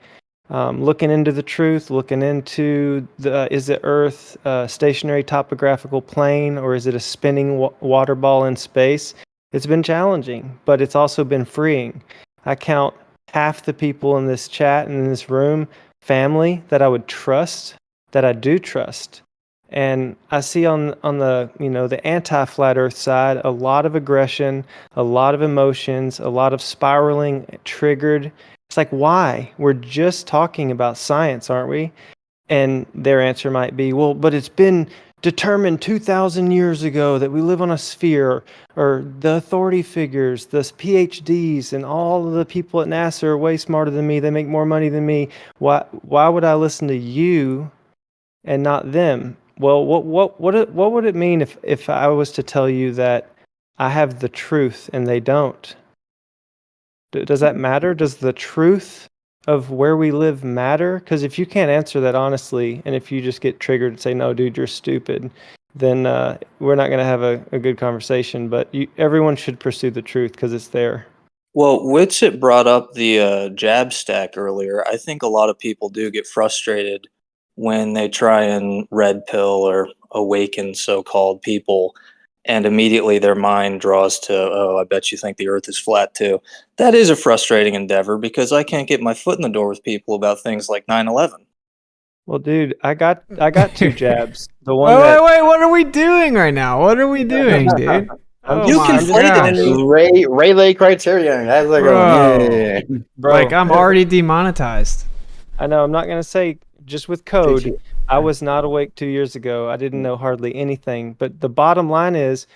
Looking into the truth, looking into is the Earth a stationary topographical plane, or is it a spinning water ball in space? It's been challenging, but it's also been freeing. I count half the people in this chat and in this room family that I would trust, that I do trust. And I see on the the anti-flat Earth side a lot of aggression, a lot of emotions, a lot of spiraling, triggered. It's like, why? We're just talking about science, aren't we? And their answer might be, well, but it's been determined 2,000 years ago that we live on a sphere, or the authority figures, the PhDs, and all of the people at NASA are way smarter than me. They make more money than me. Why would I listen to you and not them? Well, what would it mean if I was to tell you that I have the truth and they don't? Does that matter? Does the truth of where we live matter? Because if you can't answer that honestly, and if you just get triggered and say, no, dude, you're stupid, then we're not going to have a good conversation. But everyone should pursue the truth because it's there. Well, Witsit brought up the jab stack earlier. I think a lot of people do get frustrated when they try and red pill or awaken so-called people, and immediately their mind draws to, oh, I bet you think the Earth is flat too. That is a frustrating endeavor because I can't get my foot in the door with people about things like 9/11. Well, dude, I got 2 jabs. The one wait, what are we doing right now? What are we doing, dude? You conflated it. Rayleigh criterion. How's that going? Yeah. Bro, like I'm already demonetized. I know. I'm not going to say just with code. I was not awake 2 years ago. I didn't know hardly anything. But the bottom line is,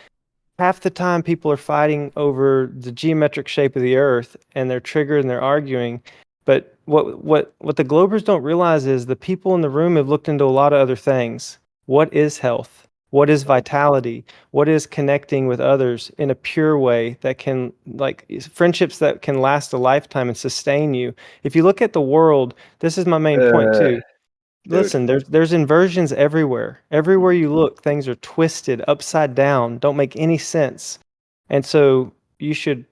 half the time people are fighting over the geometric shape of the Earth, and they're triggered and they're arguing. But what the Globers don't realize is the people in the room have looked into a lot of other things. What is health? What is vitality? What is connecting with others in a pure way that can, like, friendships that can last a lifetime and sustain you? If you look at the world, this is my main point too. Listen, there's inversions everywhere. Everywhere you look, things are twisted, upside down, don't make any sense. And so you should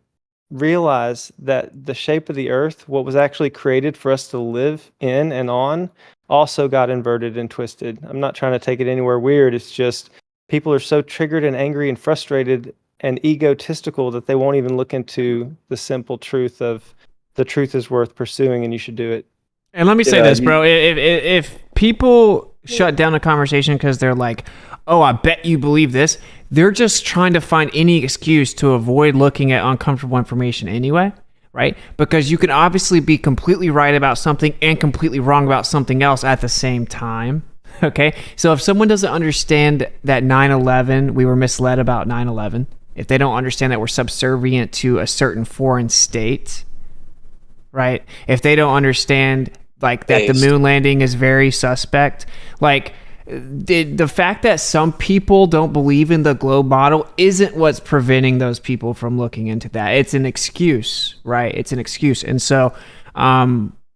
realize that the shape of the Earth, what was actually created for us to live in and on, also got inverted and twisted. I'm not trying to take it anywhere weird. It's just people are so triggered and angry and frustrated and egotistical that they won't even look into the simple truth of the truth is worth pursuing and you should do it. And let me say this, bro. If people shut down a conversation because they're like, oh, I bet you believe this, they're just trying to find any excuse to avoid looking at uncomfortable information anyway, right? Because you can obviously be completely right about something and completely wrong about something else at the same time, okay? So if someone doesn't understand that 9/11, we were misled about 9/11, if they don't understand that we're subservient to a certain foreign state, right? If they don't understand like that the moon landing is very suspect, like the fact that some people don't believe in the globe model isn't what's preventing those people from looking into that. It's an excuse, right? It's an excuse. And so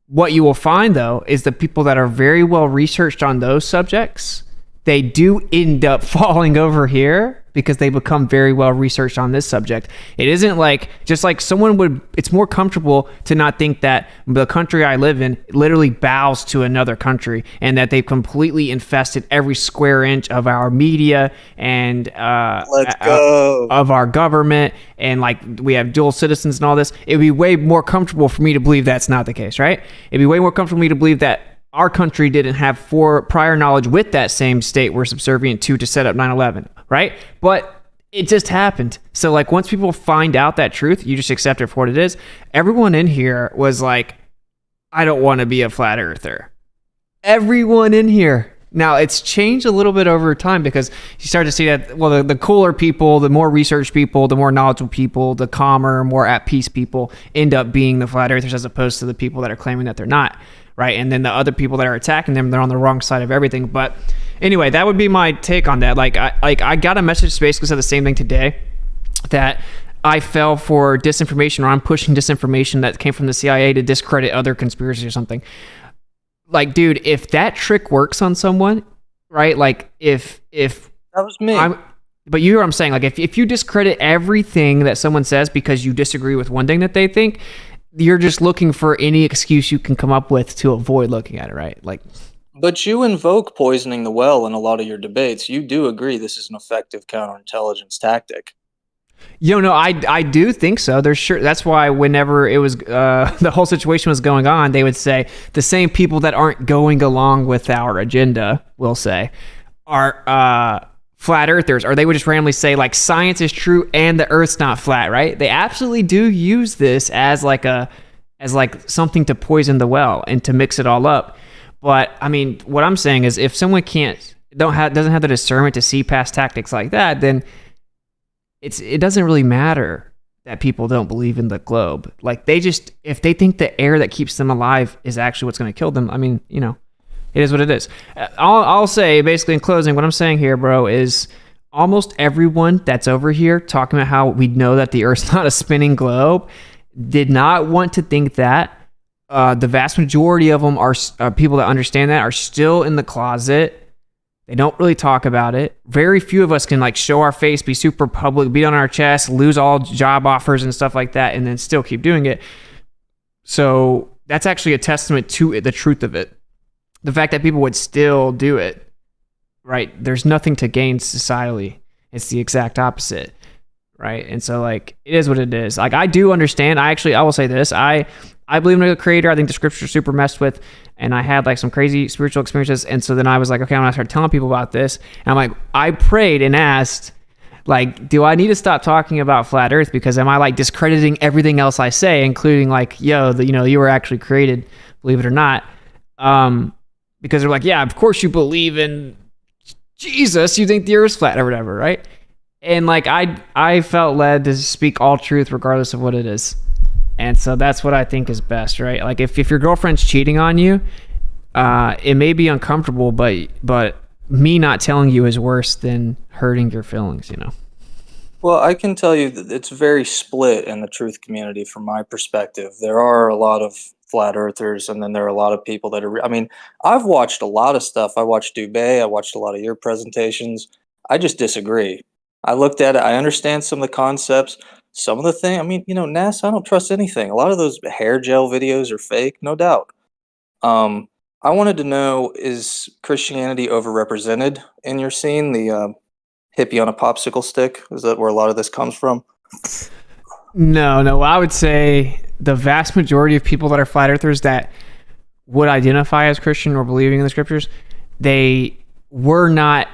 what you will find though is the people that are very well researched on those subjects, they do end up falling over here because they become very well researched on this subject. It isn't like, just like someone would, it's more comfortable to not think that the country I live in literally bows to another country and that they've completely infested every square inch of our media and of our government, and like we have dual citizens and all this. It'd be way more comfortable for me to believe that's not the case, right? It'd be way more comfortable for me to believe that our country didn't have prior knowledge with that same state we're subservient to set up 9/11, right? But it just happened. So like once people find out that truth, you just accept it for what it is. Everyone in here was like, I don't want to be a flat earther. Everyone in here. Now it's changed a little bit over time because you start to see that, well, the cooler people, the more research people, the more knowledgeable people, the calmer, more at peace people end up being the flat earthers as opposed to the people that are claiming that they're not, right? And then the other people that are attacking them, they're on the wrong side of everything. But anyway, that would be my take on that. I got a message basically said the same thing today, that I fell for disinformation, or I'm pushing disinformation that came from the CIA to discredit other conspiracies or something. Like, dude, if that trick works on someone, right? Like, if that was me. But you hear what I'm saying? Like, if you discredit everything that someone says because you disagree with one thing that they think, you're just looking for any excuse you can come up with to avoid looking at it, right? Like, but you invoke poisoning the well in a lot of your debates. You do agree this is an effective counterintelligence tactic. No, I do think so. There's sure. That's why whenever it was the whole situation was going on, they would say the same people that aren't going along with our agenda, we'll say, are flat earthers, or they would just randomly say like science is true and the Earth's not flat, right? They absolutely do use this as like something to poison the well and to mix it all up. But I mean, what I'm saying is, if someone doesn't have the discernment to see past tactics like that, then it doesn't really matter that people don't believe in the globe. Like, if they think the air that keeps them alive is actually what's going to kill them, I mean, it is what it is. I'll say, basically in closing, what I'm saying here, bro, is almost everyone that's over here talking about how we know that the Earth's not a spinning globe did not want to think that. The vast majority of them are people that understand that are still in the closet. They don't really talk about it. Very few of us can like show our face, be super public, beat on our chest, lose all job offers and stuff like that, and then still keep doing it. So that's actually a testament to the truth of it. The fact that people would still do it, right? There's nothing to gain societally. It's the exact opposite, right? And so like, it is what it is. Like, I do understand. I will say this. I believe in a creator. I think the scriptures are super messed with, and I had like some crazy spiritual experiences. And so then I was like, okay, I'm gonna start telling people about this. And I'm like, I prayed and asked, like, do I need to stop talking about flat Earth? Because am I like discrediting everything else I say, including like, you were actually created, believe it or not? Because they're like, yeah, of course you believe in Jesus, you think the Earth's flat or whatever, right? And like, I felt led to speak all truth regardless of what it is. And so that's what I think is best, right? Like, if your girlfriend's cheating on you, it may be uncomfortable, but me not telling you is worse than hurting your feelings, Well, I can tell you that it's very split in the truth community from my perspective. There are a lot of flat earthers, and then there are a lot of people that are, I've watched a lot of stuff. I watched Dubé, I watched a lot of your presentations. I just disagree. I looked at it, I understand some of the concepts. Some of the things, NASA, I don't trust anything. A lot of those hair gel videos are fake, no doubt. I wanted to know, is Christianity overrepresented in your scene? The hippie on a popsicle stick, is that where a lot of this comes from? No. I would say the vast majority of people that are flat earthers that would identify as Christian or believing in the scriptures, they were not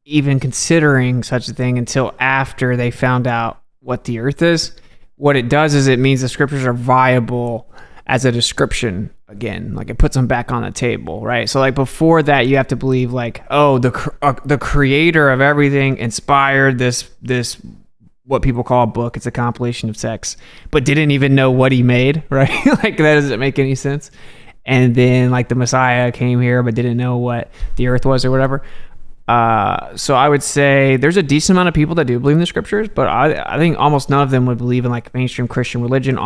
even considering such a thing until after they found out what the Earth is. What it does is it means the scriptures are viable as a description again. Like, it puts them back on the table, right? So like, before that, you have to believe like, oh, the creator of everything inspired this what people call a book. It's a compilation of texts, but didn't even know what he made, right? Like, that doesn't make any sense. And then like, the Messiah came here but didn't know what the Earth was or whatever. So I would say there's a decent amount of people that do believe in the scriptures, but I think almost none of them would believe in like mainstream Christian religion.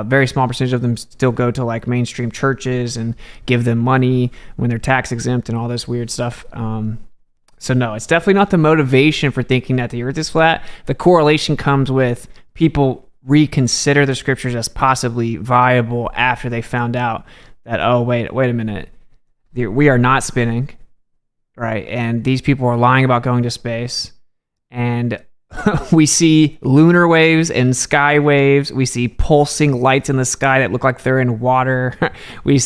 Very small percentage of them still go to like mainstream churches and give them money when they're tax exempt and all this weird stuff. So no, it's definitely not the motivation for thinking that the Earth is flat. The correlation comes with people reconsider the scriptures as possibly viable after they found out that, oh, wait a minute, we are not spinning. Right, and these people are lying about going to space, and We see lunar waves and sky waves. We see pulsing lights in the sky that look like they're in water. We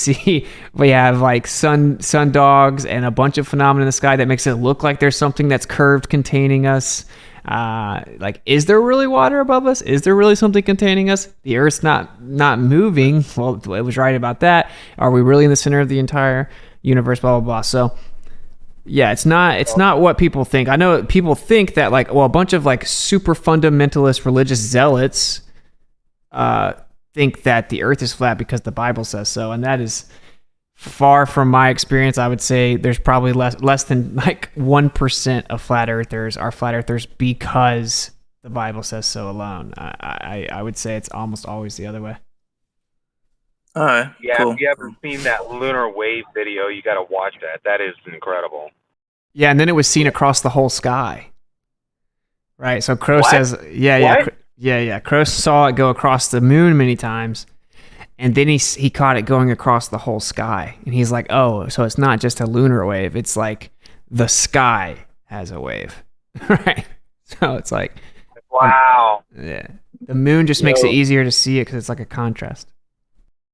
have like sun dogs and a bunch of phenomena in the sky that makes it look like there's something that's curved containing us. Like, is there really water above us? Is there really something containing us? The Earth's not moving. Well, it was right about that. Are we really in the center of the entire universe? Blah blah blah. So yeah, it's not what people think. I know people think that, like, well, a bunch of like super fundamentalist religious zealots think that the Earth is flat because the Bible says so, and that is far from my experience. I would say there's probably less than like 1% of flat earthers are flat earthers because the Bible says so alone. I would say it's almost always the other way. All right. Yeah, Cool. if you ever seen that lunar wave video, you got to watch that. That is incredible. Yeah, and then it was seen across the whole sky. Right. So Crow What? says, yeah. Crow saw it go across the moon many times. And then he caught it going across the whole sky. And he's like, oh, so it's not just a lunar wave. It's like the sky has a wave. Right? So it's like... Wow. Yeah. The moon just makes it easier to see it because it's like a contrast.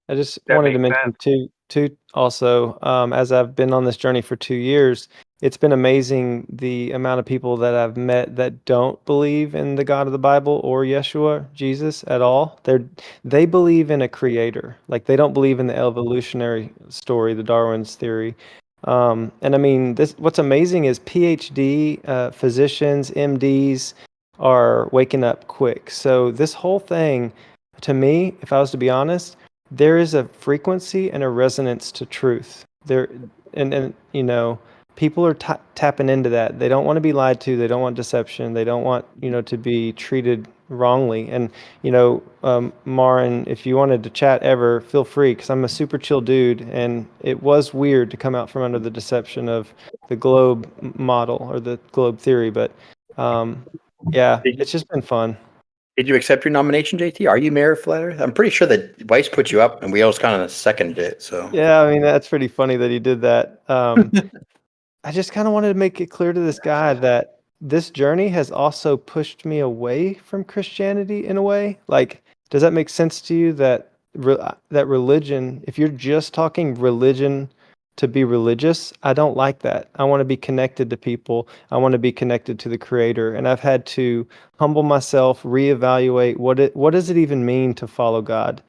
I just wanted to mention too also, as I've been on this journey for 2 years, it's been amazing the amount of people that I've met that don't believe in the God of the Bible or Yeshua, Jesus, at all. They believe in a creator. Like, they don't believe in the evolutionary story, the Darwin's theory. And I mean, what's amazing is PhD physicians, MDs are waking up quick. So this whole thing, to me, if I was to be honest, there is a frequency and a resonance to truth there, and you know, people are tapping into that. They don't want to be lied to. They don't want deception. They don't want, you know, to be treated wrongly. And you know, Marin, if you wanted to chat ever, feel free, because I'm a super chill dude, and it was weird to come out from under the deception of the globe model or the globe theory, but yeah, it's just been fun. Did you accept your nomination, JT? Are you mayor of Flat Earth? I'm pretty sure that Weiss put you up, and we all kind of seconded it. So Yeah, I mean, that's pretty funny that he did that. I just kind of wanted to make it clear to this guy that this journey has also pushed me away from Christianity in a way. Like, does that make sense to you that that religion, if you're just talking religion to be religious, I don't like that. I want to be connected to people. I want to be connected to the Creator. And I've had to humble myself, reevaluate what does it even mean to follow God?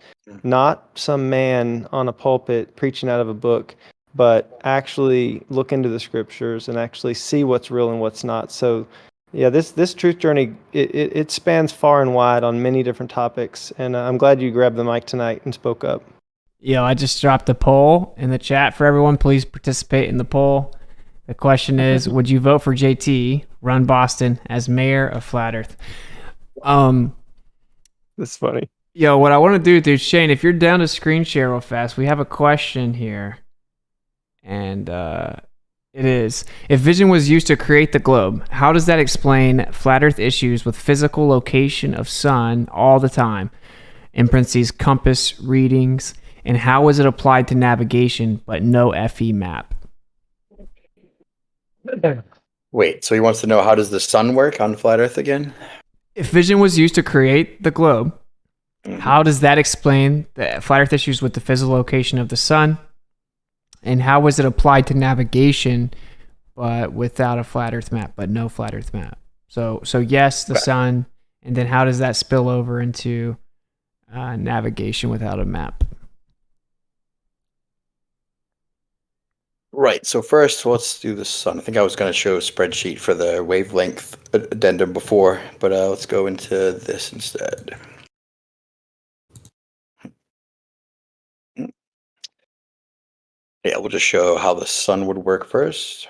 Not some man on a pulpit preaching out of a book, but actually look into the scriptures and actually see what's real and what's not. So yeah, this truth journey, it spans far and wide on many different topics. And I'm glad you grabbed the mic tonight and spoke up. Yo, I just dropped a poll in the chat for everyone. Please participate in the poll. The question is, would you vote for JT, run Boston, as mayor of Flat Earth? That's funny. Yo, what I want to do, dude, Shane, if you're down to screen share real fast, we have a question here. And it is, if vision was used to create the globe, how does that explain Flat Earth issues with physical location of sun all the time? In parentheses, compass readings. And how was it applied to navigation, but no FE map? wait, so he wants to know, how does the sun work on Flat Earth again? If vision was used to create the globe, how does that explain the Flat Earth issues with the physical location of the sun? And how was it applied to navigation, but without a Flat Earth map, but no Flat Earth map? So yes, the sun, and then how does that spill over into navigation without a map? Right. So first, let's do the sun. I think I was going to show a spreadsheet for the wavelength addendum before, but let's go into this instead. Yeah, we'll just show how the sun would work first.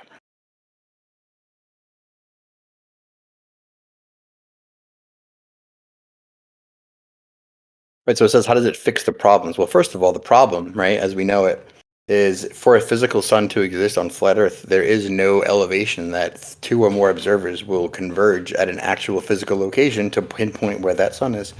Right, so it says, how does it fix the problems? Well, first of all, the problem, right, as we know it, is for a physical sun to exist on flat Earth, there is no elevation that two or more observers will converge at an actual physical location to pinpoint where that sun is.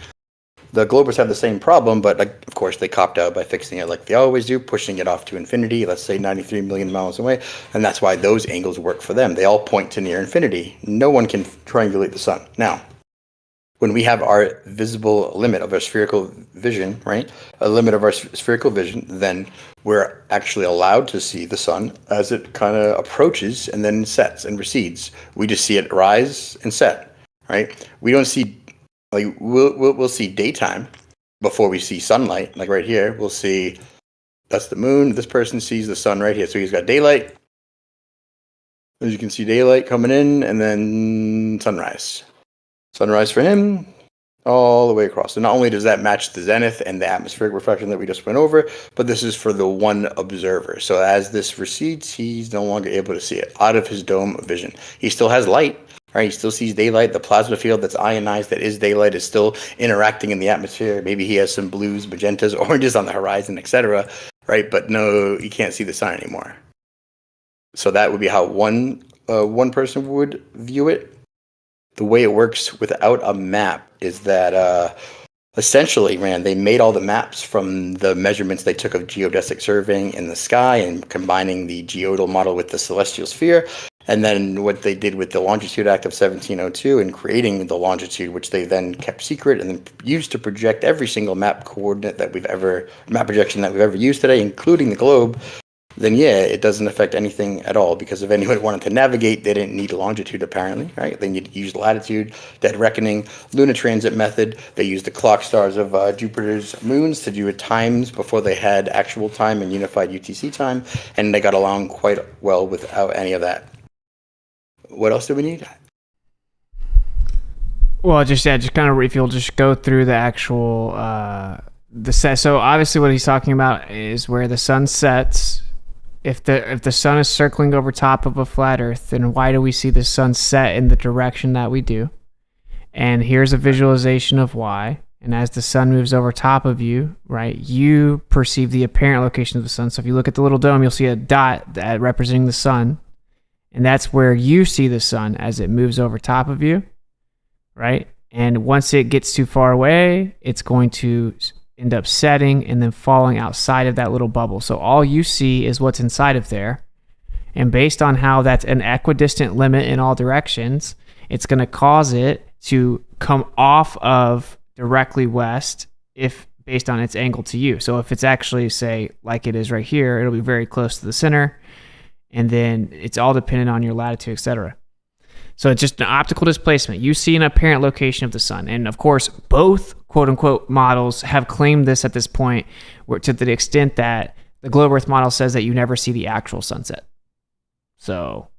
The Globers have the same problem, but like, of course they copped out by fixing it like they always do, pushing it off to infinity, let's say 93 million miles away, and that's why those angles work for them. They all point to near infinity. No one can triangulate the sun. Now, when we have our visible limit of our spherical vision, right, a limit of our spherical vision, then we're actually allowed to see the sun as it kind of approaches and then sets and recedes. We just see it rise and set, right? We don't see, like, we'll see daytime before we see sunlight. Like right here, we'll see that's the moon. This person sees the sun right here. So he's got daylight. As you can see, daylight coming in, and then sunrise. Sunrise for him, all the way across. So not only does that match the zenith and the atmospheric reflection that we just went over, but this is for the one observer. So as this recedes, he's no longer able to see it out of his dome of vision. He still has light, right? He still sees daylight. The plasma field that's ionized, that is daylight, is still interacting in the atmosphere. Maybe he has some blues, magentas, oranges on the horizon, etc., right? But no, you can't see the sun anymore. So that would be how one person would view it. The way it works without a map is that essentially, they made all the maps from the measurements they took of geodesic surveying in the sky and combining the geodal model with the celestial sphere. And then what they did with the Longitude Act of 1702 and creating the longitude, which they then kept secret and then used to project every single map projection that we've ever used today, including the globe. Then it doesn't affect anything at all, because if anyone wanted to navigate, they didn't need longitude apparently, right? They need to use latitude, dead reckoning, lunar transit method. They used the clock stars of Jupiter's moons to do it times before they had actual time and unified UTC time, and they got along quite well without any of that. What else do we need? Well, just kind of if you'll just go through the actual the set. So obviously, what he's talking about is where the sun sets. If the sun is circling over top of a flat Earth, then why do we see the sun set in the direction that we do? And here's a visualization of why. And as the sun moves over top of you, right, you perceive the apparent location of the sun. So if you look at the little dome, you'll see a dot that representing the sun. And that's where you see the sun as it moves over top of you, right? And once it gets too far away, it's going to end up setting and then falling outside of that little bubble. So all you see is what's inside of there. And based on how that's an equidistant limit in all directions, it's going to cause it to come off of directly west if based on its angle to you. So if it's actually, say, like it is right here, it'll be very close to the center. And then it's all dependent on your latitude, etc. So it's just an optical displacement. You see an apparent location of the sun. And of course, both quote-unquote models have claimed this at this point, to the extent that the globe Earth model says that you never see the actual sunset. So,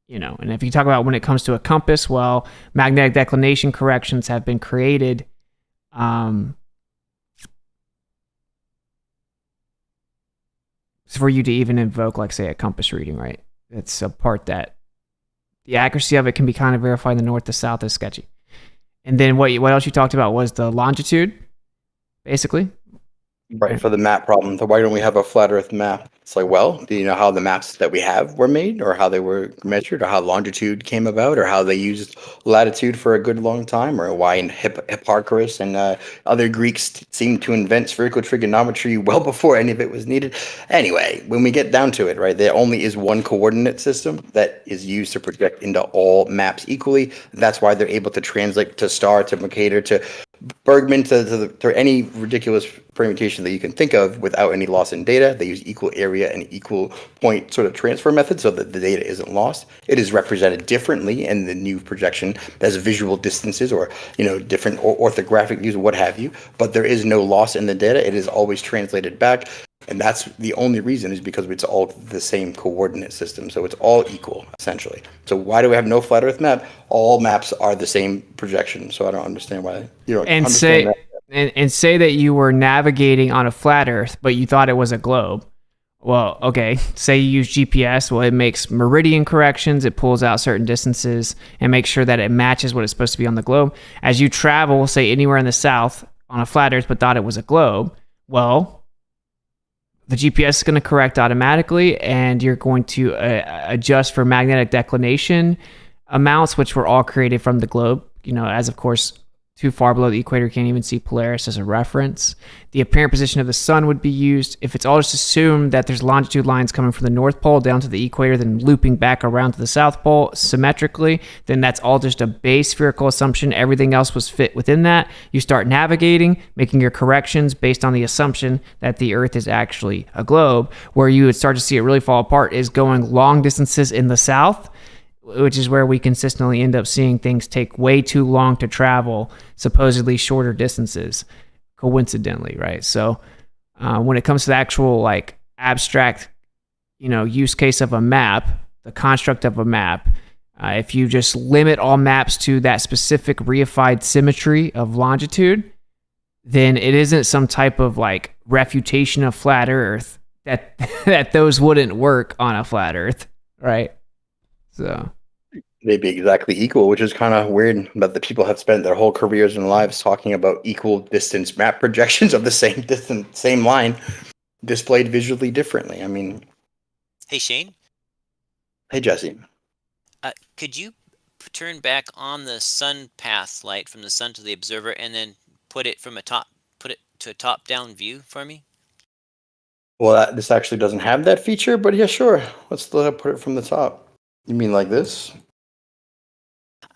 and if you talk about when it comes to a compass, well, magnetic declination corrections have been created for you to even invoke, like, say, a compass reading, right? It's a part that the accuracy of it can be kind of verified in the north to south is sketchy. And then what else you talked about was the longitude, basically. Right, for the map problem. So why don't we have a flat Earth map? It's like, well, do you know how the maps that we have were made, or how they were measured, or how longitude came about, or how they used latitude for a good long time, or why Hipparchus and other Greeks seemed to invent spherical trigonometry well before any of it was needed? Anyway, when we get down to it, right, there only is one coordinate system that is used to project into all maps equally. That's why they're able to translate to star, to Mercator, to Bergman, to any ridiculous permutation that you can think of without any loss in data. They use equal area and equal point sort of transfer method so that the data isn't lost. It is represented differently in the new projection as visual distances, or different orthographic views, what have you, but there is no loss in the data. It is always translated back. And that's the only reason, is because it's all the same coordinate system. So it's all equal, essentially. So why do we have no flat Earth map? All maps are the same projection. So I don't understand why you don't understand that. And say that you were navigating on a flat Earth, but you thought it was a globe. Well, okay, say you use GPS. Well, it makes meridian corrections. It pulls out certain distances and makes sure that it matches what it's supposed to be on the globe. As you travel, say, anywhere in the south on a flat Earth, but thought it was a globe, well, the GPS is going to correct automatically, and you're going to adjust for magnetic declination amounts, which were all created from the globe, as of course too far below the equator, you can't even see Polaris as a reference. The apparent position of the sun would be used. If it's all just assumed that there's longitude lines coming from the North Pole down to the equator, then looping back around to the South Pole symmetrically, then that's all just a base spherical assumption. Everything else was fit within that. You start navigating, making your corrections based on the assumption that the Earth is actually a globe. Where you would start to see it really fall apart is going long distances in the south, which is where we consistently end up seeing things take way too long to travel, supposedly shorter distances, coincidentally, right? So when it comes to the actual like abstract, use case of a map, the construct of a map, if you just limit all maps to that specific reified symmetry of longitude, then it isn't some type of like refutation of flat Earth that those wouldn't work on a flat Earth, right? So they'd be exactly equal, which is kind of weird that the people have spent their whole careers and lives talking about equal distance map projections of the same distance, same line, displayed visually differently. I mean, Hey Shane, hey Jesse, could you turn back on the sun path light from the sun to the observer, and then put it to a top-down view for me? well, this actually doesn't have that feature, but yeah, sure. Let's put it from the top. You mean like this?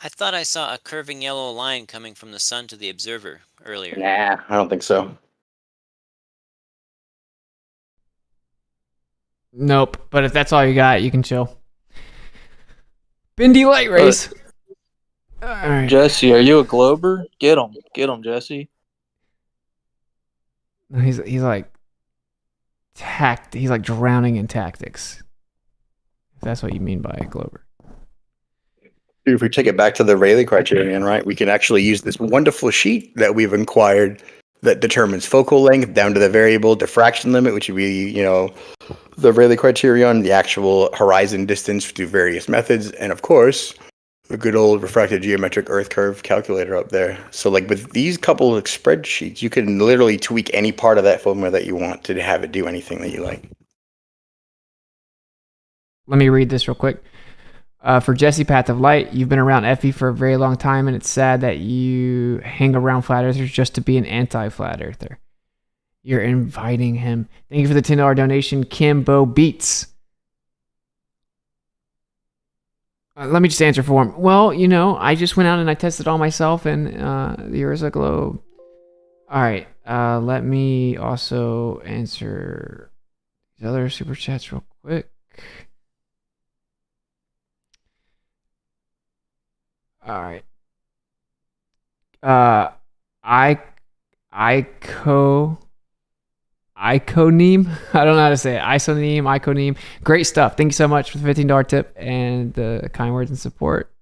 I thought I saw a curving yellow line coming from the sun to the observer earlier. Nah, I don't think so. Nope. But if that's all you got, you can chill. Bindi light race. All right. Jesse, are you a glober? Get him, Jesse. No, he's like he's like drowning in tactics. If that's what you mean by a glober. Dude, if we take it back to the Rayleigh criterion, right, we can actually use this wonderful sheet that we've acquired that determines focal length down to the variable diffraction limit, which would be, the Rayleigh criterion, the actual horizon distance through various methods, and of course, the good old refracted geometric Earth curve calculator up there. So like with these couple of spreadsheets, you can literally tweak any part of that formula that you want to have it do anything that you like. Let me read this real quick. For Jesse Path of Light, you've been around Effie for a very long time, and it's sad that you hang around flat earthers just to be an anti-flat earther. You're inviting him. Thank you for the $10 donation, Kimbo Beats. Let me just answer for him. Well, I just went out and I tested all myself, and the Earth is a globe. All right. Let me also answer these other super chats real quick. All right. Iconeme. I don't know how to say it. Iconeme. Great stuff. Thank you so much for the $15 tip and the kind words and support.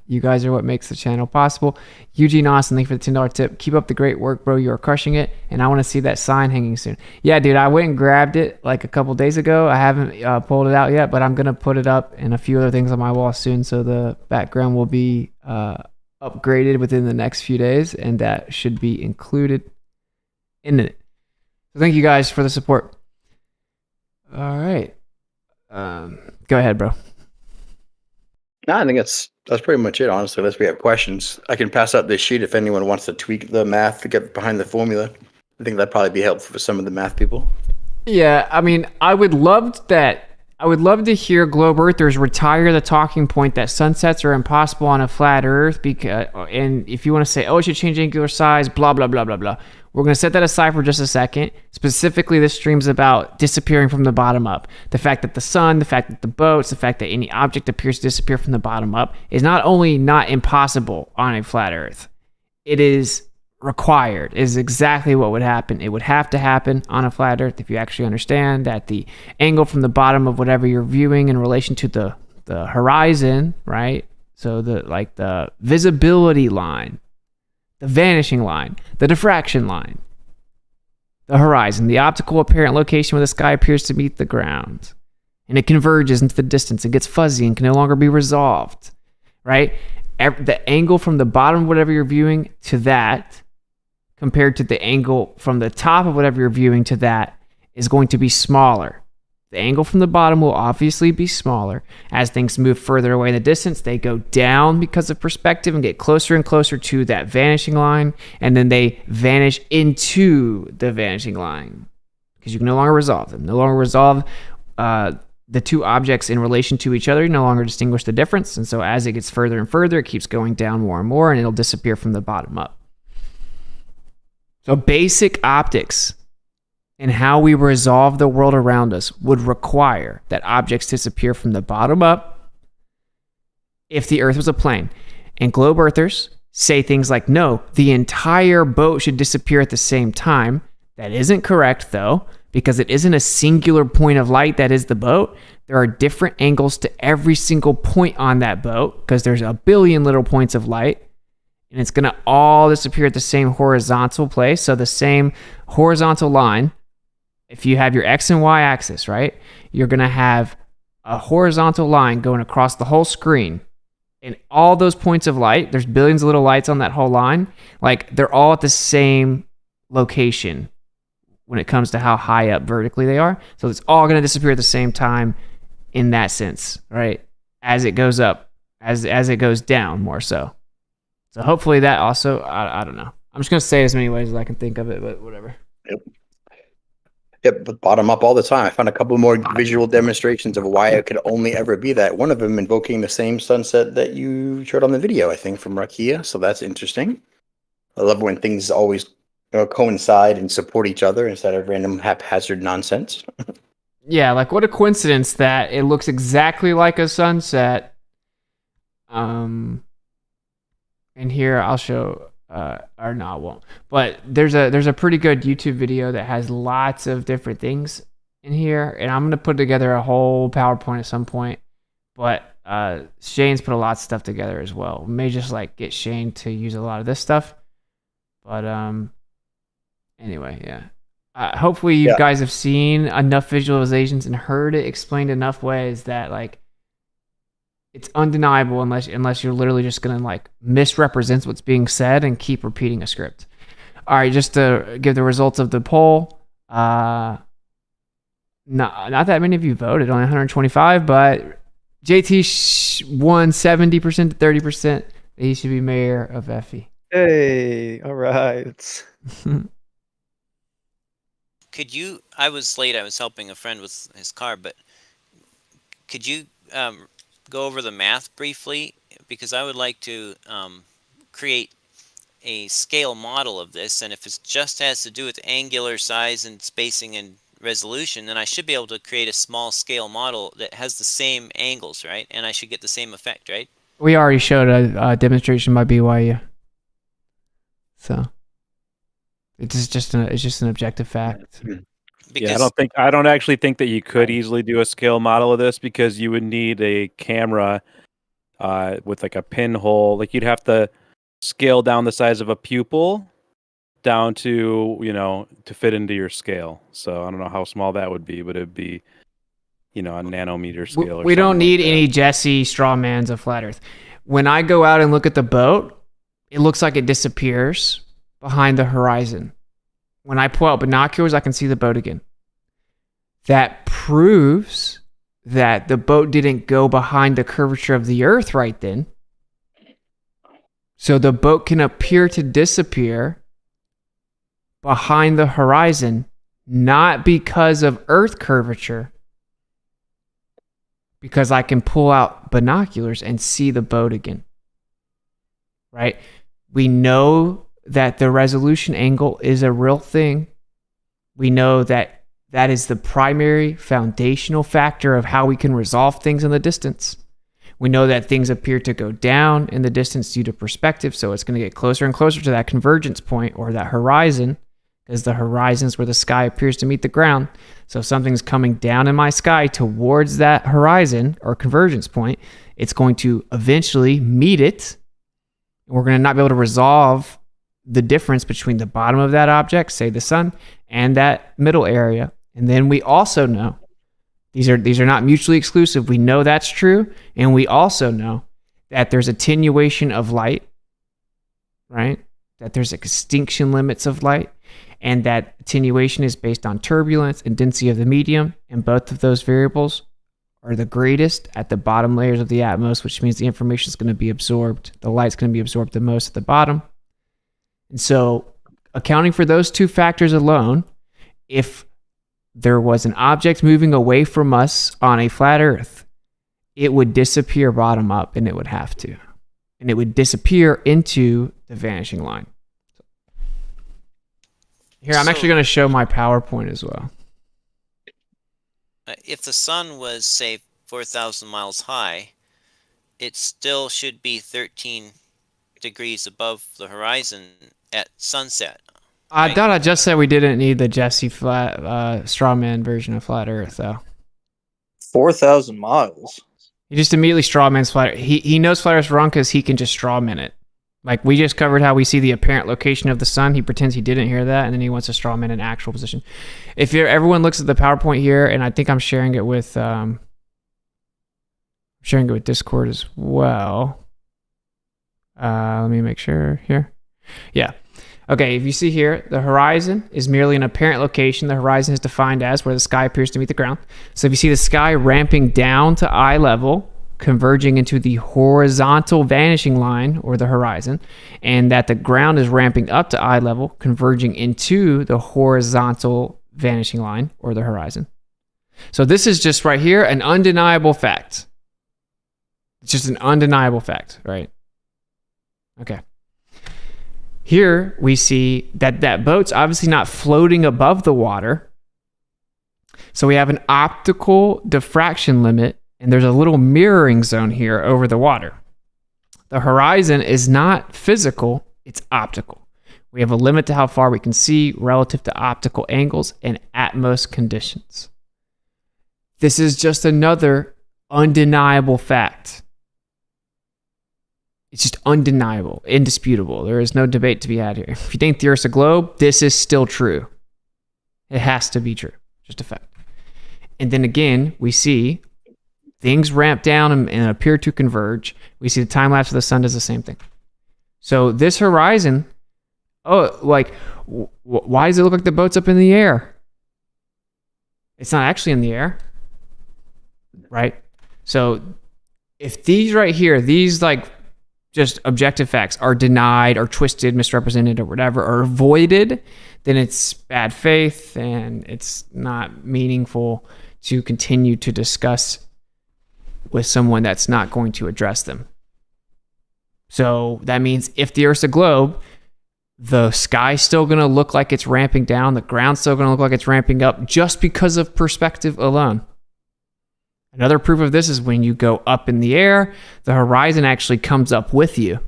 You guys are what makes the channel possible. Eugene Austin, thank you for the $10 tip. Keep up the great work, bro. You are crushing it. And I want to see that sign hanging soon. Yeah, dude, I went and grabbed it like a couple days ago. I haven't pulled it out yet, but I'm going to put it up and a few other things on my wall soon. So the background will be upgraded within the next few days. And that should be included in it. So thank you guys for the support. All right. Go ahead, bro. No, I think that's pretty much it, honestly, unless we have questions. I can pass out this sheet if anyone wants to tweak the math to get behind the formula. I think that'd probably be helpful for some of the math people. Yeah, I mean, I would love that. I would love to hear globe earthers retire the talking point that sunsets are impossible on a flat Earth. And if you want to say, oh, it should change angular size, blah, blah, blah, blah, blah. We're going to set that aside for just a second. Specifically, this stream's about disappearing from the bottom up. The fact that the sun, the fact that the boats, the fact that any object appears to disappear from the bottom up is not only not impossible on a flat Earth, it is required. It is exactly what would happen. It would have to happen on a flat Earth if you actually understand that the angle from the bottom of whatever you're viewing in relation to the horizon, right? So the visibility line, the vanishing line, the diffraction line, the horizon, the optical apparent location where the sky appears to meet the ground. And it converges into the distance. It gets fuzzy and can no longer be resolved, right? The angle from the bottom of whatever you're viewing to that, compared to the angle from the top of whatever you're viewing to that, is going to be smaller The angle from the bottom will obviously be smaller. As things move further away in the distance, they go down because of perspective and get closer and closer to that vanishing line, and then they vanish into the vanishing line because you can no longer resolve them. No longer resolve the two objects in relation to each other. You no longer distinguish the difference, and so as it gets further and further, it keeps going down more and more, and it'll disappear from the bottom up. So basic optics and how we resolve the world around us would require that objects disappear from the bottom up if the Earth was a plane. And globe earthers say things like, no, the entire boat should disappear at the same time. That isn't correct, though, because it isn't a singular point of light that is the boat. There are different angles to every single point on that boat because there's a billion little points of light. And it's going to all disappear at the same horizontal place. So the same horizontal line, if you have your X and Y axis, right, you're going to have a horizontal line going across the whole screen. And all those points of light, there's billions of little lights on that whole line, like they're all at the same location when it comes to how high up vertically they are. So it's all going to disappear at the same time in that sense, right? As it goes up, as it goes down more so. So hopefully that also, I don't know. I'm just going to say it as many ways as I can think of it, but whatever. Yep, but bottom up all the time. I found a couple more visual demonstrations of why it could only ever be that. One of them invoking the same sunset that you showed on the video, I think, from Rakia. So that's interesting. I love when things always coincide and support each other instead of random haphazard nonsense. Yeah, like what a coincidence that it looks exactly like a sunset. And here I'll show. Or no, I won't. But there's a pretty good YouTube video that has lots of different things in here, and I'm gonna put together a whole PowerPoint at some point. But Shane's put a lot of stuff together as well. We may just like get Shane to use a lot of this stuff. But anyway, yeah. Hopefully you guys have seen enough visualizations and heard it explained enough ways that like it's undeniable unless you're literally just going to like misrepresent what's being said and keep repeating a script. All right, just to give the results of the poll. Not that many of you voted, only 125, but JT won 70% to 30% that he should be mayor of Effie. Hey, all right. Could you, I was late, I was helping a friend with his car, but could you go over the math briefly, because I would like to create a scale model of this, and if it just has to do with angular size and spacing and resolution, then I should be able to create a small scale model that has the same angles, right? And I should get the same effect, right? We already showed a demonstration by BYU, so it's just an objective fact. Yeah, I don't actually think that you could easily do a scale model of this because you would need a camera with like a pinhole. Like you'd have to scale down the size of a pupil down to, to fit into your scale. So I don't know how small that would be, but it'd be, a nanometer scale. We don't need any Jesse strawmans of flat Earth. When I go out and look at the boat, it looks like it disappears behind the horizon. When I pull out binoculars, I can see the boat again. That proves that the boat didn't go behind the curvature of the Earth right then. So the boat can appear to disappear behind the horizon, not because of Earth curvature, because I can pull out binoculars and see the boat again. Right? We know that the resolution angle is a real thing. We know that that is the primary foundational factor of how we can resolve things in the distance. We know that things appear to go down in the distance due to perspective, so it's going to get closer and closer to that convergence point or that horizon, because the horizon is where the sky appears to meet the ground. So if something's coming down in my sky towards that horizon or convergence point, it's going to eventually meet it. We're going to not be able to resolve the difference between the bottom of that object, say the sun, and that middle area. And then we also know these are not mutually exclusive. We know that's true, and we also know that there's attenuation of light, right? That there's extinction limits of light, and that attenuation is based on turbulence and density of the medium, and both of those variables are the greatest at the bottom layers of the atmos, which means the information is going to be absorbed. The light's going to be absorbed the most at the bottom. And so accounting for those two factors alone, if there was an object moving away from us on a flat Earth, it would disappear bottom up, and it would have to. And it would disappear into the vanishing line. Here, I'm actually going to show my PowerPoint as well. If the sun was, say, 4,000 miles high, it still should be 13 degrees above the horizon at sunset. I thought I just said we didn't need the Jesse flat strawman version of flat Earth, though. 4,000 miles. He just immediately strawmans flat Earth. He knows flat Earth's wrong because he can just strawman it. Like, we just covered how we see the apparent location of the sun. He pretends he didn't hear that, and then he wants to strawman an actual position. If everyone looks at the PowerPoint here, and I think I'm sharing it with Discord as well. Let me make sure here. Yeah. Okay, if you see here, the horizon is merely an apparent location. The horizon is defined as where the sky appears to meet the ground. So if you see the sky ramping down to eye level, converging into the horizontal vanishing line, or the horizon, and that the ground is ramping up to eye level, converging into the horizontal vanishing line, or the horizon. So this is just right here an undeniable fact. It's just an undeniable fact, right? Okay. Here we see that boat's obviously not floating above the water. So we have an optical diffraction limit, and there's a little mirroring zone here over the water. The horizon is not physical, it's optical. We have a limit to how far we can see relative to optical angles and atmos conditions. This is just another undeniable fact. It's just undeniable, indisputable. There is no debate to be had here. If you think the Earth's a globe, this is still true. It has to be true. Just a fact. And then again, we see things ramp down and appear to converge. We see the time lapse of the sun does the same thing. So this horizon, why does it look like the boat's up in the air? It's not actually in the air, right? So if these right here, these like just objective facts are denied or twisted, misrepresented or whatever, or avoided, then it's bad faith and it's not meaningful to continue to discuss with someone that's not going to address them. So that means if the Earth's a globe, the sky's still going to look like it's ramping down, the ground's still going to look like it's ramping up just because of perspective alone. Another proof of this is when you go up in the air, the horizon actually comes up with you.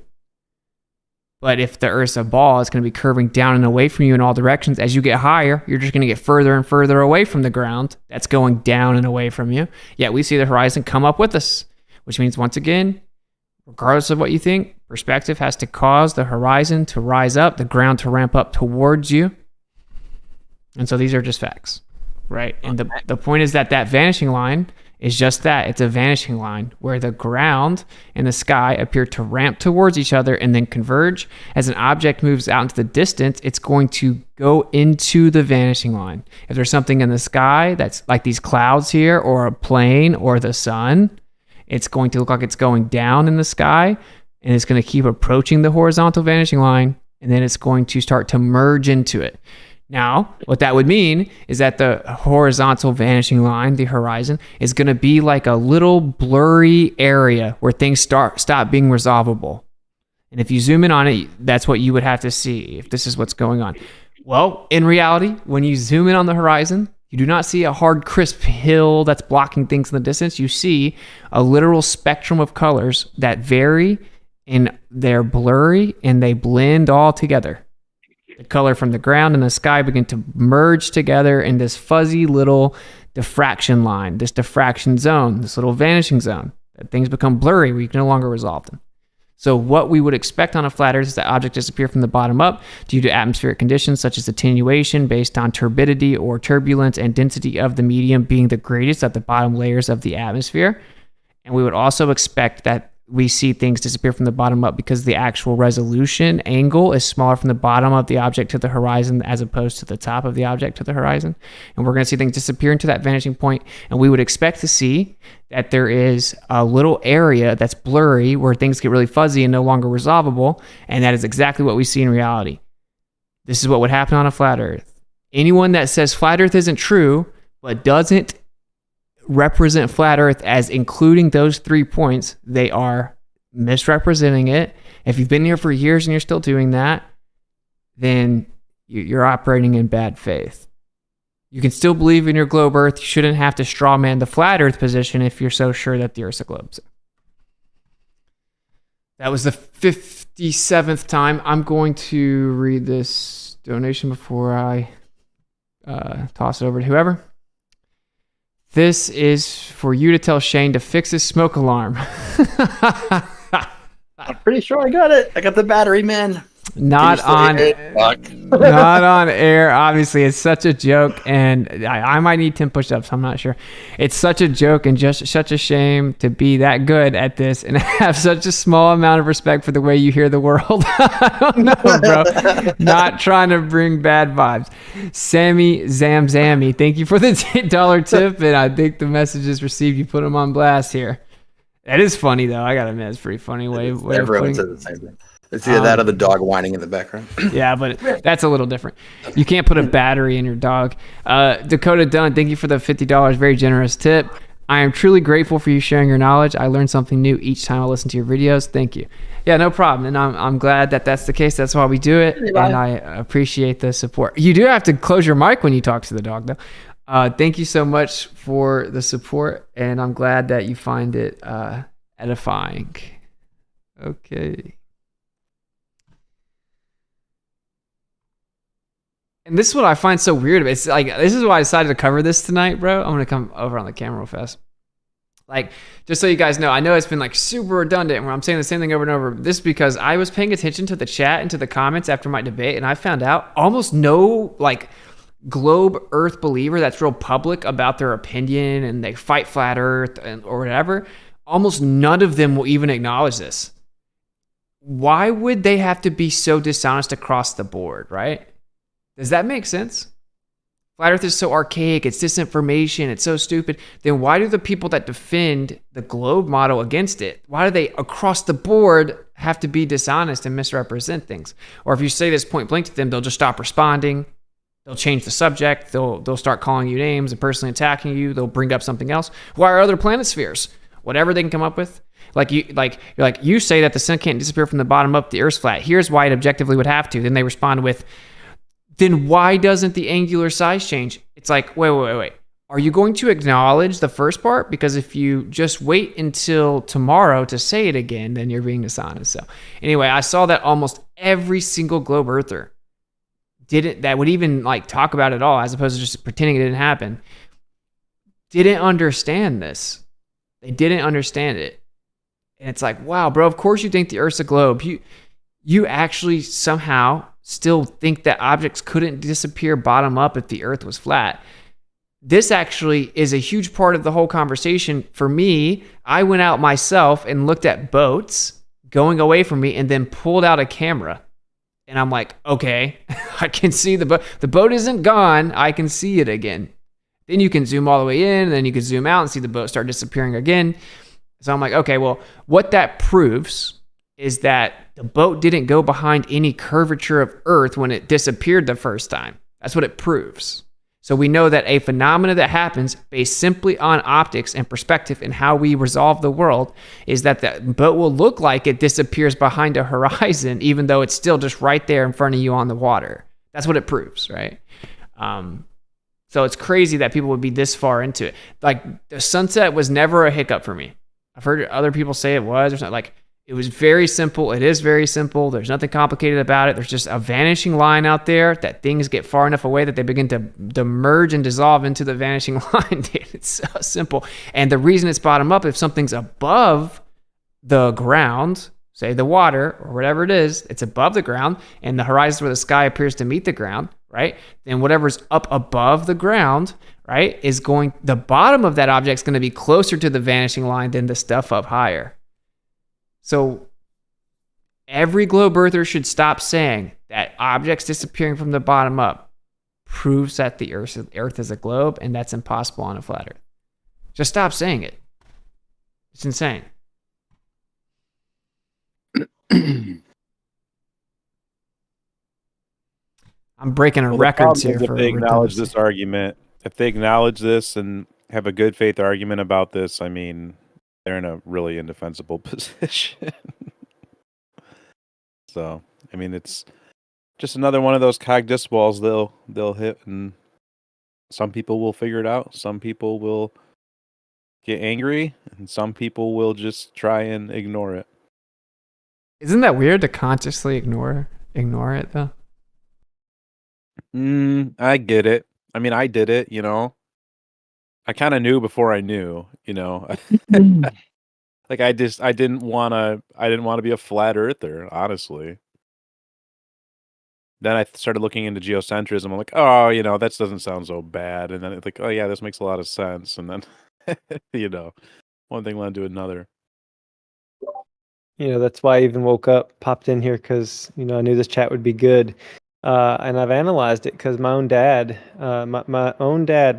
But if the Earth's a ball, it's going to be curving down and away from you in all directions. As you get higher, you're just going to get further and further away from the ground. That's going down and away from you. Yet we see the horizon come up with us, which means, once again, regardless of what you think, perspective has to cause the horizon to rise up, the ground to ramp up towards you. And so these are just facts, right? And the point is that vanishing line is just that. It's a vanishing line where the ground and the sky appear to ramp towards each other and then converge. As an object moves out into the distance, it's going to go into the vanishing line. If there's something in the sky that's like these clouds here, or a plane, or the sun, it's going to look like it's going down in the sky, and it's going to keep approaching the horizontal vanishing line, and then it's going to start to merge into it. Now, what that would mean is that the horizontal vanishing line, the horizon, is going to be like a little blurry area where things stop being resolvable. And if you zoom in on it, that's what you would have to see if this is what's going on. Well, in reality, when you zoom in on the horizon, you do not see a hard, crisp hill that's blocking things in the distance. You see a literal spectrum of colors that vary, and they're blurry, and they blend all together. The color from the ground and the sky begin to merge together in this fuzzy little diffraction line, this diffraction zone, this little vanishing zone. Things become blurry where you can no longer resolve them. So what we would expect on a flat Earth is that objects disappear from the bottom up due to atmospheric conditions such as attenuation based on turbidity or turbulence and density of the medium being the greatest at the bottom layers of the atmosphere. And we would also expect that we see things disappear from the bottom up because the actual resolution angle is smaller from the bottom of the object to the horizon as opposed to the top of the object to the horizon. And we're going to see things disappear into that vanishing point, and we would expect to see that there is a little area that's blurry where things get really fuzzy and no longer resolvable, and that is exactly what we see in reality. This is what would happen on a flat Earth. Anyone that says flat Earth isn't true but doesn't represent flat Earth as including those 3 points, they are misrepresenting it. If you've been here for years and you're still doing that, then you're operating in bad faith. You can still believe in your globe Earth. You shouldn't have to straw man the flat Earth position if you're so sure that the Earth's a globe. So that was the 57th time. I'm going to read this donation before I toss it over to whoever. This is for you to tell Shane to fix his smoke alarm. I'm pretty sure I got it. I got the battery, man. Not on air. Obviously, it's such a joke, and I might need 10 push-ups. I'm not sure. It's such a joke and just such a shame to be that good at this and have such a small amount of respect for the way you hear the world. I don't know, bro. Not trying to bring bad vibes. Sammy Zamzammy, thank you for the $10 tip, and I think the message is received. You put them on blast here. That is funny, though. I gotta admit, it's pretty funny. Everyone says the same thing. It's either that or the dog whining in the background. Yeah, but that's a little different. You can't put a battery in your dog. Dakota Dunn, thank you for the $50. Very generous tip. I am truly grateful for you sharing your knowledge. I learn something new each time I listen to your videos. Thank you. Yeah, no problem. And I'm glad that that's the case. That's why we do it. And I appreciate the support. You do have to close your mic when you talk to the dog, though. Thank you so much for the support. And I'm glad that you find it edifying. Okay. And this is what I find so weird. It's like, this is why I decided to cover this tonight, bro. I'm going to come over on the camera real fast. Like, just so you guys know, I know it's been like super redundant where I'm saying the same thing over and over. This is because I was paying attention to the chat and to the comments after my debate, and I found out almost no like globe Earth believer that's real public about their opinion and they fight flat Earth or whatever. Almost none of them will even acknowledge this. Why would they have to be so dishonest across the board, right? Does that make sense? Flat Earth is so archaic, it's disinformation, it's so stupid. Then why do the people that defend the globe model against it, why do they across the board have to be dishonest and misrepresent things? Or if you say this point blank to them, they'll just stop responding. They'll change the subject. They'll start calling you names and personally attacking you. They'll bring up something else. Why are other planet spheres? Whatever they can come up with. You say that the sun can't disappear from the bottom up, the Earth's flat. Here's why it objectively would have to. Then they respond with, then why doesn't the angular size change? It's like, wait. Are you going to acknowledge the first part? Because if you just wait until tomorrow to say it again, then you're being dishonest. So anyway, I saw that almost every single globe earther that would even like talk about it all, as opposed to just pretending it didn't happen, didn't understand this. They didn't understand it. And it's like, wow, bro, of course you think the Earth's a globe. You actually somehow still think that objects couldn't disappear bottom up if the Earth was flat. This actually is a huge part of the whole conversation. For me, I went out myself and looked at boats going away from me and then pulled out a camera. And I'm like, okay, I can see the boat. The boat isn't gone. I can see it again. Then you can zoom all the way in, and then you can zoom out and see the boat start disappearing again. So I'm like, okay, well, what that proves is that the boat didn't go behind any curvature of Earth when it disappeared the first time. That's what it proves. So we know that a phenomena that happens based simply on optics and perspective and how we resolve the world is that the boat will look like it disappears behind a horizon, even though it's still just right there in front of you on the water. That's what it proves, right? So it's crazy that people would be this far into it. Like, the sunset was never a hiccup for me. I've heard other people say it was or something. Like, it was very simple. It is very simple. There's nothing complicated about it. There's just a vanishing line out there that things get far enough away that they begin to merge and dissolve into the vanishing line. Dude, it's so simple. And the reason it's bottom up, if something's above the ground, say the water or whatever it is, it's above the ground and the horizon where the sky appears to meet the ground, right? Then whatever's up above the ground, right, the bottom of that object is going to be closer to the vanishing line than the stuff up higher. So every globe earther should stop saying that objects disappearing from the bottom up proves that the Earth is a globe, and that's impossible on a flat Earth. Just stop saying it. It's insane. I'm breaking records here if for they acknowledge redundancy. this argument, if they acknowledge this and have a good faith argument about this, I mean, they're in a really indefensible position. So, I mean, it's just another one of those cognitive balls they'll hit, and some people will figure it out. Some people will get angry, and some people will just try and ignore it. Isn't that weird to consciously ignore it though? I get it. I mean, I did it, I kind of knew before I knew, Like I didn't want to be a flat earther, honestly. Then I started looking into geocentrism. I'm like, oh, that doesn't sound so bad. And then it's like, oh yeah, this makes a lot of sense. And then, one thing led to another. That's why I even woke up, popped in here because I knew this chat would be good, and I've analyzed it because my own dad,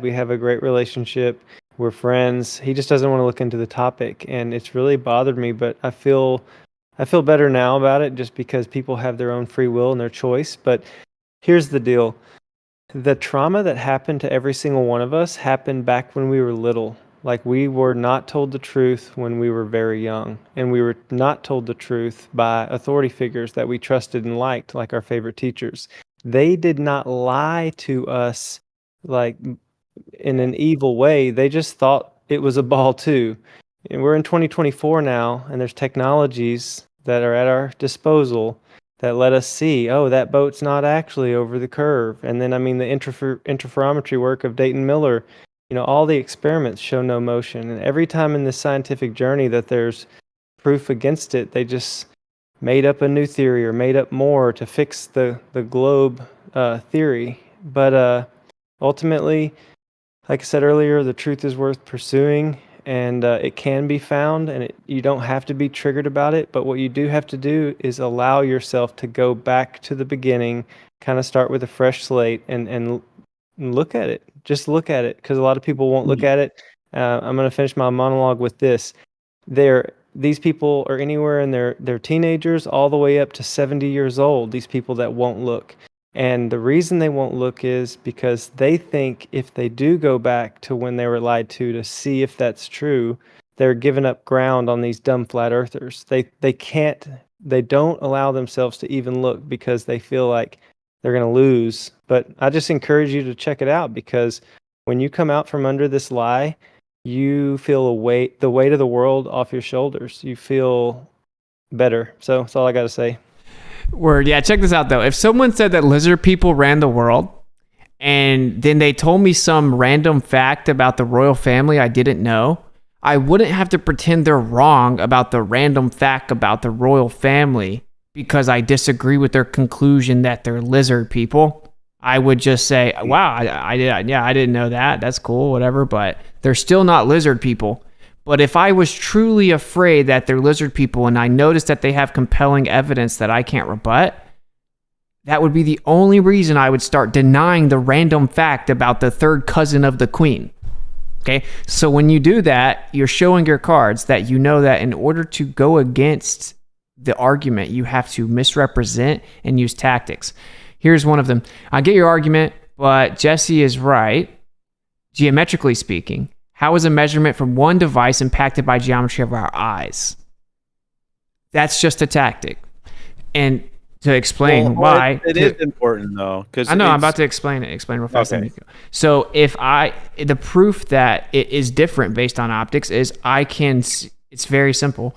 we have a great relationship. We're friends. He just doesn't want to look into the topic, and it's really bothered me. But I feel better now about it, just because people have their own free will and their choice. But here's the deal: the trauma that happened to every single one of us happened back when we were little. Like, we were not told the truth when we were very young, and we were not told the truth by authority figures that we trusted and liked, like our favorite teachers. They did not lie to us like in an evil way. They just thought it was a ball too. And we're in 2024 now, and there's technologies that are at our disposal that let us see, oh, that boat's not actually over the curve. And then, the interferometry work of Dayton Miller, all the experiments show no motion. And every time in this scientific journey that there's proof against it, they just made up a new theory or made up more to fix the globe theory. But ultimately, like I said earlier, the truth is worth pursuing, and it can be found, and you don't have to be triggered about it. But what you do have to do is allow yourself to go back to the beginning, kind of start with a fresh slate, and look at it. Just look at it, because a lot of people won't look at it. I'm going to finish my monologue with this. These people are anywhere in their teenagers all the way up to 70 years old, these people that won't look. And the reason they won't look is because they think if they do go back to when they were lied to see if that's true, they're giving up ground on these dumb flat earthers. They don't allow themselves to even look because they feel like they're going to lose. But I just encourage you to check it out, because when you come out from under this lie, you feel the weight of the world off your shoulders. You feel better. So that's all I got to say. Word. Yeah, check this out, though. If someone said that lizard people ran the world, and then they told me some random fact about the royal family I didn't know, I wouldn't have to pretend they're wrong about the random fact about the royal family because I disagree with their conclusion that they're lizard people. I would just say, wow, I didn't know that. That's cool, whatever, but they're still not lizard people. But if I was truly afraid that they're lizard people and I noticed that they have compelling evidence that I can't rebut, that would be the only reason I would start denying the random fact about the third cousin of the queen. Okay? So when you do that, you're showing your cards that you know that in order to go against the argument, you have to misrepresent and use tactics. Here's one of them. I get your argument, but Jesse is right. Geometrically speaking, how is a measurement from one device impacted by geometry of our eyes? That's just a tactic. And to explain why... It is important, though. I know, I'm about to explain it. Explain real fast. Okay. So the proof that it is different based on optics is it's very simple.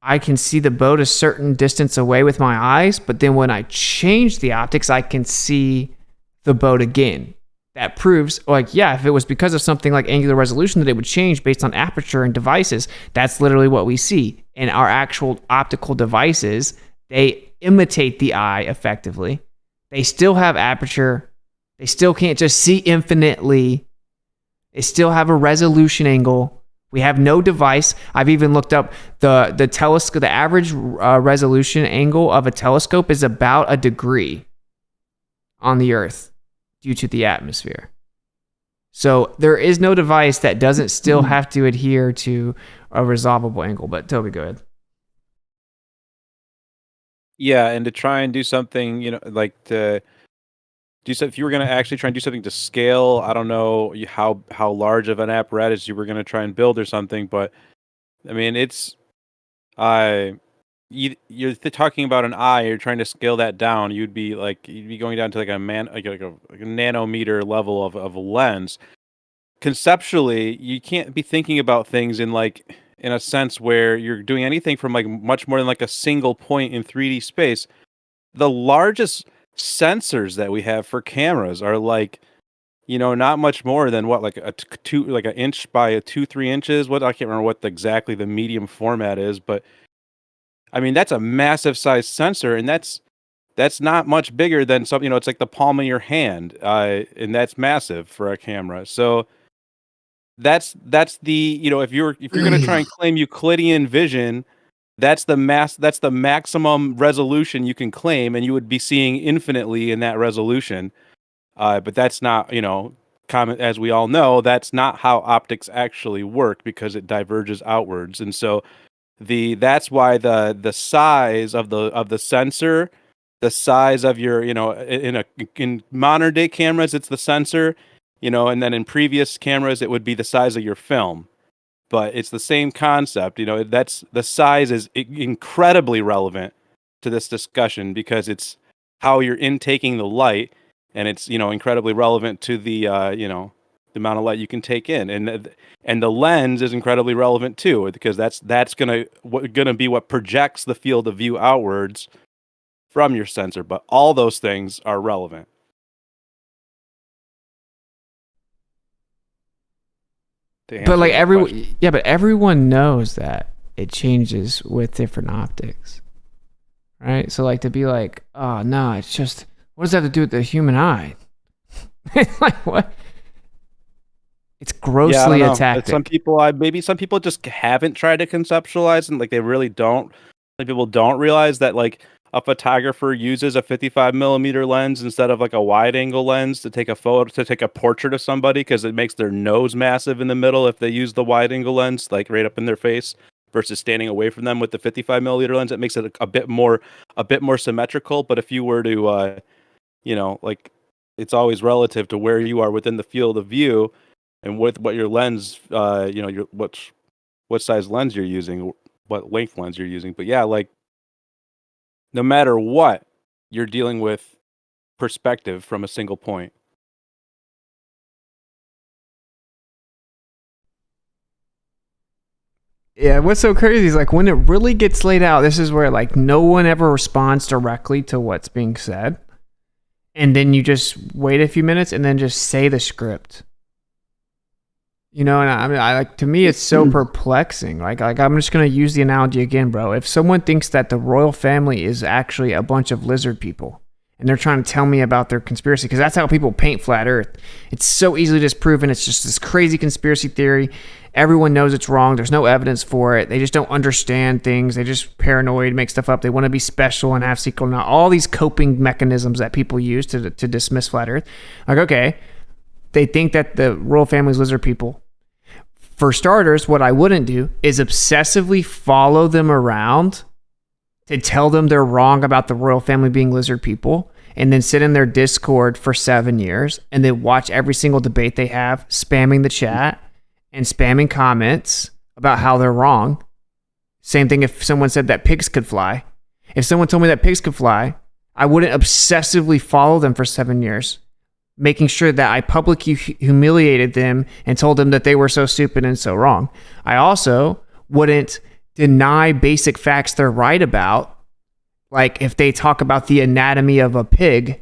I can see the boat a certain distance away with my eyes, but then when I change the optics, I can see the boat again. That proves, if it was because of something like angular resolution that it would change based on aperture and devices, that's literally what we see. And our actual optical devices, they imitate the eye effectively. They still have aperture. They still can't just see infinitely. They still have a resolution angle. We have no device. I've even looked up the telescope. The average resolution angle of a telescope is about a degree on the Earth due to the atmosphere. So there is no device that doesn't still have to adhere to a resolvable angle. But Toby, go ahead. Yeah, and to try and do something, like to do so, if you were going to actually try and do something to scale, I don't know how large of an apparatus you were going to try and build or something, but I mean, it's you're talking about an eye. You're trying to scale that down. You'd be going down to like a nanometer level of a lens. Conceptually, you can't be thinking about things in a sense where you're doing anything from like much more than like a single point in 3D space. The largest sensors that we have for cameras are not much more than what, like an inch by 2-3 inches. I can't remember what exactly the medium format is, but I mean that's a massive size sensor, and that's not much bigger than something. It's like the palm of your hand, and that's massive for a camera. So that's the if you're going to try and claim Euclidean vision, that's the maximum resolution you can claim, and you would be seeing infinitely in that resolution. But that's not, common, as we all know, that's not how optics actually work, because it diverges outwards. And so that's why the size of the sensor, the size of your, in modern day cameras, it's the sensor, and then in previous cameras, it would be the size of your film. But it's the same concept. That's the size is incredibly relevant to this discussion, because it's how you're intaking the light, and it's incredibly relevant to the the amount of light you can take in, and the lens is incredibly relevant too, because that's gonna be what projects the field of view outwards from your sensor. But all those things are relevant. But like everyone knows that it changes with different optics, right? So like to be like, oh no, it's just, what does that have to do with the human eye? Like what? It's grossly a tactic. Some people just haven't tried to conceptualize, and like they really don't. Like people don't realize that like a photographer uses a 55mm lens instead of like a wide angle lens to take a photo, to take a portrait of somebody, because it makes their nose massive in the middle if they use the wide angle lens, like right up in their face, versus standing away from them with the 55mm lens. It makes it a bit more symmetrical. But if you were to like, it's always relative to where you are within the field of view, and with what your lens, what size lens you're using, what length lens you're using. But yeah, like no matter what, you're dealing with perspective from a single point. Yeah, what's so crazy is like when it really gets laid out, this is where like no one ever responds directly to what's being said. And then you just wait a few minutes and then just say the script. And I like, to me, it's so perplexing. Like I'm just going to use the analogy again, bro. If someone thinks that the royal family is actually a bunch of lizard people and they're trying to tell me about their conspiracy, because that's how people paint flat earth. It's so easily disproven. It's just this crazy conspiracy theory. Everyone knows it's wrong. There's no evidence for it. They just don't understand things. They just paranoid, make stuff up. They want to be special and have secret knowledge. All these coping mechanisms that people use to dismiss flat earth. Like, okay, they think that the royal family is lizard people. For starters, what I wouldn't do is obsessively follow them around to tell them they're wrong about the royal family being lizard people, and then sit in their Discord for 7 years and then watch every single debate they have, spamming the chat and spamming comments about how they're wrong. Same thing if someone said that pigs could fly. If someone told me that pigs could fly, I wouldn't obsessively follow them for 7 years, making sure that I publicly humiliated them and told them that they were so stupid and so wrong. I also wouldn't deny basic facts they're right about. Like if they talk about the anatomy of a pig,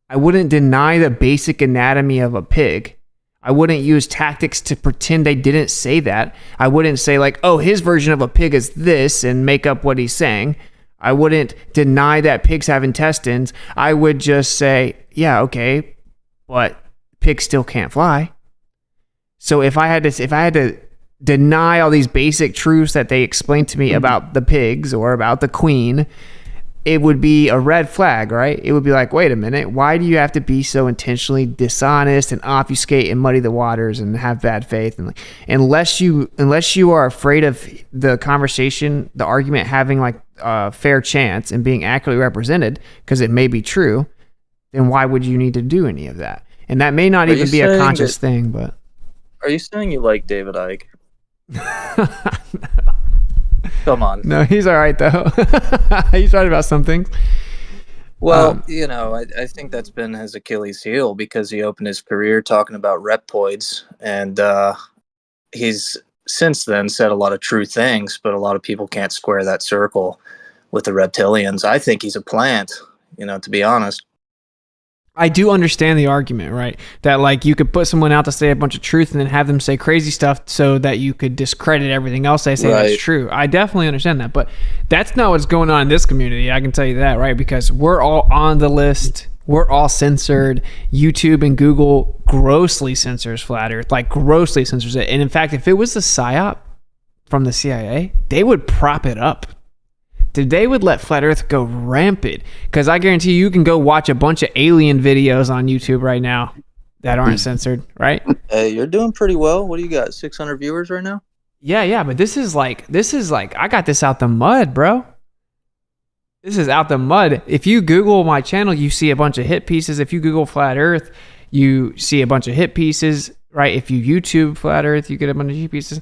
I wouldn't deny the basic anatomy of a pig. I wouldn't use tactics to pretend they didn't say that. I wouldn't say like, oh, his version of a pig is this and make up what he's saying. I wouldn't deny that pigs have intestines. I would just say, yeah, okay, but pigs still can't fly. So if I had to deny all these basic truths that they explained to me about the pigs or about the queen, it would be a red flag, right? It would be like, wait a minute, why do you have to be so intentionally dishonest and obfuscate and muddy the waters and have bad faith? And like, unless you are afraid of the conversation, the argument having like a fair chance and being accurately represented, because it may be true, then why would you need to do any of that? And that may not even be a conscious thing, but... Are you saying you like David Icke? Come on. No, he's all right though. He's right about some things. Well, I think that's been his Achilles heel, because he opened his career talking about reptoids, and he's since then said a lot of true things, but a lot of people can't square that circle with the reptilians. I think he's a plant, to be honest. I do understand the argument, right? That like you could put someone out to say a bunch of truth and then have them say crazy stuff so that you could discredit everything else they say that's true. I definitely understand that, but that's not what's going on in this community. I can tell you that, right? Because we're all on the list. We're all censored. YouTube and Google grossly censors Flat Earth, like grossly censors it. And in fact, if it was a psyop from the CIA, they would prop it up. They would let Flat Earth go rampant, because I guarantee you can go watch a bunch of alien videos on YouTube right now that aren't censored, right? Hey, you're doing pretty well. What do you got, 600 viewers right now? Yeah, but this is like I got this out the mud, bro. This is out the mud. If you Google my channel, you see a bunch of hit pieces. If you Google Flat Earth, you see a bunch of hit pieces, right? If you YouTube Flat Earth, you get a bunch of hit pieces.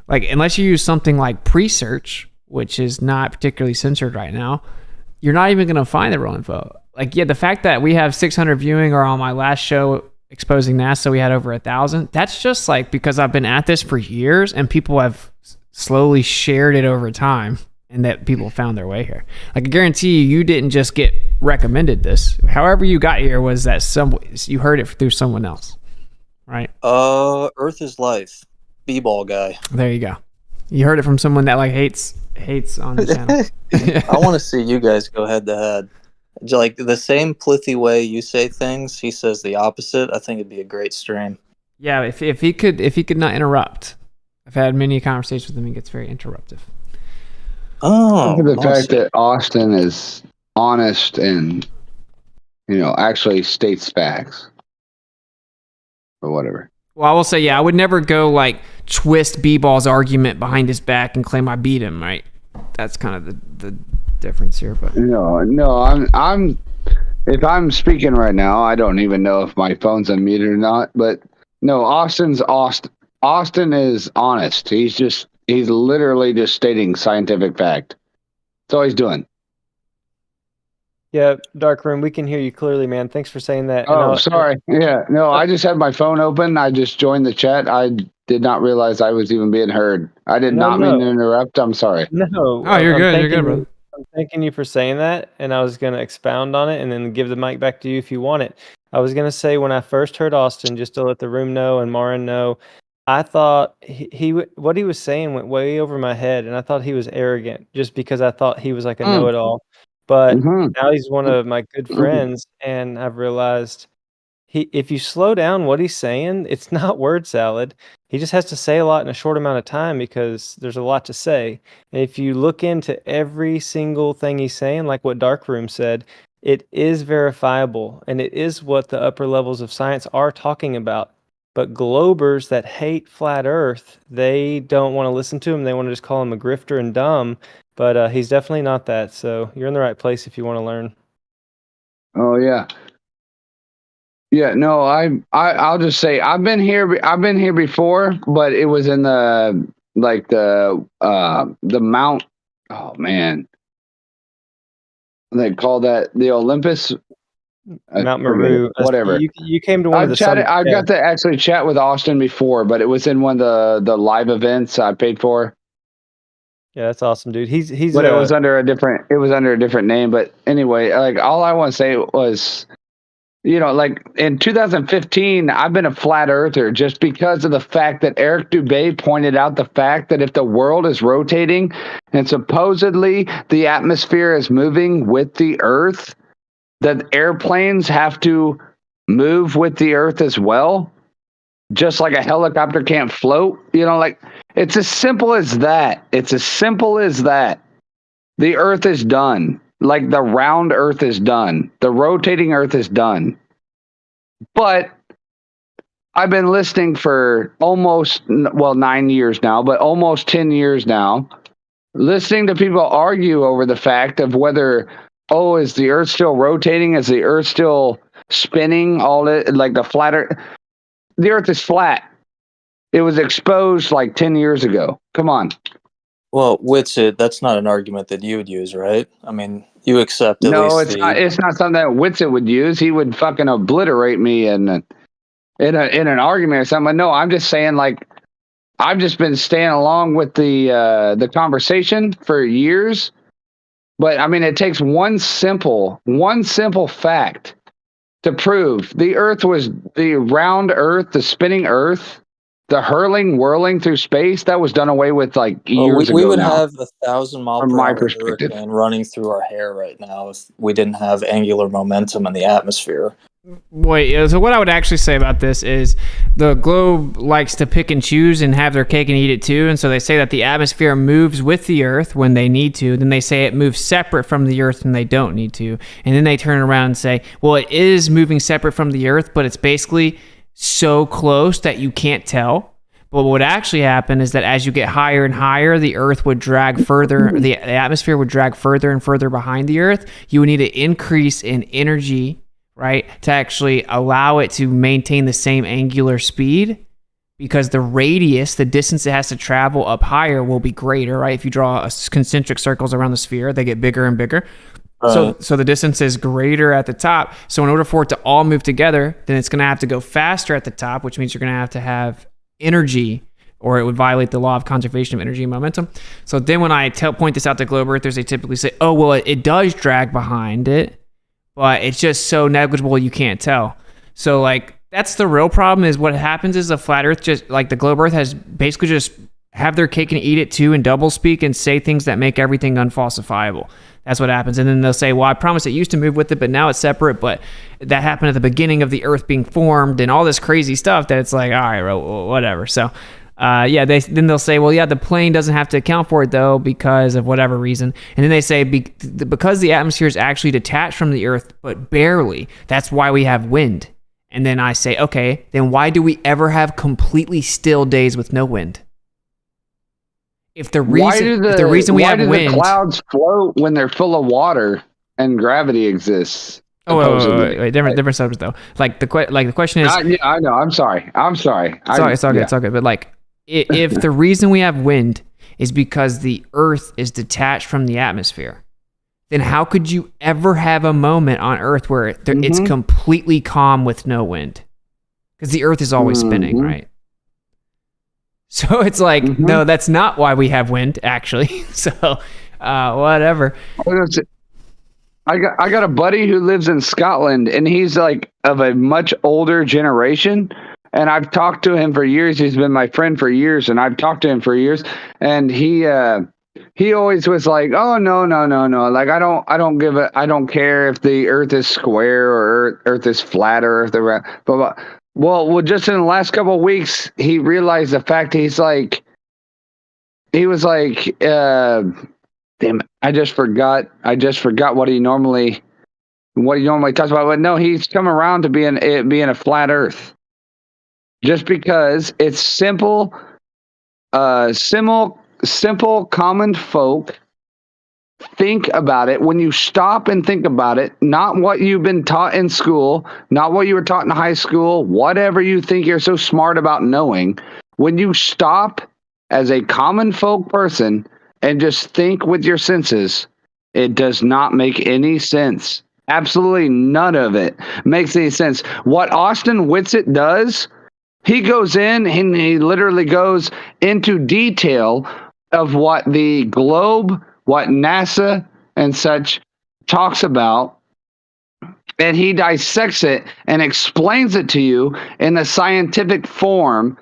Like, unless you use something like pre-search, which is not particularly censored right now, you're not even going to find the real info. Like, yeah, the fact that we have 600 viewing, or on my last show exposing NASA, we had over 1,000. That's just like because I've been at this for years and people have slowly shared it over time, and that people found their way here. Like, I guarantee you didn't just get recommended this. However you got here was that you heard it through someone else, right? Earth is Life, B-ball guy. There you go. You heard it from someone that like hates on the channel. I want to see you guys go head to head. Like, the same plithy way you say things, he says the opposite. I think it'd be a great stream. Yeah, if he could not interrupt. I've had many conversations with him. He gets very interruptive. Oh, the fact that Austin is honest and actually states facts or whatever. Well, I will say, yeah, I would never go like twist B-Ball's argument behind his back and claim I beat him, right? That's kind of the difference here. But no, I'm if I'm speaking right now, I don't even know if my phone's unmuted or not. But no, Austin is honest. He's literally just stating scientific fact. That's all he's doing. Yeah, Dark Room, we can hear you clearly, man. Thanks for saying that. Oh, sorry. Yeah, no, I just had my phone open. I just joined the chat. I did not realize I was even being heard. I did not mean to interrupt. I'm sorry. No. Oh, you're good. You're good, bro. I'm thanking you for saying that, and I was going to expound on it and then give the mic back to you if you want it. I was going to say, when I first heard Austin, just to let the room know and Marin know, I thought what he was saying went way over my head, and I thought he was arrogant just because I thought he was like a know-it-all. But now he's one of my good friends, and I've realized if you slow down what he's saying, it's not word salad. He just has to say a lot in a short amount of time because there's a lot to say. And if you look into every single thing he's saying, like what Darkroom said, it is verifiable, and it is what the upper levels of science are talking about. But globers that hate flat Earth, they don't want to listen to him. They want to just call him a grifter and dumb. But he's definitely not that. So you're in the right place if you want to learn. Oh yeah. Yeah, no, I'll just say I've been here before, but it was in the Mount, oh man. They call that the Olympus. Mount Meru. Whatever. You came to one of the summits. I got to actually chat with Austin before, but it was in one of the live events I paid for. Yeah, that's awesome, dude. He's but it was under a different name. But anyway, like all I want to say was, like in 2015, I've been a flat earther just because of the fact that Eric Dubé pointed out the fact that if the world is rotating and supposedly the atmosphere is moving with the Earth, that airplanes have to move with the Earth as well. just like a helicopter can't float. You know, like it's as simple as that. It's as simple as that. The Earth is done. Like the round Earth is done. The rotating Earth is done. But I've been listening for almost, well, 9 years now, but almost 10 years now, listening to people argue over the fact of whether, oh, is the Earth still rotating? Is the Earth still spinning? All it, like the flatter. The Earth is flat. It was exposed like 10 years ago. Come on. Well, Witsit, that's not an argument that you would use, right? I mean, you accept at No, least it's not. It's not something that Witsit would use. He would fucking obliterate me in an argument or something. No, I'm just saying, like, I've just been staying along with the conversation for years. But I mean, it takes one simple fact to prove the Earth was the round Earth, the spinning Earth, the hurling, whirling through space. That was done away with like years ago. We would now, have 1,000 mile from per my hour perspective. hurricane running through our hair right now if we didn't have angular momentum in the atmosphere. Wait, so what I would actually say about this is the globe likes to pick and choose and have their cake and eat it too. And so they say that the atmosphere moves with the Earth when they need to. Then they say it moves separate from the Earth when they don't need to. And then they turn around and say, well, it is moving separate from the Earth, but it's basically so close that you can't tell. But what would actually happen is that as you get higher and higher, the Earth would drag further, the atmosphere would drag further and further behind the Earth. You would need an increase in energy, right, to actually allow it to maintain the same angular speed, because the radius, the distance it has to travel up higher will be greater, right? If you draw concentric circles around the sphere, they get bigger and bigger. So the distance is greater at the top. So in order for it to all move together, then it's going to have to go faster at the top, which means you're going to have energy, or it would violate the law of conservation of energy and momentum. So then when I point this out to globe earthers, they typically say, oh, well, it does drag behind it, but it's just so negligible you can't tell. So like that's the real problem, is what happens is the flat earth, just like the globe earth, has basically just have their cake and eat it too and double speak and say things that make everything unfalsifiable. That's what happens. And then they'll say, well, I promise it used to move with it, but now it's separate. But that happened at the beginning of the earth being formed and all this crazy stuff that it's like, all right, well, whatever. So then they'll say, well, yeah, the plane doesn't have to account for it though because of whatever reason. And then they say because the atmosphere is actually detached from the earth, but barely, that's why we have wind. And then I say, okay, then why do we ever have completely still days with no wind? If the reason we have wind, the clouds float when they're full of water and gravity exists. Wait, different subject though. Like the question is, yeah, I know. I'm sorry. It's all good. It's all good. But like, if the reason we have wind is because the Earth is detached from the atmosphere, then how could you ever have a moment on Earth where it's completely calm with no wind? Because the Earth is always spinning, right? So it's like, no, that's not why we have wind, actually. So, whatever. I got a buddy who lives in Scotland, and he's like of a much older generation. And I've talked to him for years. He's been my friend for years, and I've talked to him for years. And he always was like, "Oh no. Like I don't care if the Earth is square or Earth is flat or if the blah blah." Well, just in the last couple of weeks, he realized the fact he was like, damn, I just forgot what he normally talks about. But no, he's come around to being a flat Earth, just because it's simple common folk. Think about it. When you stop and think about it, not what you've been taught in school, not what you were taught in high school, whatever you think you're so smart about knowing, when you stop as a common folk person and just think with your senses, it does not make any sense. Absolutely none of it makes any sense. What Austin Witsit does, he goes in and he literally goes into detail of what the globe, what NASA and such talks about, and he dissects it and explains it to you in a scientific form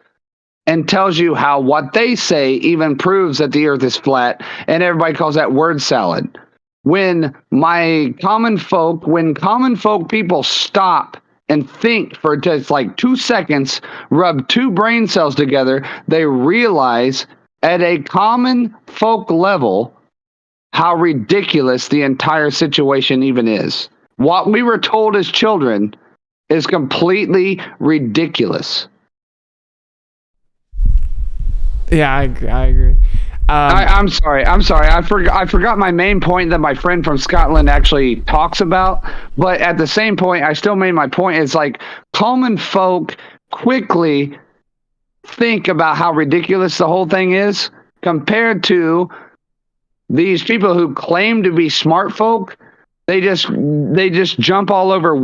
and tells you how what they say even proves that the Earth is flat, and everybody calls that word salad. When common folk people stop and think for just like 2 seconds, rub two brain cells together, they realize at a common folk level how ridiculous the entire situation even is. What we were told as children is completely ridiculous. Yeah, I agree. I'm sorry. I forgot my main point that my friend from Scotland actually talks about. But at the same point, I still made my point. It's like common folk quickly think about how ridiculous the whole thing is compared to these people who claim to be smart folk. They just jump all over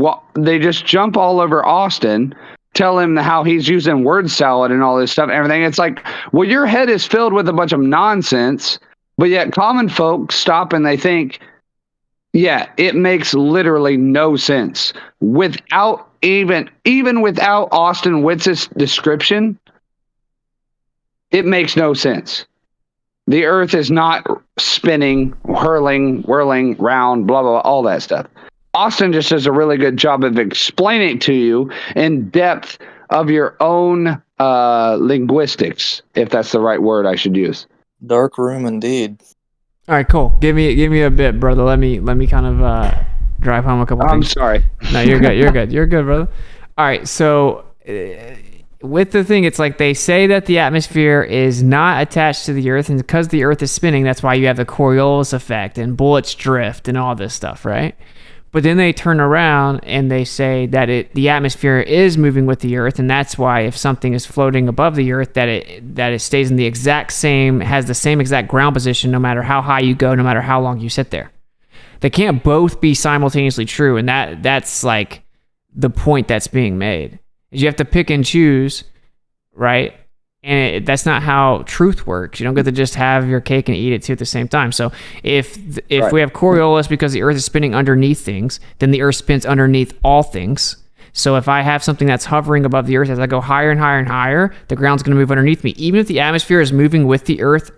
Austin, tell him how he's using word salad and all this stuff and everything. It's like, well, your head is filled with a bunch of nonsense, but yet common folk stop and they think, yeah, it makes literally no sense. Without even without Austin Witsit's description, it makes no sense. The earth is not spinning, whirling round, blah, blah, blah, all that stuff. Austin just does a really good job of explaining it to you in depth of your own linguistics, if that's the right word I should use. Dark room indeed. All right, cool. Give me a bit, brother. Let me kind of drive home a couple things. I'm sorry. No, you're good. You're good, brother. All right, so with the thing, it's like they say that the atmosphere is not attached to the Earth, and because the Earth is spinning, that's why you have the Coriolis effect and bullets drift and all this stuff, right? But then they turn around and they say that the atmosphere is moving with the Earth, and that's why if something is floating above the Earth, that it stays in the exact same, has the same exact ground position, no matter how high you go, no matter how long you sit there. They can't both be simultaneously true, and that's like the point that's being made. Is you have to pick and choose, right? And that's not how truth works. You don't get to just have your cake and eat it too at the same time. So if Right. we have Coriolis because the Earth is spinning underneath things, then the Earth spins underneath all things. So if I have something that's hovering above the Earth, as I go higher and higher and higher, the ground's going to move underneath me. Even if the atmosphere is moving with the Earth,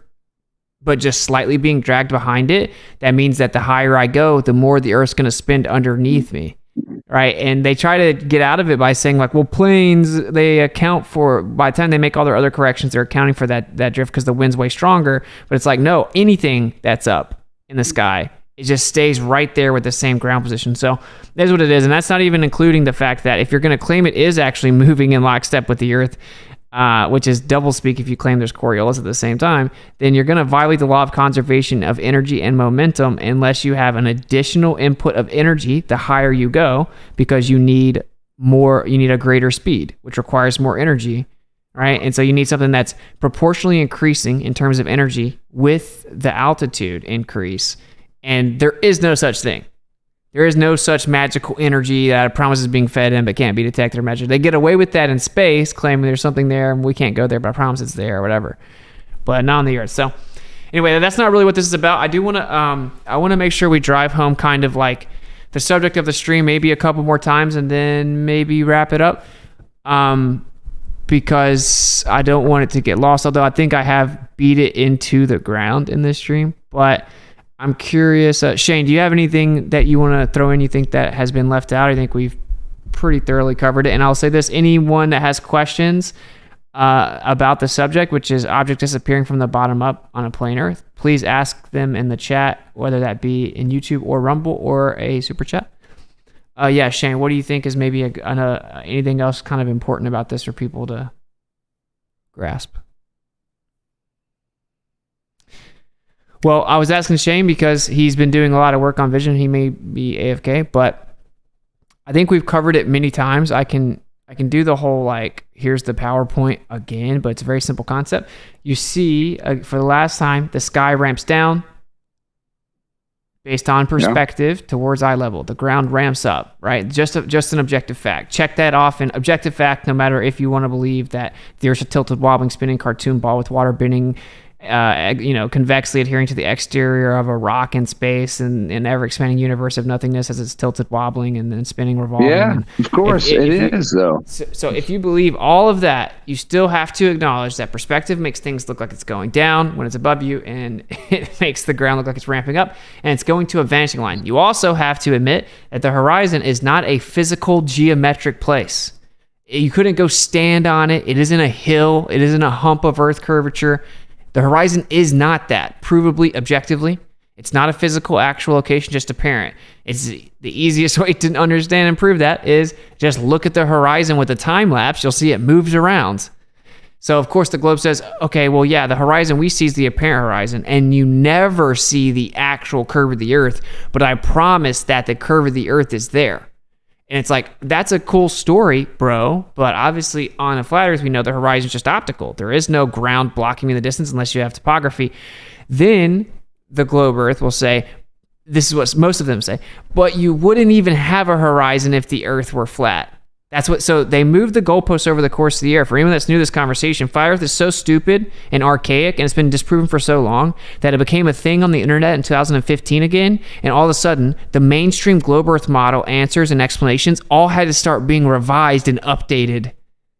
but just slightly being dragged behind it, that means that the higher I go, the more the Earth's going to spin underneath me. Right, and they try to get out of it by saying like, well, planes, they account for, by the time they make all their other corrections, they're accounting for that drift because the wind's way stronger. But it's like, no, anything that's up in the sky, it just stays right there with the same ground position. So that's what it is, and that's not even including the fact that if you're going to claim it is actually moving in lockstep with the Earth, which is doublespeak if you claim there's Coriolis at the same time, then you're going to violate the law of conservation of energy and momentum unless you have an additional input of energy the higher you go, because you need a greater speed, which requires more energy, right? And so you need something that's proportionally increasing in terms of energy with the altitude increase, and there is no such thing. There is no such magical energy that promises being fed in but can't be detected or measured. They get away with that in space, claiming there's something there and we can't go there, but I promise it's there or whatever. But not on the Earth. So anyway, that's not really what this is about. I do want to make sure we drive home kind of like the subject of the stream maybe a couple more times and then maybe wrap it up, because I don't want it to get lost. Although I think I have beat it into the ground in this stream, but I'm curious, Shane, do you have anything that you want to throw in you think that has been left out? I think we've pretty thoroughly covered it. And I'll say this, anyone that has questions about the subject, which is object disappearing from the bottom up on a plane Earth, please ask them in the chat, whether that be in YouTube or Rumble or a super chat. Yeah, Shane, what do you think is maybe anything else kind of important about this for people to grasp? Well, I was asking Shane because he's been doing a lot of work on vision. He may be AFK, but I think we've covered it many times. I can do the whole like, here's the PowerPoint again, but it's a very simple concept. You see, for the last time, the sky ramps down based on perspective towards eye level. The ground ramps up, right? Just an objective fact. Check that off. An objective fact, no matter if you want to believe that there's a tilted, wobbling, spinning cartoon ball with water bending convexly adhering to the exterior of a rock in space and an ever-expanding universe of nothingness as it's tilted, wobbling, and then spinning, revolving. Yeah, And of course it is, though. So if you believe all of that, you still have to acknowledge that perspective makes things look like it's going down when it's above you, and it makes the ground look like it's ramping up, and it's going to a vanishing line. You also have to admit that the horizon is not a physical geometric place. You couldn't go stand on it. It isn't a hill. It isn't a hump of Earth curvature. The horizon is not that, provably, objectively. It's not a physical, actual location, just apparent. It's the easiest way to understand and prove that is just look at the horizon with a time lapse. You'll see it moves around. So, of course, the globe says, okay, well, yeah, the horizon we see is the apparent horizon, and you never see the actual curve of the Earth, but I promise that the curve of the Earth is there. And it's like, that's a cool story, bro. But obviously on a flat Earth, we know the horizon is just optical. There is no ground blocking me in the distance unless you have topography. Then the globe Earth will say, this is what most of them say, but you wouldn't even have a horizon if the Earth were flat. So they moved the goalposts over the course of the year. For anyone that's new to this conversation, flat Earth is so stupid and archaic, and it's been disproven for so long that it became a thing on the internet in 2015 again, and all of a sudden, the mainstream globe Earth model answers and explanations all had to start being revised and updated.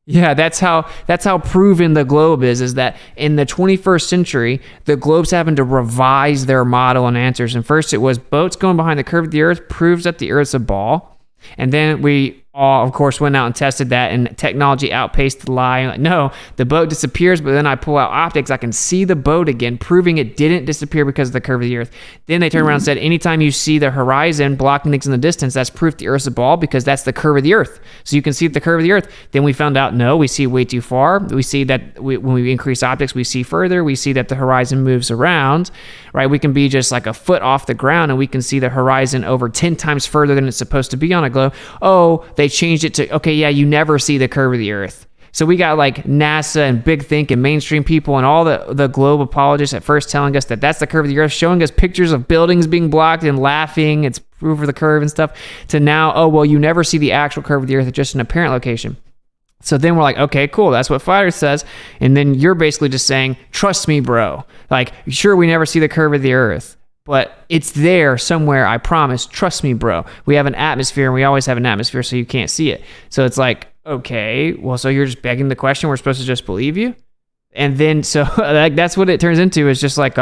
Yeah, that's how proven the globe is that in the 21st century, the globe's having to revise their model and answers. And first it was boats going behind the curve of the Earth proves that the Earth's a ball. And then we all, of course, went out and tested that, and technology outpaced the lie. Like, no, the boat disappears, but then I pull out optics, I can see the boat again, proving it didn't disappear because of the curve of the Earth. Then they turned around and said, anytime you see the horizon blocking things in the distance, that's proof the Earth's a ball because that's the curve of the Earth. So you can see the curve of the Earth. Then we found out, no, we see way too far. We see that when we increase optics, we see further. We see that the horizon moves around, right? We can be just like a foot off the ground, and we can see the horizon over 10 times further than it's supposed to be on a globe. Oh, they changed it to, okay, yeah, you never see the curve of the Earth. So we got like NASA and Big Think and mainstream people and all the globe apologists at first telling us that that's the curve of the Earth, showing us pictures of buildings being blocked and laughing, it's proof of the curve and stuff, to now, oh, well, you never see the actual curve of the Earth, it's just an apparent location. So then we're like, okay, cool, that's what Flat Earth says. And then you're basically just saying, trust me, bro. Like, sure, we never see the curve of the Earth, but it's there somewhere, I promise. Trust me, bro. We have an atmosphere, and we always have an atmosphere, so you can't see it. So it's like, okay, well, so you're just begging the question, we're supposed to just believe you? And then, so like that's what it turns into, is just like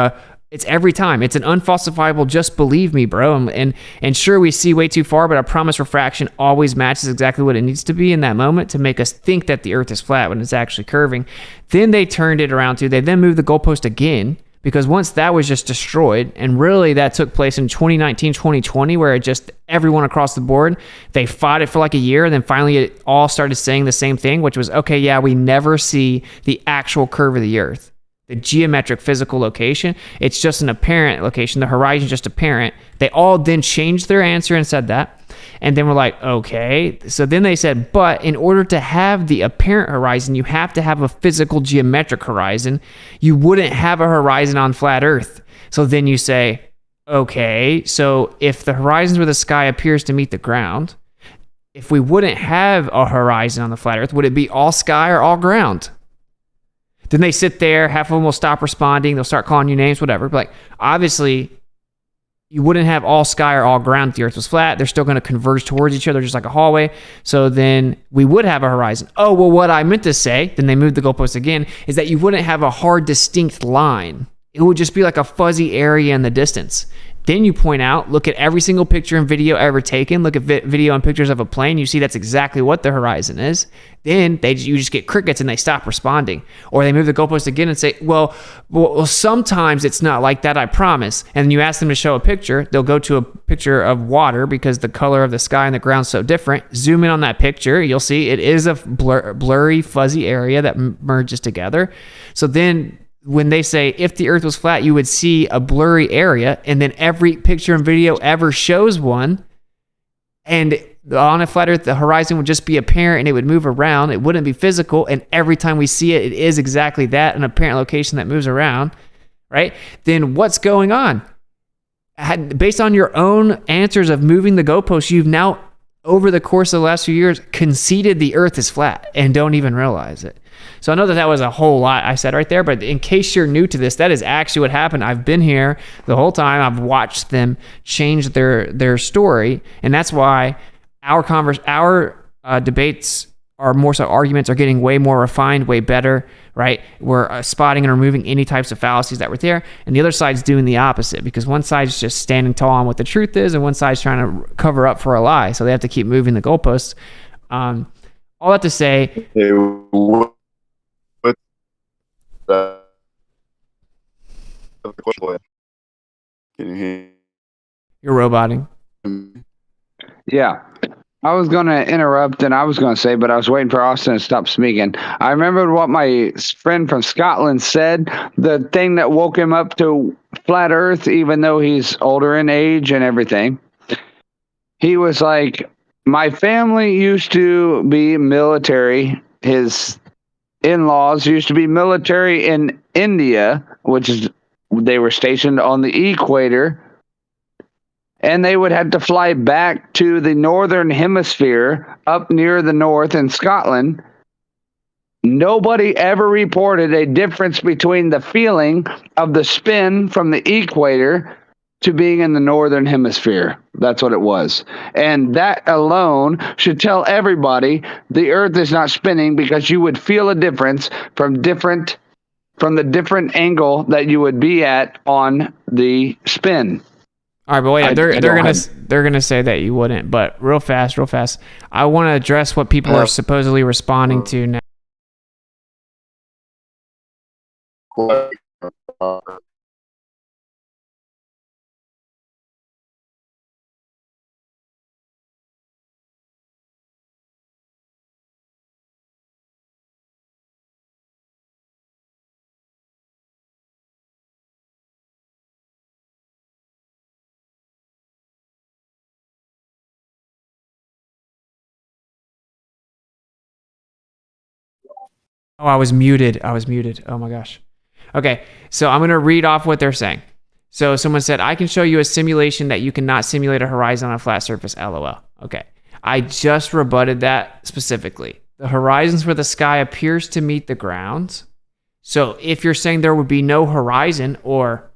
it's every time. It's an unfalsifiable, just believe me, bro. And sure, we see way too far, but I promise refraction always matches exactly what it needs to be in that moment to make us think that the Earth is flat when it's actually curving. Then they turned it around they then moved the goalpost again, because once that was just destroyed, and really that took place in 2019, 2020, where it just, everyone across the board, they fought it for like a year, and then finally it all started saying the same thing, which was, okay, yeah, we never see the actual curve of the Earth. The geometric physical location, it's just an apparent location. The horizon is just apparent. They all then changed their answer and said that. And then we're like, okay. So then they said, but in order to have the apparent horizon, you have to have a physical geometric horizon. You wouldn't have a horizon on flat Earth. So then you say, okay, so if the horizon's where the sky appears to meet the ground, if we wouldn't have a horizon on the flat Earth, would it be all sky or all ground? Then they sit there, half of them will stop responding, they'll start calling you names, whatever. But like, obviously, you wouldn't have all sky or all ground if the Earth was flat. They're still going to converge towards each other just like a hallway. So then we would have a horizon. Oh, well, what I meant to say, then they moved the goalpost again, is that you wouldn't have a hard, distinct line. It would just be like a fuzzy area in the distance. Then you point out, look at every single picture and video ever taken, look at video and pictures of a plane, you see that's exactly what the horizon is. Then you just get crickets and they stop responding. Or they move the goalpost again and say, well, sometimes it's not like that, I promise. And then you ask them to show a picture, they'll go to a picture of water because the color of the sky and the ground's so different. Zoom in on that picture, you'll see it is a blurry, fuzzy area that merges together. So then when they say if the Earth was flat, you would see a blurry area, and then every picture and video ever shows one, and on a flat Earth, the horizon would just be apparent and it would move around. It wouldn't be physical, and every time we see it, it is exactly that, an apparent location that moves around, right? Then what's going on? Based on your own answers of moving the goalpost, you've now over the course of the last few years conceded the Earth is flat and don't even realize it. So I know that was a whole lot I said right there, but in case you're new to this, that is actually what happened. I've been here the whole time. I've watched them change their story, and that's why our debates are more so arguments are getting way more refined, way better, right? We're spotting and removing any types of fallacies that were there, and the other side's doing the opposite because one side's just standing tall on what the truth is, and one side's trying to cover up for a lie, so they have to keep moving the goalposts. All that to say, Can you hear? You're roboting. Yeah. I was going to interrupt and I was going to say, but I was waiting for Austin to stop speaking. I remembered what my friend from Scotland said. The thing that woke him up to flat Earth, even though he's older in age and everything. He was like, my family used to be military. His in-laws used to be military in India, which is they were stationed on the equator. And they would have to fly back to the northern hemisphere up near the north in Scotland. Nobody ever reported a difference between the feeling of the spin from the equator to being in the northern hemisphere. That's what it was. And that alone should tell everybody the Earth is not spinning, because you would feel a difference from the different angle that you would be at on the spin. All right, but wait, they're gonna say that you wouldn't, but real fast, I want to address what people are supposedly responding to now. Oh, I was muted. Oh my gosh. Okay, so I'm going to read off what they're saying. So someone said, I can show you a simulation that you cannot simulate a horizon on a flat surface, LOL. Okay, I just rebutted that specifically. The horizon's where the sky appears to meet the ground. So if you're saying there would be no horizon or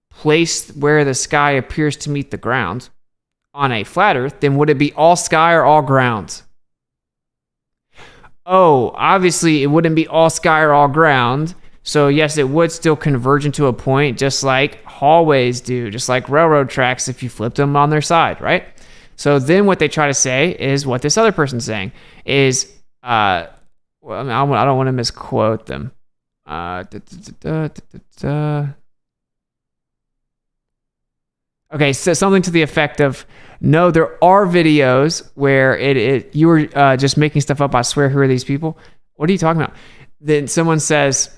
place where the sky appears to meet the ground on a flat Earth, then would it be all sky or all ground? Oh, obviously it wouldn't be all sky or all ground. So yes, it would still converge into a point, just like hallways do, just like railroad tracks if you flipped them on their side, right? So then what they try to say is what this other person's saying is, well, I mean, I don't want to misquote them. Okay, so something to the effect of, no, there are videos where you were just making stuff up. I swear, who are these people? What are you talking about? Then someone says,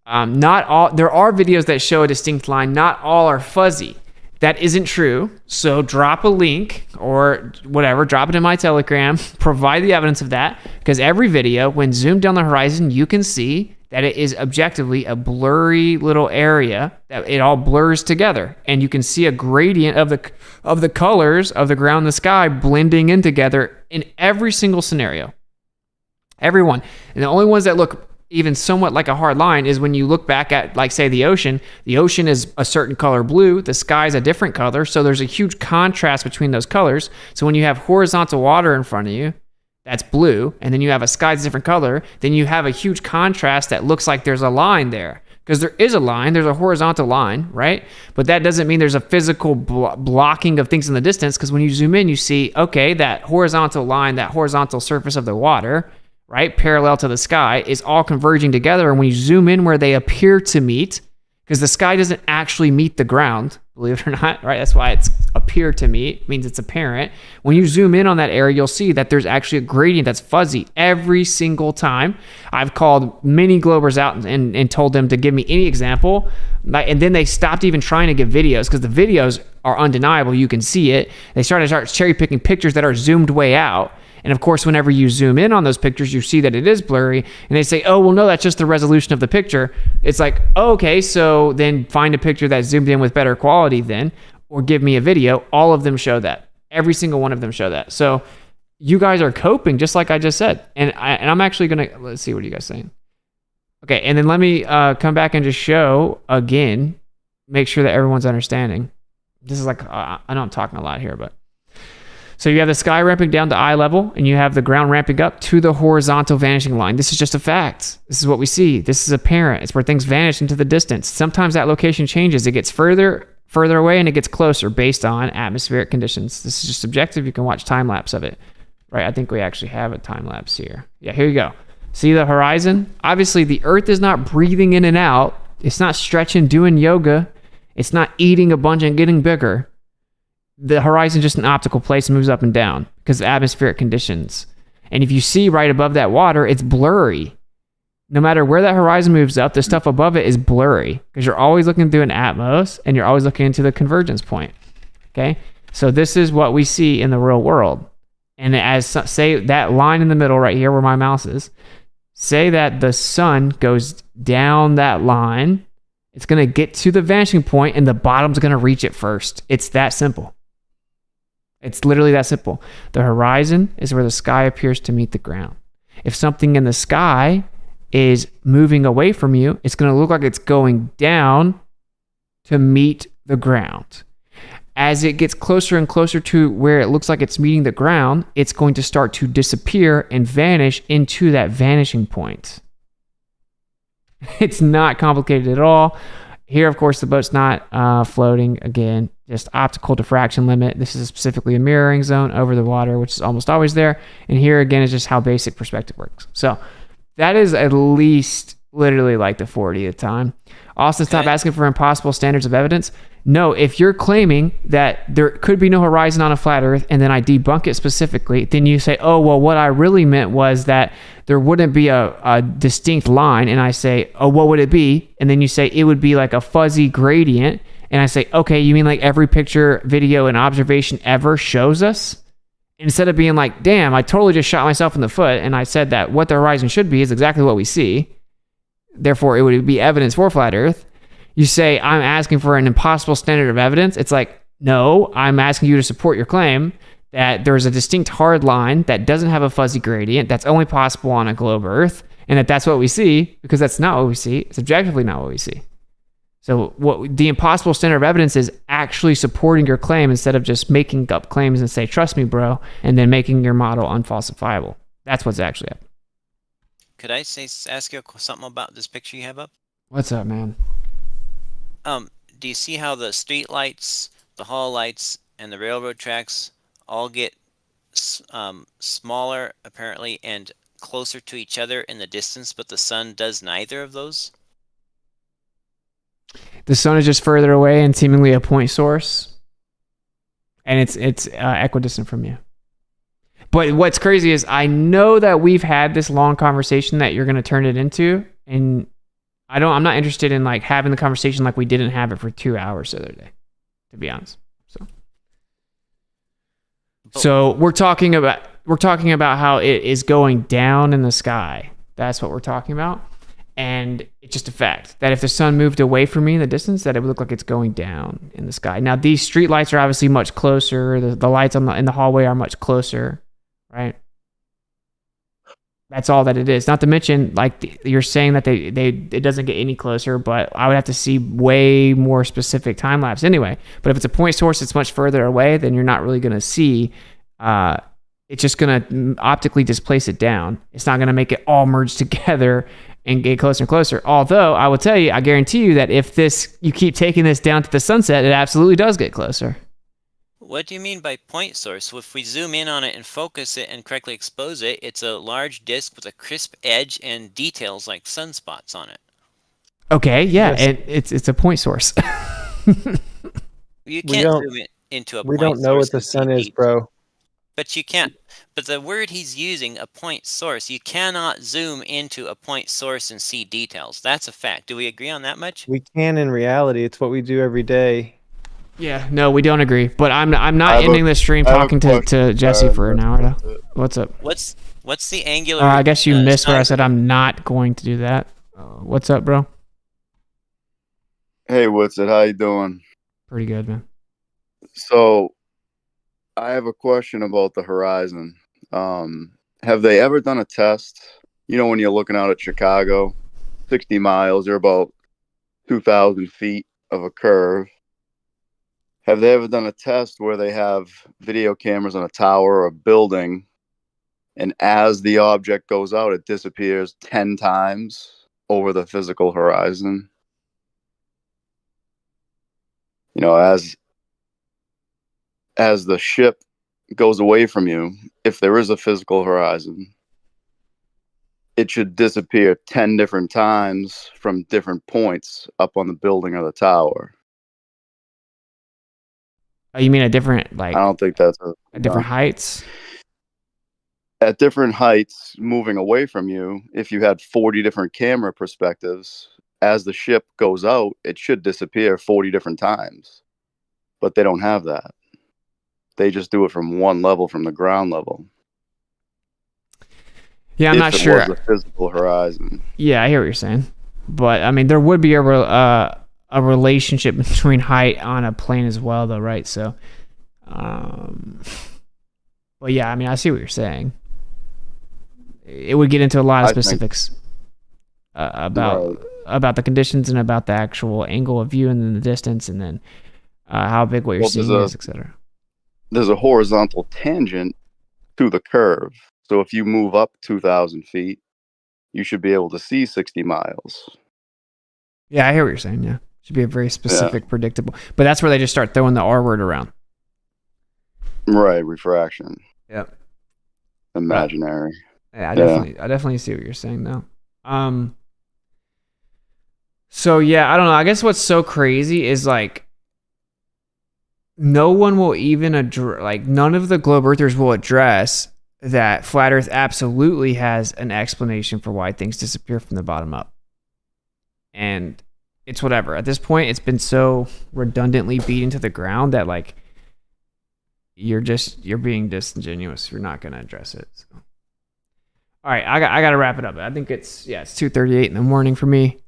not all. There are videos that show a distinct line. Not all are fuzzy. That isn't true. So drop a link or whatever. Drop it in my Telegram. Provide the evidence of that, because every video, when zoomed down the horizon, you can see that it is objectively a blurry little area that it all blurs together, and you can see a gradient of the colors of the ground and the sky blending in together in every single scenario. Every one. And the only ones that look even somewhat like a hard line is when you look back at, like, say, the ocean. The ocean is a certain color blue, the sky is a different color, so there's a huge contrast between those colors. So when you have horizontal water in front of you, that's blue, and then you have a sky that's a different color, then you have a huge contrast that looks like there's a line there. Because there is a line, there's a horizontal line, right? But that doesn't mean there's a physical blocking of things in the distance, because when you zoom in, you see, okay, that horizontal line, that horizontal surface of the water, right, parallel to the sky, is all converging together. And when you zoom in where they appear to meet, because the sky doesn't actually meet the ground, believe it or not, right? That's why it's appear to meet, means it's apparent. When you zoom in on that area, you'll see that there's actually a gradient that's fuzzy every single time. I've called many globers out and told them to give me any example, and then they stopped even trying to give videos, because the videos are undeniable. You can see it. They start cherry picking pictures that are zoomed way out. And of course, whenever you zoom in on those pictures, you see that it is blurry. And they say, oh, well, no, that's just the resolution of the picture. It's like, oh, okay, so then find a picture that's zoomed in with better quality then, or give me a video. All of them show that. Every single one of them show that. So you guys are coping just like I just said. And I'm actually going to, let's see, what are you guys saying? Okay, and then let me come back and just show again, make sure that everyone's understanding. This is like, I know I'm talking a lot here, but. So you have the sky ramping down to eye level, and you have the ground ramping up to the horizontal vanishing line. This is just a fact. This is what we see. This is apparent. It's where things vanish into the distance. Sometimes that location changes. It gets further away, and it gets closer based on atmospheric conditions. This is just subjective. You can watch time lapse of it. Right, I think we actually have a time lapse here. Yeah, here you go. See the horizon? Obviously, the Earth is not breathing in and out. It's not stretching, doing yoga. It's not eating a bunch and getting bigger. The horizon is just an optical place, moves up and down because of atmospheric conditions. And if you see right above that water, it's blurry. No matter where that horizon moves up, the stuff above it is blurry because you're always looking through an atmos and you're always looking into the convergence point. Okay? So this is what we see in the real world. And as say that line in the middle right here where my mouse is, say that the sun goes down that line, it's going to get to the vanishing point and the bottom's going to reach it first. It's that simple. It's literally that simple. The horizon is where the sky appears to meet the ground. If something in the sky is moving away from you, it's going to look like it's going down to meet the ground. As it gets closer and closer to where it looks like it's meeting the ground, it's going to start to disappear and vanish into that vanishing point. It's not complicated at all. Here, of course, the boat's not floating. Again, just optical diffraction limit. This is specifically a mirroring zone over the water, which is almost always there. And here, again, is just how basic perspective works. So that is at least literally like the 40th time. Austin, stop asking for impossible standards of evidence. No, if you're claiming that there could be no horizon on a flat Earth, and then I debunk it specifically, then you say, oh, well, what I really meant was that there wouldn't be a distinct line. And I say, oh, what would it be? And then you say it would be like a fuzzy gradient. And I say, okay, you mean like every picture, video, and observation ever shows us? Instead of being like, damn, I totally just shot myself in the foot, and I said that what the horizon should be is exactly what we see. Therefore, it would be evidence for flat Earth. You say, I'm asking for an impossible standard of evidence. It's like, no, I'm asking you to support your claim that there's a distinct hard line that doesn't have a fuzzy gradient that's only possible on a globe Earth, and that's what we see, because that's not what we see. It's objectively not what we see. So what the impossible standard of evidence is actually supporting your claim instead of just making up claims and say, trust me, bro, and then making your model unfalsifiable. That's what's actually happening. Could I ask you something about this picture you have up? What's up, man? Do you see how the street lights, the hall lights, and the railroad tracks all get smaller, apparently, and closer to each other in the distance, but the sun does neither of those? The sun is just further away and seemingly a point source, and it's equidistant from you. But what's crazy is I know that we've had this long conversation that you're going to turn it into, and I'm not interested in like having the conversation like we didn't have it for 2 hours the other day, to be honest. So we're talking about how it is going down in the sky. That's what we're talking about. And it's just a fact that if the sun moved away from me in the distance, that it would look like it's going down in the sky. Now, these street lights are obviously much closer. The lights in the hallway are much closer, right? That's all that it is. Not to mention, like you're saying that it doesn't get any closer, but I would have to see way more specific time lapse anyway. But if it's a point source that's much further away, then you're not really going to see. It's just going to optically displace it down. It's not going to make it all merge together and get closer and closer. Although I will tell you, I guarantee you that if you keep taking this down to the sunset, it absolutely does get closer. What do you mean by point source? If we zoom in on it and focus it and correctly expose it, it's a large disk with a crisp edge and details like sunspots on it. Okay, yeah, yes. And it's a point source. You can't zoom it into a point source. We don't know what the sun is, bro. But you can't. But the word he's using, a point source, you cannot zoom into a point source and see details. That's a fact. Do we agree on that much? We can in reality. It's what we do every day. Yeah, no, we don't agree. But I'm not ending the stream talking to Jesse for an hour though. What's up? What's the angular? I guess you missed where I said I'm not going to do that. What's up, bro? Hey, Witsit, how you doing? Pretty good, man. So, I have a question about the horizon. Have they ever done a test? You know, when you're looking out at Chicago, 60 miles, you're about 2,000 feet of a curve. Have they ever done a test where they have video cameras on a tower or a building, and as the object goes out, it disappears 10 times over the physical horizon? You know, as the ship goes away from you, if there is a physical horizon, it should disappear 10 different times from different points up on the building or the tower. Oh, you mean at different, like, I don't think that's at different heights? At different heights, moving away from you, if you had 40 different camera perspectives, as the ship goes out, it should disappear 40 different times. But they don't have that. They just do it from one level, from the ground level. Yeah, I'm not sure. If it was a physical horizon. Yeah, I hear what you're saying. But, I mean, there would be a relationship between height on a plane as well, though, right? So, but yeah, I mean, I see what you're saying. It would get into a lot of specifics about the conditions and about the actual angle of view and then the distance and then how big what you're seeing is, etc. There's a horizontal tangent to the curve. So if you move up 2,000 feet, you should be able to see 60 miles. Yeah, I hear what you're saying. Yeah. Should be a very specific, predictable. But that's where they just start throwing the R word around. Right, refraction. Yep. Imaginary. Yeah, I definitely see what you're saying though. So yeah, I don't know. I guess what's so crazy is like no one will even address, like none of the globe earthers will address that flat Earth absolutely has an explanation for why things disappear from the bottom up. And it's whatever. At this point, it's been so redundantly beat into the ground that like you're being disingenuous. You're not going to address it. So. All right, I got to wrap it up. I think it's 2:38 in the morning for me.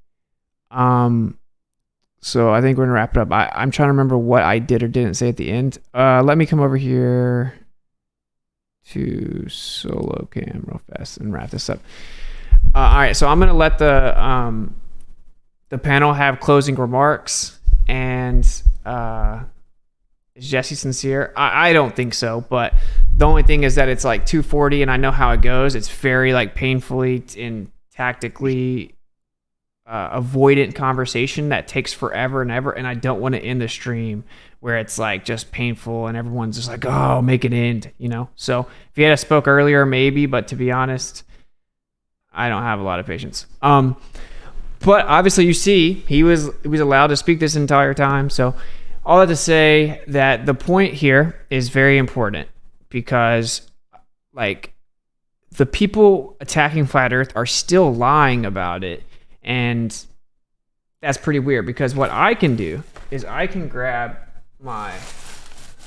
So I think we're gonna wrap it up. I'm trying to remember what I did or didn't say at the end. Let me come over here to solo cam real fast and wrap this up. All right, so I'm gonna let the panel have closing remarks. And is Jesse sincere? I don't think so, but the only thing is that it's like 2:40 and I know how it goes. It's very like painfully and tactically avoidant conversation that takes forever and ever, and I don't want to end the stream where it's like just painful and everyone's just like, oh, make it end, you know? So if you had spoke earlier, maybe, but to be honest, I don't have a lot of patience. But obviously you see he was allowed to speak this entire time. So all that to say that the point here is very important because like the people attacking flat Earth are still lying about it. And that's pretty weird because what I can do is I can grab I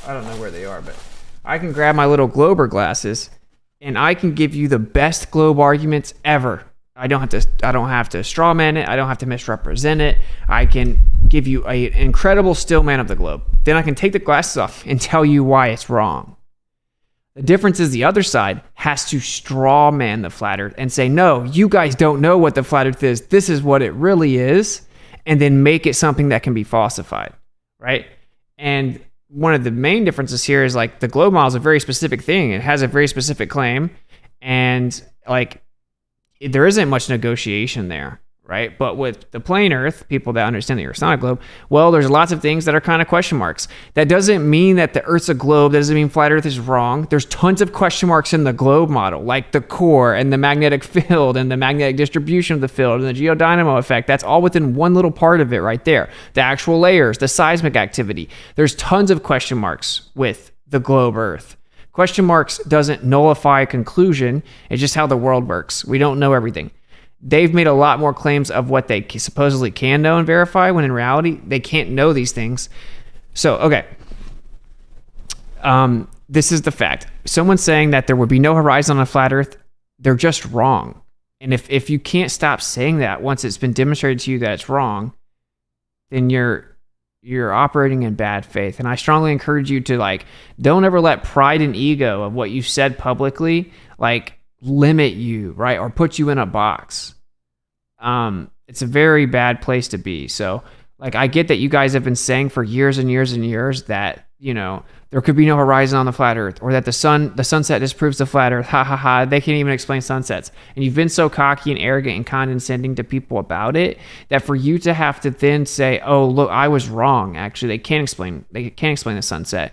don't know where they are, but I can grab my little Glober glasses and I can give you the best globe arguments ever. I don't have to straw man it. I don't have to misrepresent it. I can give you an incredible still man of the globe. Then I can take the glasses off and tell you why it's wrong. The difference is the other side has to straw man the flat Earth and say, no, you guys don't know what the flat Earth is. This is what it really is. And then make it something that can be falsified, right? And one of the main differences here is like the globe model is a very specific thing. It has a very specific claim. And like there isn't much negotiation there, right? But with the plain Earth, people that understand the Earth's not a globe, well, there's lots of things that are kind of question marks. That doesn't mean that the Earth's a globe. That doesn't mean flat Earth is wrong. There's tons of question marks in the globe model, like the core and the magnetic field and the magnetic distribution of the field and the geodynamo effect. That's all within one little part of it right there. The actual layers, the seismic activity. There's tons of question marks with the globe Earth. Question marks doesn't nullify a conclusion. It's just how the world works. We don't know everything. They've made a lot more claims of what they supposedly can know and verify when in reality, they can't know these things. So, okay. This is the fact. Someone saying that there would be no horizon on a flat Earth, they're just wrong. And if you can't stop saying that once it's been demonstrated to you that it's wrong, then you're you're operating in bad faith. And I strongly encourage you to like, don't ever let pride and ego of what you said publicly like limit you, right? Or put you in a box. It's a very bad place to be. So like, I get that you guys have been saying for years and years and years that, you know, there could be no horizon on the flat earth, or that the sunset disproves the flat earth. Ha ha ha. They can't even explain sunsets. And you've been so cocky and arrogant and condescending to people about it that for you to have to then say, oh, look, I was wrong. Actually, they can't explain the sunset,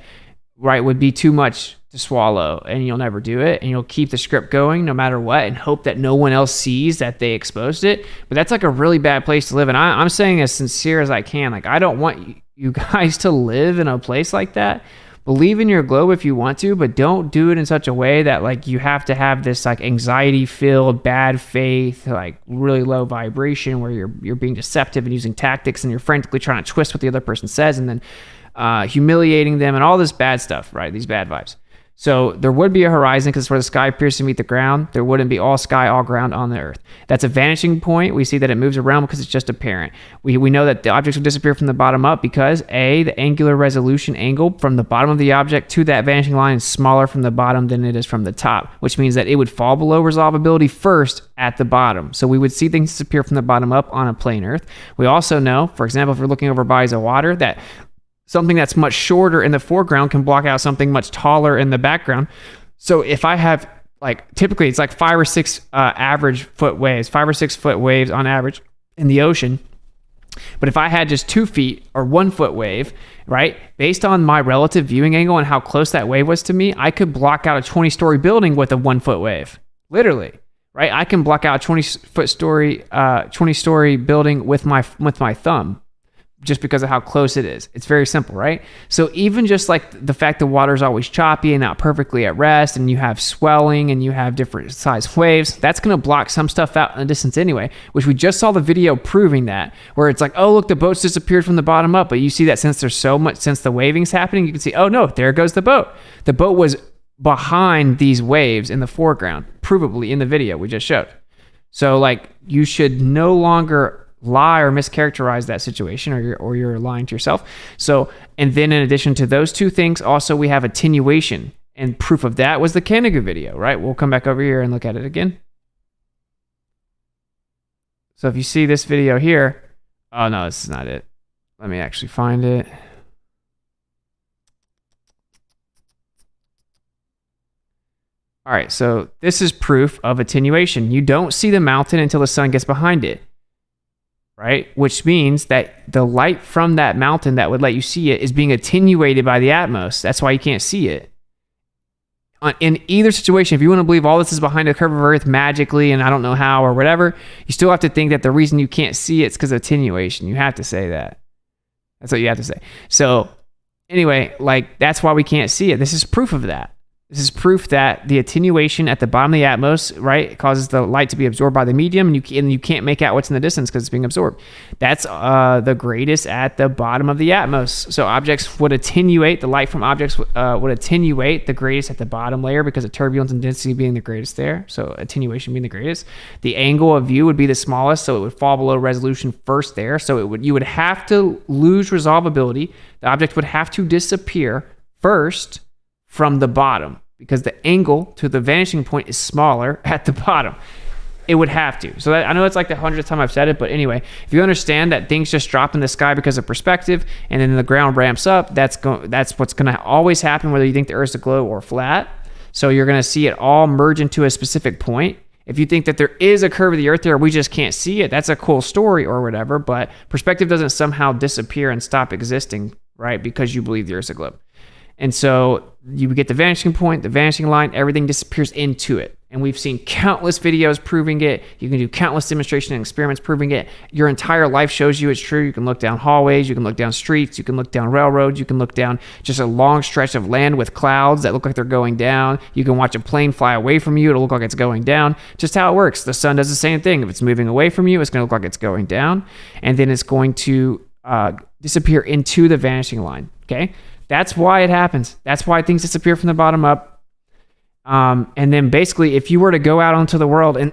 right? Would be too much to swallow, and you'll never do it. And you'll keep the script going no matter what and hope that no one else sees that they exposed it. But that's like a really bad place to live. And I'm saying as sincere as I can. Like, I don't want you guys to live in a place like that. Believe in your globe if you want to, but don't do it in such a way that like you have to have this like anxiety filled bad faith, like really low vibration where you're being deceptive and using tactics and you're frantically trying to twist what the other person says and then humiliating them and all this bad stuff, right? These bad vibes. So there would be a horizon because it's where the sky appears to meet the ground. There wouldn't be all sky, all ground on the earth. That's a vanishing point. We see that it moves around because it's just apparent. We know that the objects will disappear from the bottom up because A, the angular resolution angle from the bottom of the object to that vanishing line is smaller from the bottom than it is from the top, which means that it would fall below resolvability first at the bottom. So we would see things disappear from the bottom up on a plane earth. We also know, for example, if we're looking over bodies of water, that something that's much shorter in the foreground can block out something much taller in the background. So if I have like, typically it's like 5 or 6 average foot waves, 5 or 6 foot waves on average in the ocean. But if I had just 2 feet or 1 foot wave, right, based on my relative viewing angle and how close that wave was to me, I could block out a 20-story building with a 1 foot wave, literally. Right, I can block out a 20-story building with my thumb, just because of how close it is. It's very simple, right? So even just like the fact the water is always choppy and not perfectly at rest, and you have swelling and you have different size waves, that's going to block some stuff out in the distance anyway, which we just saw the video proving that, where it's like, oh, look, the boat's disappeared from the bottom up. But you see that since there's so much, since the waving's happening, you can see, oh no, there goes the boat. The boat was behind these waves in the foreground, provably in the video we just showed. So like, you should no longer lie or mischaracterize that situation, or you're lying to yourself. So, and then in addition to those two things, also we have attenuation, and proof of that was the Canada video, right? We'll come back over here and look at it again. So if you see this video here, oh no, this is not it. Let me actually find it. All right, so this is proof of attenuation. You don't see the mountain until the sun gets behind it, right? Which means that the light from that mountain that would let you see it is being attenuated by the atmos. That's why you can't see it. In either situation, if you want to believe all this is behind the curve of Earth magically, and I don't know how or whatever, you still have to think that the reason you can't see it's because of attenuation. You have to say that. That's what you have to say. So anyway, like, that's why we can't see it. This is proof of that. This is proof that the attenuation at the bottom of the atmos, right, causes the light to be absorbed by the medium, and you can't make out what's in the distance because it's being absorbed. That's the greatest at the bottom of the atmos. So objects would attenuate, the light from objects would attenuate the greatest at the bottom layer because of turbulence and density being the greatest there. So attenuation being the greatest. The angle of view would be the smallest, so it would fall below resolution first there. So you would have to lose resolvability. The object would have to disappear first from the bottom, because the angle to the vanishing point is smaller at the bottom. It would have to. So I know it's like the 100th time I've said it, but anyway, if you understand that things just drop in the sky because of perspective, and then the ground ramps up, that's what's going to always happen, whether you think the Earth's a globe or flat. So you're going to see it all merge into a specific point. If you think that there is a curve of the Earth there, we just can't see it, that's a cool story or whatever, but perspective doesn't somehow disappear and stop existing, right, because you believe the Earth's a globe. And so you get the vanishing point, the vanishing line, everything disappears into it. And we've seen countless videos proving it. You can do countless demonstration and experiments proving it. Your entire life shows you it's true. You can look down hallways, you can look down streets, you can look down railroads, you can look down just a long stretch of land with clouds that look like they're going down. You can watch a plane fly away from you, it'll look like it's going down. Just how it works. The sun does the same thing. If it's moving away from you, it's going to look like it's going down. And then it's going to disappear into the vanishing line, okay? That's why it happens. That's why things disappear from the bottom up. And then basically, if you were to go out onto the world and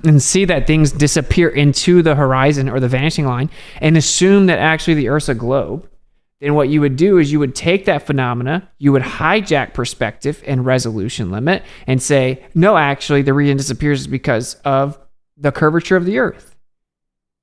and see that things disappear into the horizon or the vanishing line, and assume that actually the Earth's a globe, then what you would do is you would take that phenomena, you would hijack perspective and resolution limit and say, no, actually, the reason it disappears is because of the curvature of the Earth.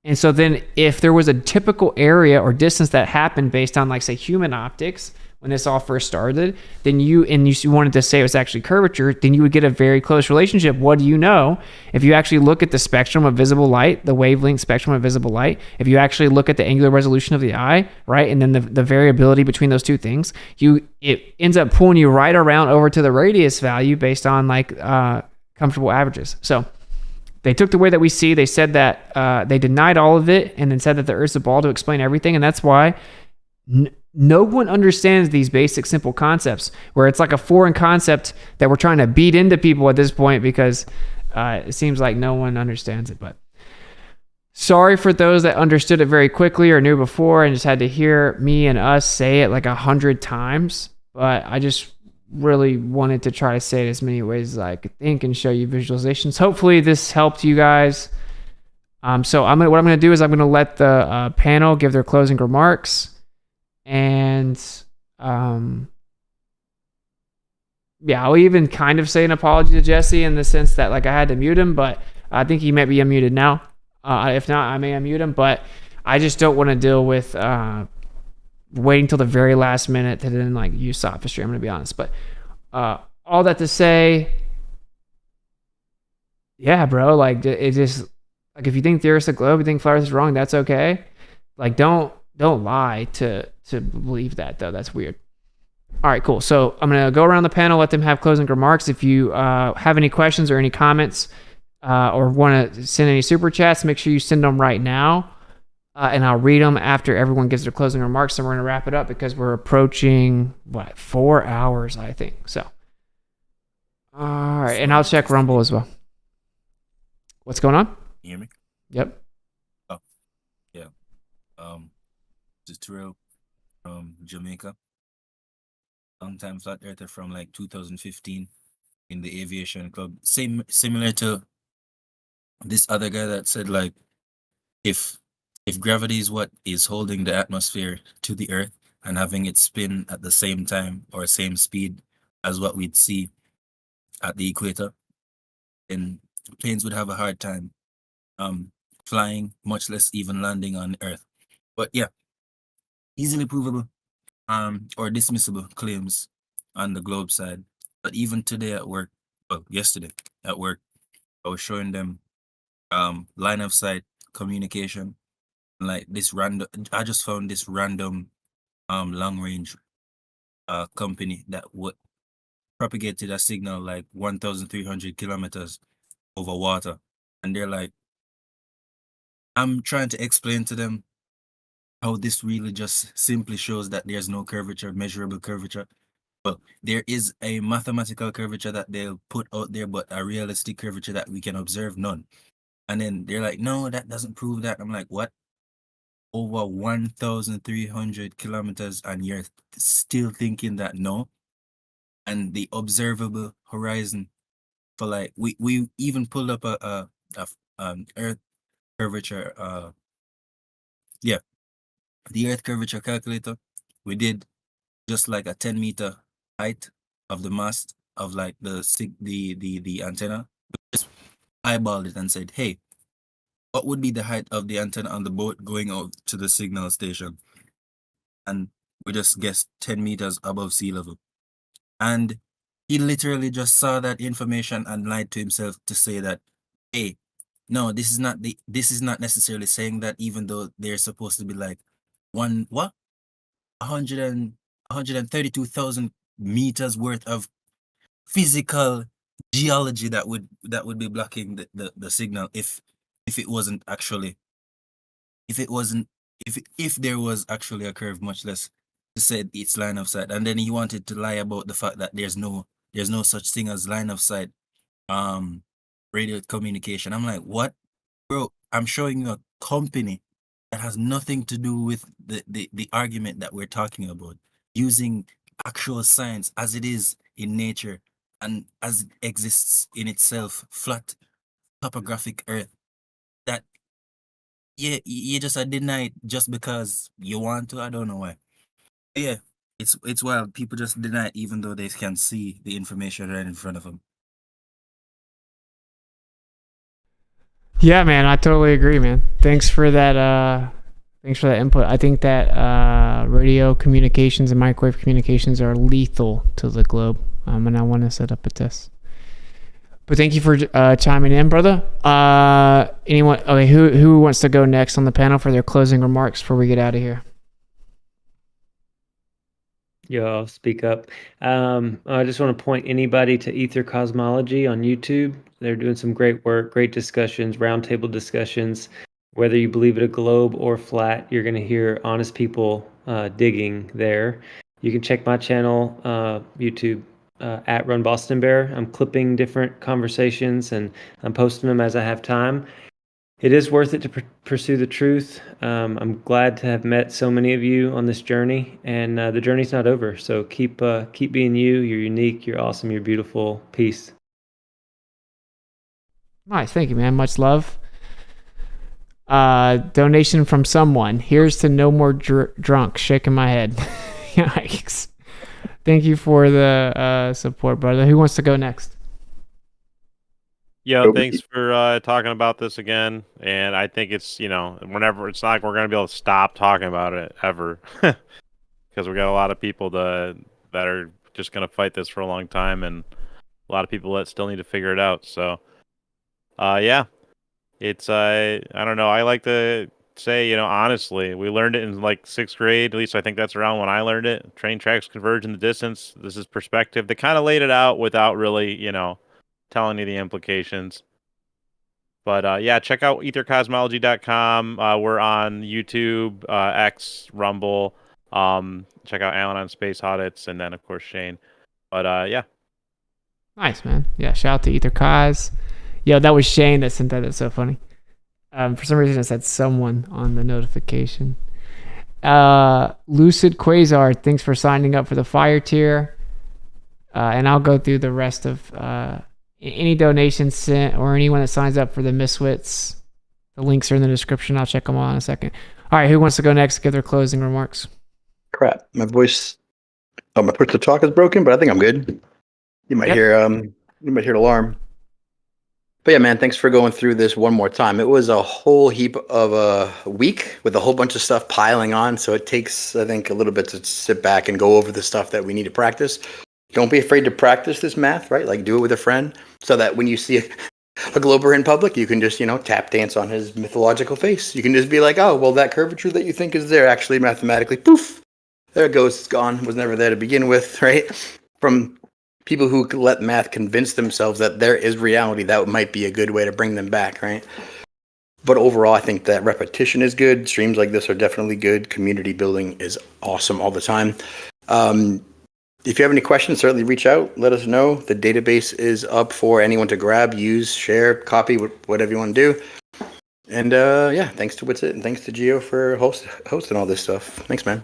And so then if there was a typical area or distance that happened based on, like, say, human optics, when this all first started, then you wanted to say it was actually curvature, then you would get a very close relationship. What do you know? If you actually look at the spectrum of visible light, the wavelength spectrum of visible light, if you actually look at the angular resolution of the eye, right, and then the variability between those two things, it ends up pulling you right around over to the radius value based on, like, comfortable averages. So they took the way that we see. They said that they denied all of it and then said that the Earth's a ball to explain everything, and that's why no one understands these basic, simple concepts, where it's like a foreign concept that we're trying to beat into people at this point because it seems like no one understands it. But sorry for those that understood it very quickly or knew before and just had to hear me and us say it like 100 times. But I just really wanted to try to say it as many ways as I could think and show you visualizations. Hopefully this helped you guys. So what I'm going to do is I'm going to let the panel give their closing remarks. And yeah, I'll even kind of say an apology to Jesse in the sense that, like, I had to mute him, but I think he might be unmuted now. If not, I may unmute him, but I just don't want to deal with waiting till the very last minute to then, like, use sophistry. I'm going to be honest, but all that to say, yeah, bro, like, it just, like, if you think the Earth's a globe, you think flat Earth is wrong, that's okay. Like, don't lie to believe that, though. That's weird. All right, cool. So I'm going to go around the panel, let them have closing remarks. If you have any questions or any comments or want to send any super chats, make sure you send them right now. And I'll read them after everyone gives their closing remarks. And we're going to wrap it up because we're approaching, 4 hours, I think. So, all right. And I'll check Rumble as well. What's going on? You hear me? Yep. Oh, yeah. This is Terrell from Jamaica. Long-time flat earther from like 2015 in the aviation club. Similar to this other guy that said, like, if gravity is what is holding the atmosphere to the Earth and having it spin at the same time or same speed as what we'd see at the equator, then planes would have a hard time flying, much less even landing on Earth. But yeah, easily provable or dismissible claims on the globe side. But even today at work, well, yesterday at work, I was showing them line of sight communication. Like this random, I just found this random long range company that would propagated a signal like 1,300 kilometers over water, and they're like, I'm trying to explain to them how this really just simply shows that there's no curvature, measurable curvature. Well, there is a mathematical curvature that they'll put out there, but a realistic curvature that we can observe, none. And then they're like, no, that doesn't prove that. I'm like, what? Over 1,300 kilometers, and you're still thinking that no? And the observable horizon for, like, we even pulled up a Earth curvature, the Earth curvature calculator. We did just like a 10-meter height of the mast of like the antenna. Just eyeballed it and said, hey, what would be the height of the antenna on the boat going out to the signal station? And we just guessed 10 meters above sea level. And he literally just saw that information and lied to himself to say that, hey, no, this is not necessarily saying that, even though they're supposed to be like 132,000 meters worth of physical geology that would be blocking the signal if it wasn't actually, if there was actually a curve, much less to say it's line of sight. And then he wanted to lie about the fact that there's no such thing as line of sight radio communication. I'm like, what? Bro, I'm showing you a company that has nothing to do with the argument that we're talking about, using actual science as it is in nature and as it exists in itself, flat topographic Earth, that you just deny it just because you want to. I don't know why. Yeah, it's wild. People just deny it even though they can see the information right in front of them. Yeah, man, I totally agree, man. Thanks for that. Thanks for that input. I think that radio communications and microwave communications are lethal to the globe, and I want to set up a test. But thank you for chiming in, brother. Anyone? Okay, who wants to go next on the panel for their closing remarks before we get out of here? Yeah, I'll speak up. I just want to point anybody to Ether Cosmology on YouTube. They're doing some great work, great discussions, roundtable discussions. Whether you believe it a globe or flat, you're going to hear honest people digging there. You can check my channel, YouTube, at Run Boston Bear. I'm clipping different conversations and I'm posting them as I have time. It is worth it to pursue the truth. I'm glad to have met so many of you on this journey, and the journey's not over. So keep being you. You're unique. You're awesome. You're beautiful. Peace. Nice, thank you, man. Much love. Donation from someone. Here's to no more drunk. Shaking my head. Yikes. Thank you for the support, brother. Who wants to go next? Yeah, thanks for talking about this again. And I think it's, whenever it's not like we're going to be able to stop talking about it ever. Because we got a lot of people that are just going to fight this for a long time. And a lot of people that still need to figure it out. So, yeah, it's, I don't know. I like to say, honestly, we learned it in like 6th grade. At least I think that's around when I learned it. Train tracks converge in the distance. This is perspective. They kind of laid it out without really, telling you the implications. But yeah, check out ethercosmology.com. We're on YouTube, X, Rumble. Check out Alan on Space Audits, and then of course Shane. But yeah. Nice, man. Yeah, shout out to Ether Cos. Yo, that was Shane that sent that. That's so funny. For some reason it said someone on the notification. Lucid Quasar, thanks for signing up for the fire tier. And I'll go through the rest of any donations sent or anyone that signs up for the Miswits. The links are in the description. I'll check them all in a second. All right, who wants to go next to give their closing remarks? Crap, my voice. Oh, my push to talk is broken, but I think I'm good. You might hear an alarm. But yeah, man, thanks for going through this one more time. It was a whole heap of a week with a whole bunch of stuff piling on. So it takes, I think, a little bit to sit back and go over the stuff that we need to practice. Don't be afraid to practice this math, right? Like do it with a friend so that when you see a glober in public, you can just, tap dance on his mythological face. You can just be like, oh, well, that curvature that you think is there actually mathematically, poof, there it goes. It's gone. Was never there to begin with, right? From people who let math convince themselves that there is reality, that might be a good way to bring them back, right? But overall, I think that repetition is good. Streams like this are definitely good. Community building is awesome all the time. If you have any questions, certainly reach out. Let us know. The database is up for anyone to grab, use, share, copy, whatever you want to do. And yeah, thanks to Witsit and thanks to Gio for hosting all this stuff. Thanks, man.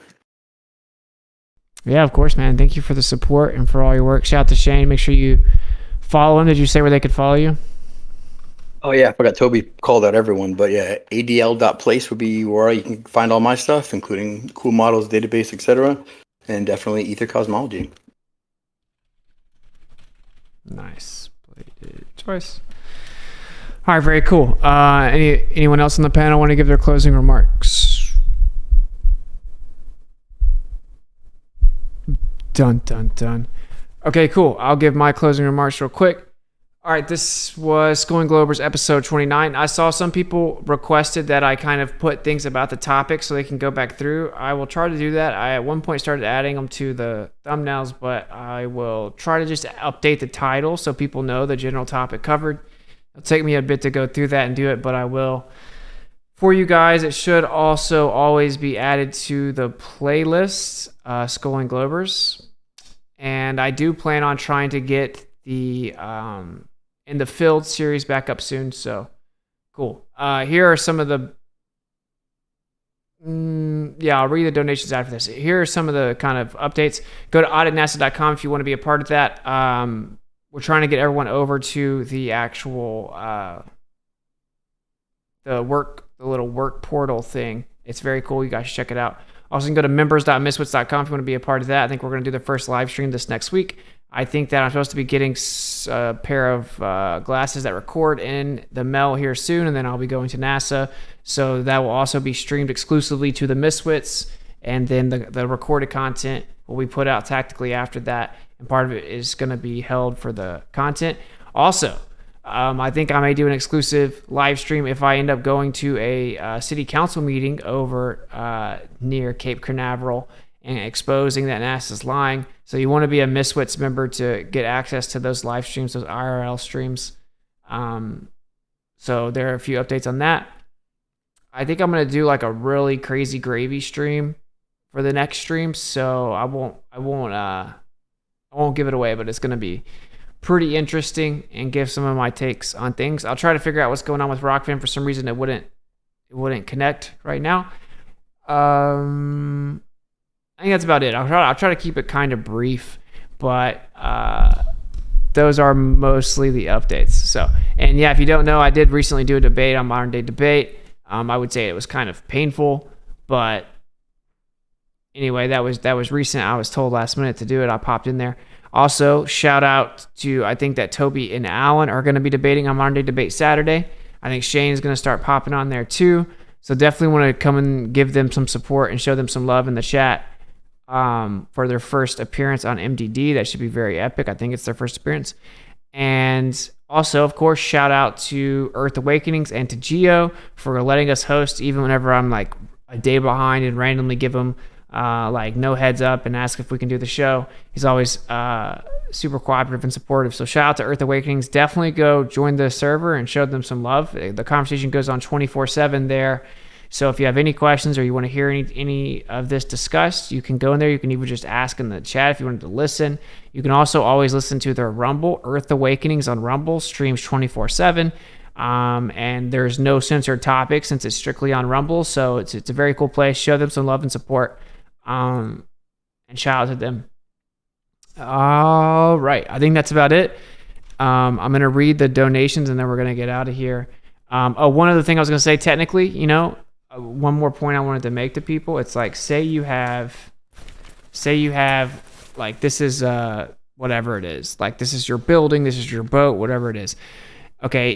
Yeah, of course, man. Thank you for the support and for all your work. Shout out to Shane. Make sure you follow him. Did you say where they could follow you? Oh, yeah. I forgot Toby called out everyone. But yeah, adl.place would be where you can find all my stuff, including cool models, database, etc. And definitely Ether Cosmology. Nice. Played choice. All right, very cool. Anyone else on the panel want to give their closing remarks? Dun, dun, dun. Okay, cool. I'll give my closing remarks real quick. All right, this was Schooling Globers episode 29. I saw some people requested that I kind of put things about the topic so they can go back through. I will try to do that. I at one point started adding them to the thumbnails, but I will try to just update the title so people know the general topic covered. It'll take me a bit to go through that and do it, but I will. For you guys, it should also always be added to the playlist, Schooling Globers. And I do plan on trying to get the in the Filled series back up soon, so cool. Here are some of the I'll read the donations after this. Here are some of the kind of updates. Go to auditnasa.com if you want to be a part of that. We're trying to get everyone over to the actual the little work portal thing. It's very cool. You guys should check it out. Also, you can go to members.miswits.com if you want to be a part of that. I think we're going to do the first live stream this next week. I think that I'm supposed to be getting a pair of glasses that record in the mail here soon, and then I'll be going to NASA. So that will also be streamed exclusively to the Miswits, and then the recorded content will be put out tactically after that, and part of it is going to be held for the content. Also, I think I may do an exclusive live stream if I end up going to a city council meeting over near Cape Canaveral and exposing that NASA's lying. So you want to be a Miswits member to get access to those live streams, those IRL streams. So there are a few updates on that. I think I'm going to do like a really crazy gravy stream for the next stream. So I won't give it away, but it's going to be pretty interesting and give some of my takes on things. I'll try to figure out what's going on with Rockfin. For some reason, it wouldn't connect right now. I think that's about it. I'll try to keep it kind of brief, but those are mostly the updates. So, and yeah, if you don't know, I did recently do a debate on Modern Day Debate. I would say it was kind of painful, but anyway, that was recent. I was told last minute to do it. I popped in there. Also, shout out to, I think that Toby and Alan are going to be debating on Modern Day Debate Saturday. I think Shane is going to start popping on there too. So definitely want to come and give them some support and show them some love in the chat for their first appearance on MDD. That should be very epic. I think it's their first appearance. And also, of course, shout out to Earth Awakenings and to Geo for letting us host even whenever I'm like a day behind and randomly give them like no heads up and ask if we can do the show. He's always super cooperative and supportive. So shout out to Earth Awakenings. Definitely go join the server and show them some love. The conversation goes on 24/7 there. So if you have any questions or you want to hear any of this discussed, you can go in there. You can even just ask in the chat if you wanted to listen. You can also always listen to their Rumble. Earth Awakenings on Rumble streams 24/7. And there's no censored topic since it's strictly on Rumble. So it's a very cool place. Show them some love and support. And shout out to them. All right. I think that's about it. I'm going to read the donations and then we're going to get out of here. One other thing I was going to say, technically, one more point I wanted to make to people. It's like, say you have like, this is, whatever it is, like this is your building, this is your boat, whatever it is. Okay.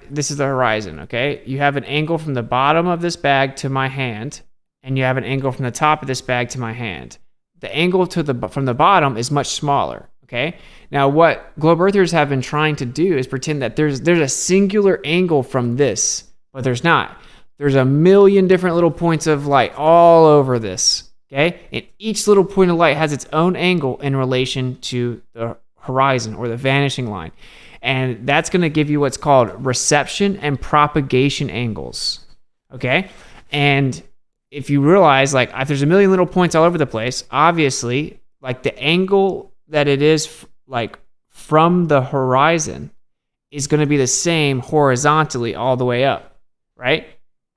This is the horizon. Okay. You have an angle from the bottom of this bag to my hand, and you have an angle from the top of this bag to my hand. The angle from the bottom is much smaller, okay? Now, what Globe Earthers have been trying to do is pretend that there's a singular angle from this, but there's not. There's a million different little points of light all over this, okay? And each little point of light has its own angle in relation to the horizon or the vanishing line. And that's going to give you what's called reception and propagation angles, okay? And if you realize, like, if there's a million little points all over the place, obviously, like, the angle that it is, like, from the horizon is going to be the same horizontally all the way up, right?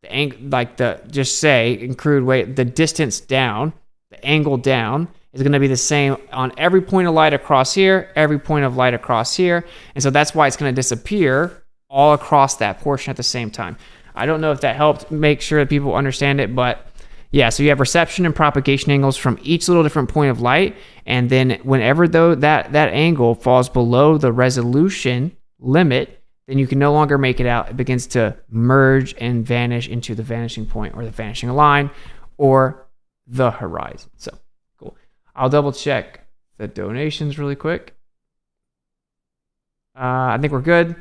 The angle, like, just say, in crude way, the distance down, the angle down is going to be the same on every point of light across here, every point of light across here. And so that's why it's going to disappear all across that portion at the same time. I don't know if that helped make sure that people understand it, but yeah, so you have reception and propagation angles from each little different point of light, and then whenever that angle falls below the resolution limit, then you can no longer make it out. It begins to merge and vanish into the vanishing point or the vanishing line or the horizon. So cool. I'll double check the donations really quick. I think we're good.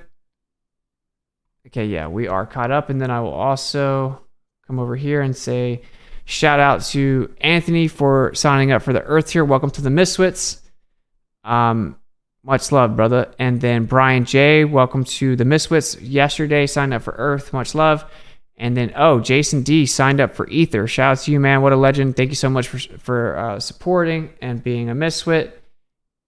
Okay, yeah, we are caught up. And then I will also come over here and say shout out to Anthony for signing up for the Earth Tier. Welcome to the Miswits. Much love, brother. And then Brian J, welcome to the Miswits. Yesterday, signed up for Earth. Much love. And then, Jason D signed up for Ether. Shout out to you, man. What a legend. Thank you so much for supporting and being a Miswit.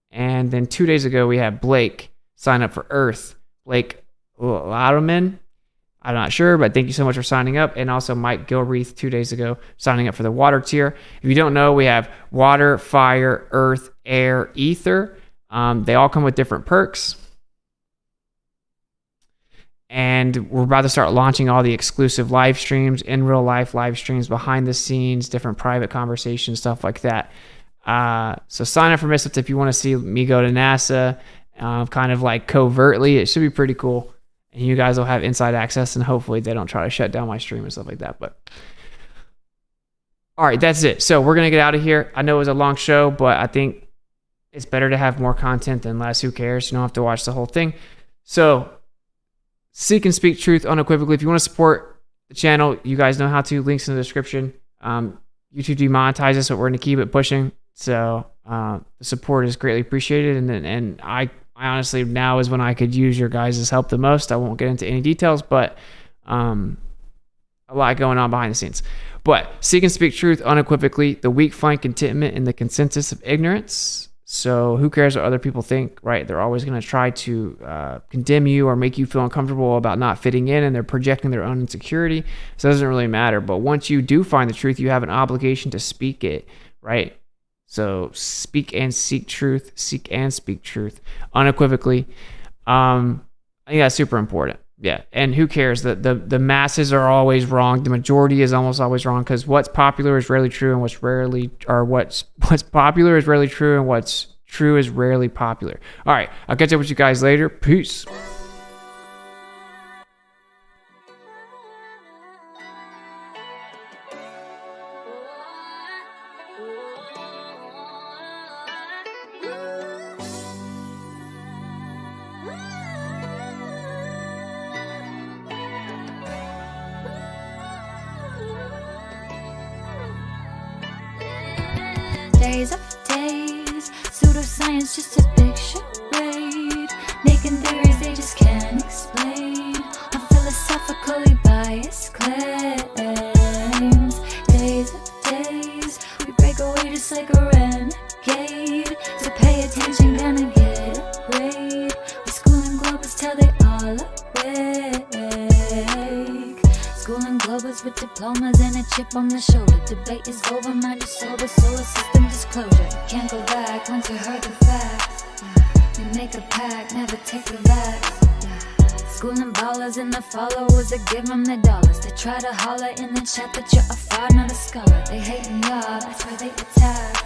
And then 2 days ago, we had Blake sign up for Earth. Blake Lauderman. I'm not sure, but thank you so much for signing up. And also Mike Gilreath 2 days ago signing up for the water tier. If you don't know, we have water, fire, earth, air, ether. They all come with different perks. And we're about to start launching all the exclusive live streams, in real life live streams, behind the scenes, different private conversations, stuff like that. So sign up for Misfits if you want to see me go to NASA, kind of like covertly. It should be pretty cool. And you guys will have inside access, and hopefully they don't try to shut down my stream and stuff like that. But all right, that's it. So we're going to get out of here. I know it was a long show, but I think it's better to have more content than less. Who cares? You don't have to watch the whole thing. So seek and speak truth unequivocally. If you want to support the channel, you guys know how to. Links in the description. YouTube demonetizes, but we're going to keep it pushing. So the support is greatly appreciated. And I honestly, now is when I could use your guys' help the most. I won't get into any details, but a lot going on behind the scenes. But seek and speak truth unequivocally. The weak find contentment in the consensus of ignorance. So who cares what other people think, right? They're always going to try to condemn you or make you feel uncomfortable about not fitting in, and they're projecting their own insecurity. So it doesn't really matter. But once you do find the truth, you have an obligation to speak it, right? So speak and seek truth, seek and speak truth unequivocally. I think that's super important. Yeah, and who cares? The masses are always wrong. The majority is almost always wrong, because what's popular is rarely true, and what's popular is rarely true, and what's true is rarely popular. All right, I'll catch up with you guys later. Peace. Days after days, pseudoscience just a big charade, making theories they just can't explain, on philosophically biased claims. Days after days, we break away just like a renegade, so pay attention, gonna get a grade. We schooling globers till they all awake. Schooling globers with diplomas and a chip on the shoulder. Debate is over, mind is sober, solar system disclosure. Can't go back once you heard the facts. We make a pact, never take the backs. Schooling ballers and the followers that give them the dollars. They try to holler in the chat that you're a fraud, not a scholar. They hating y'all, that's why they attack.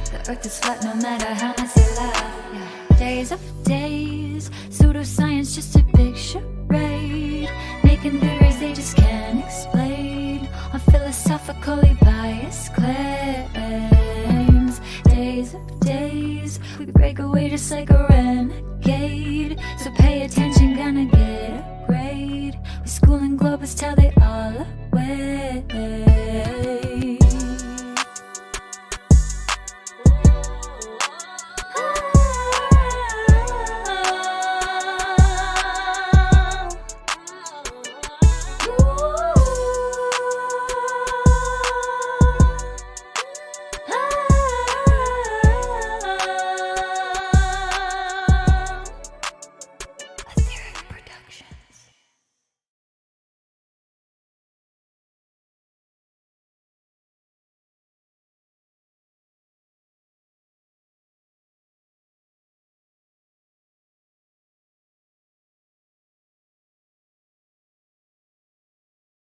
The earth is flat no matter how much they laugh. Days after days, pseudoscience just a big charade, making theories they just can't explain, on philosophically biased claims. Days after days, we break away just like a renegade, so pay attention, gonna get a grade. We schooling globers till they all awake.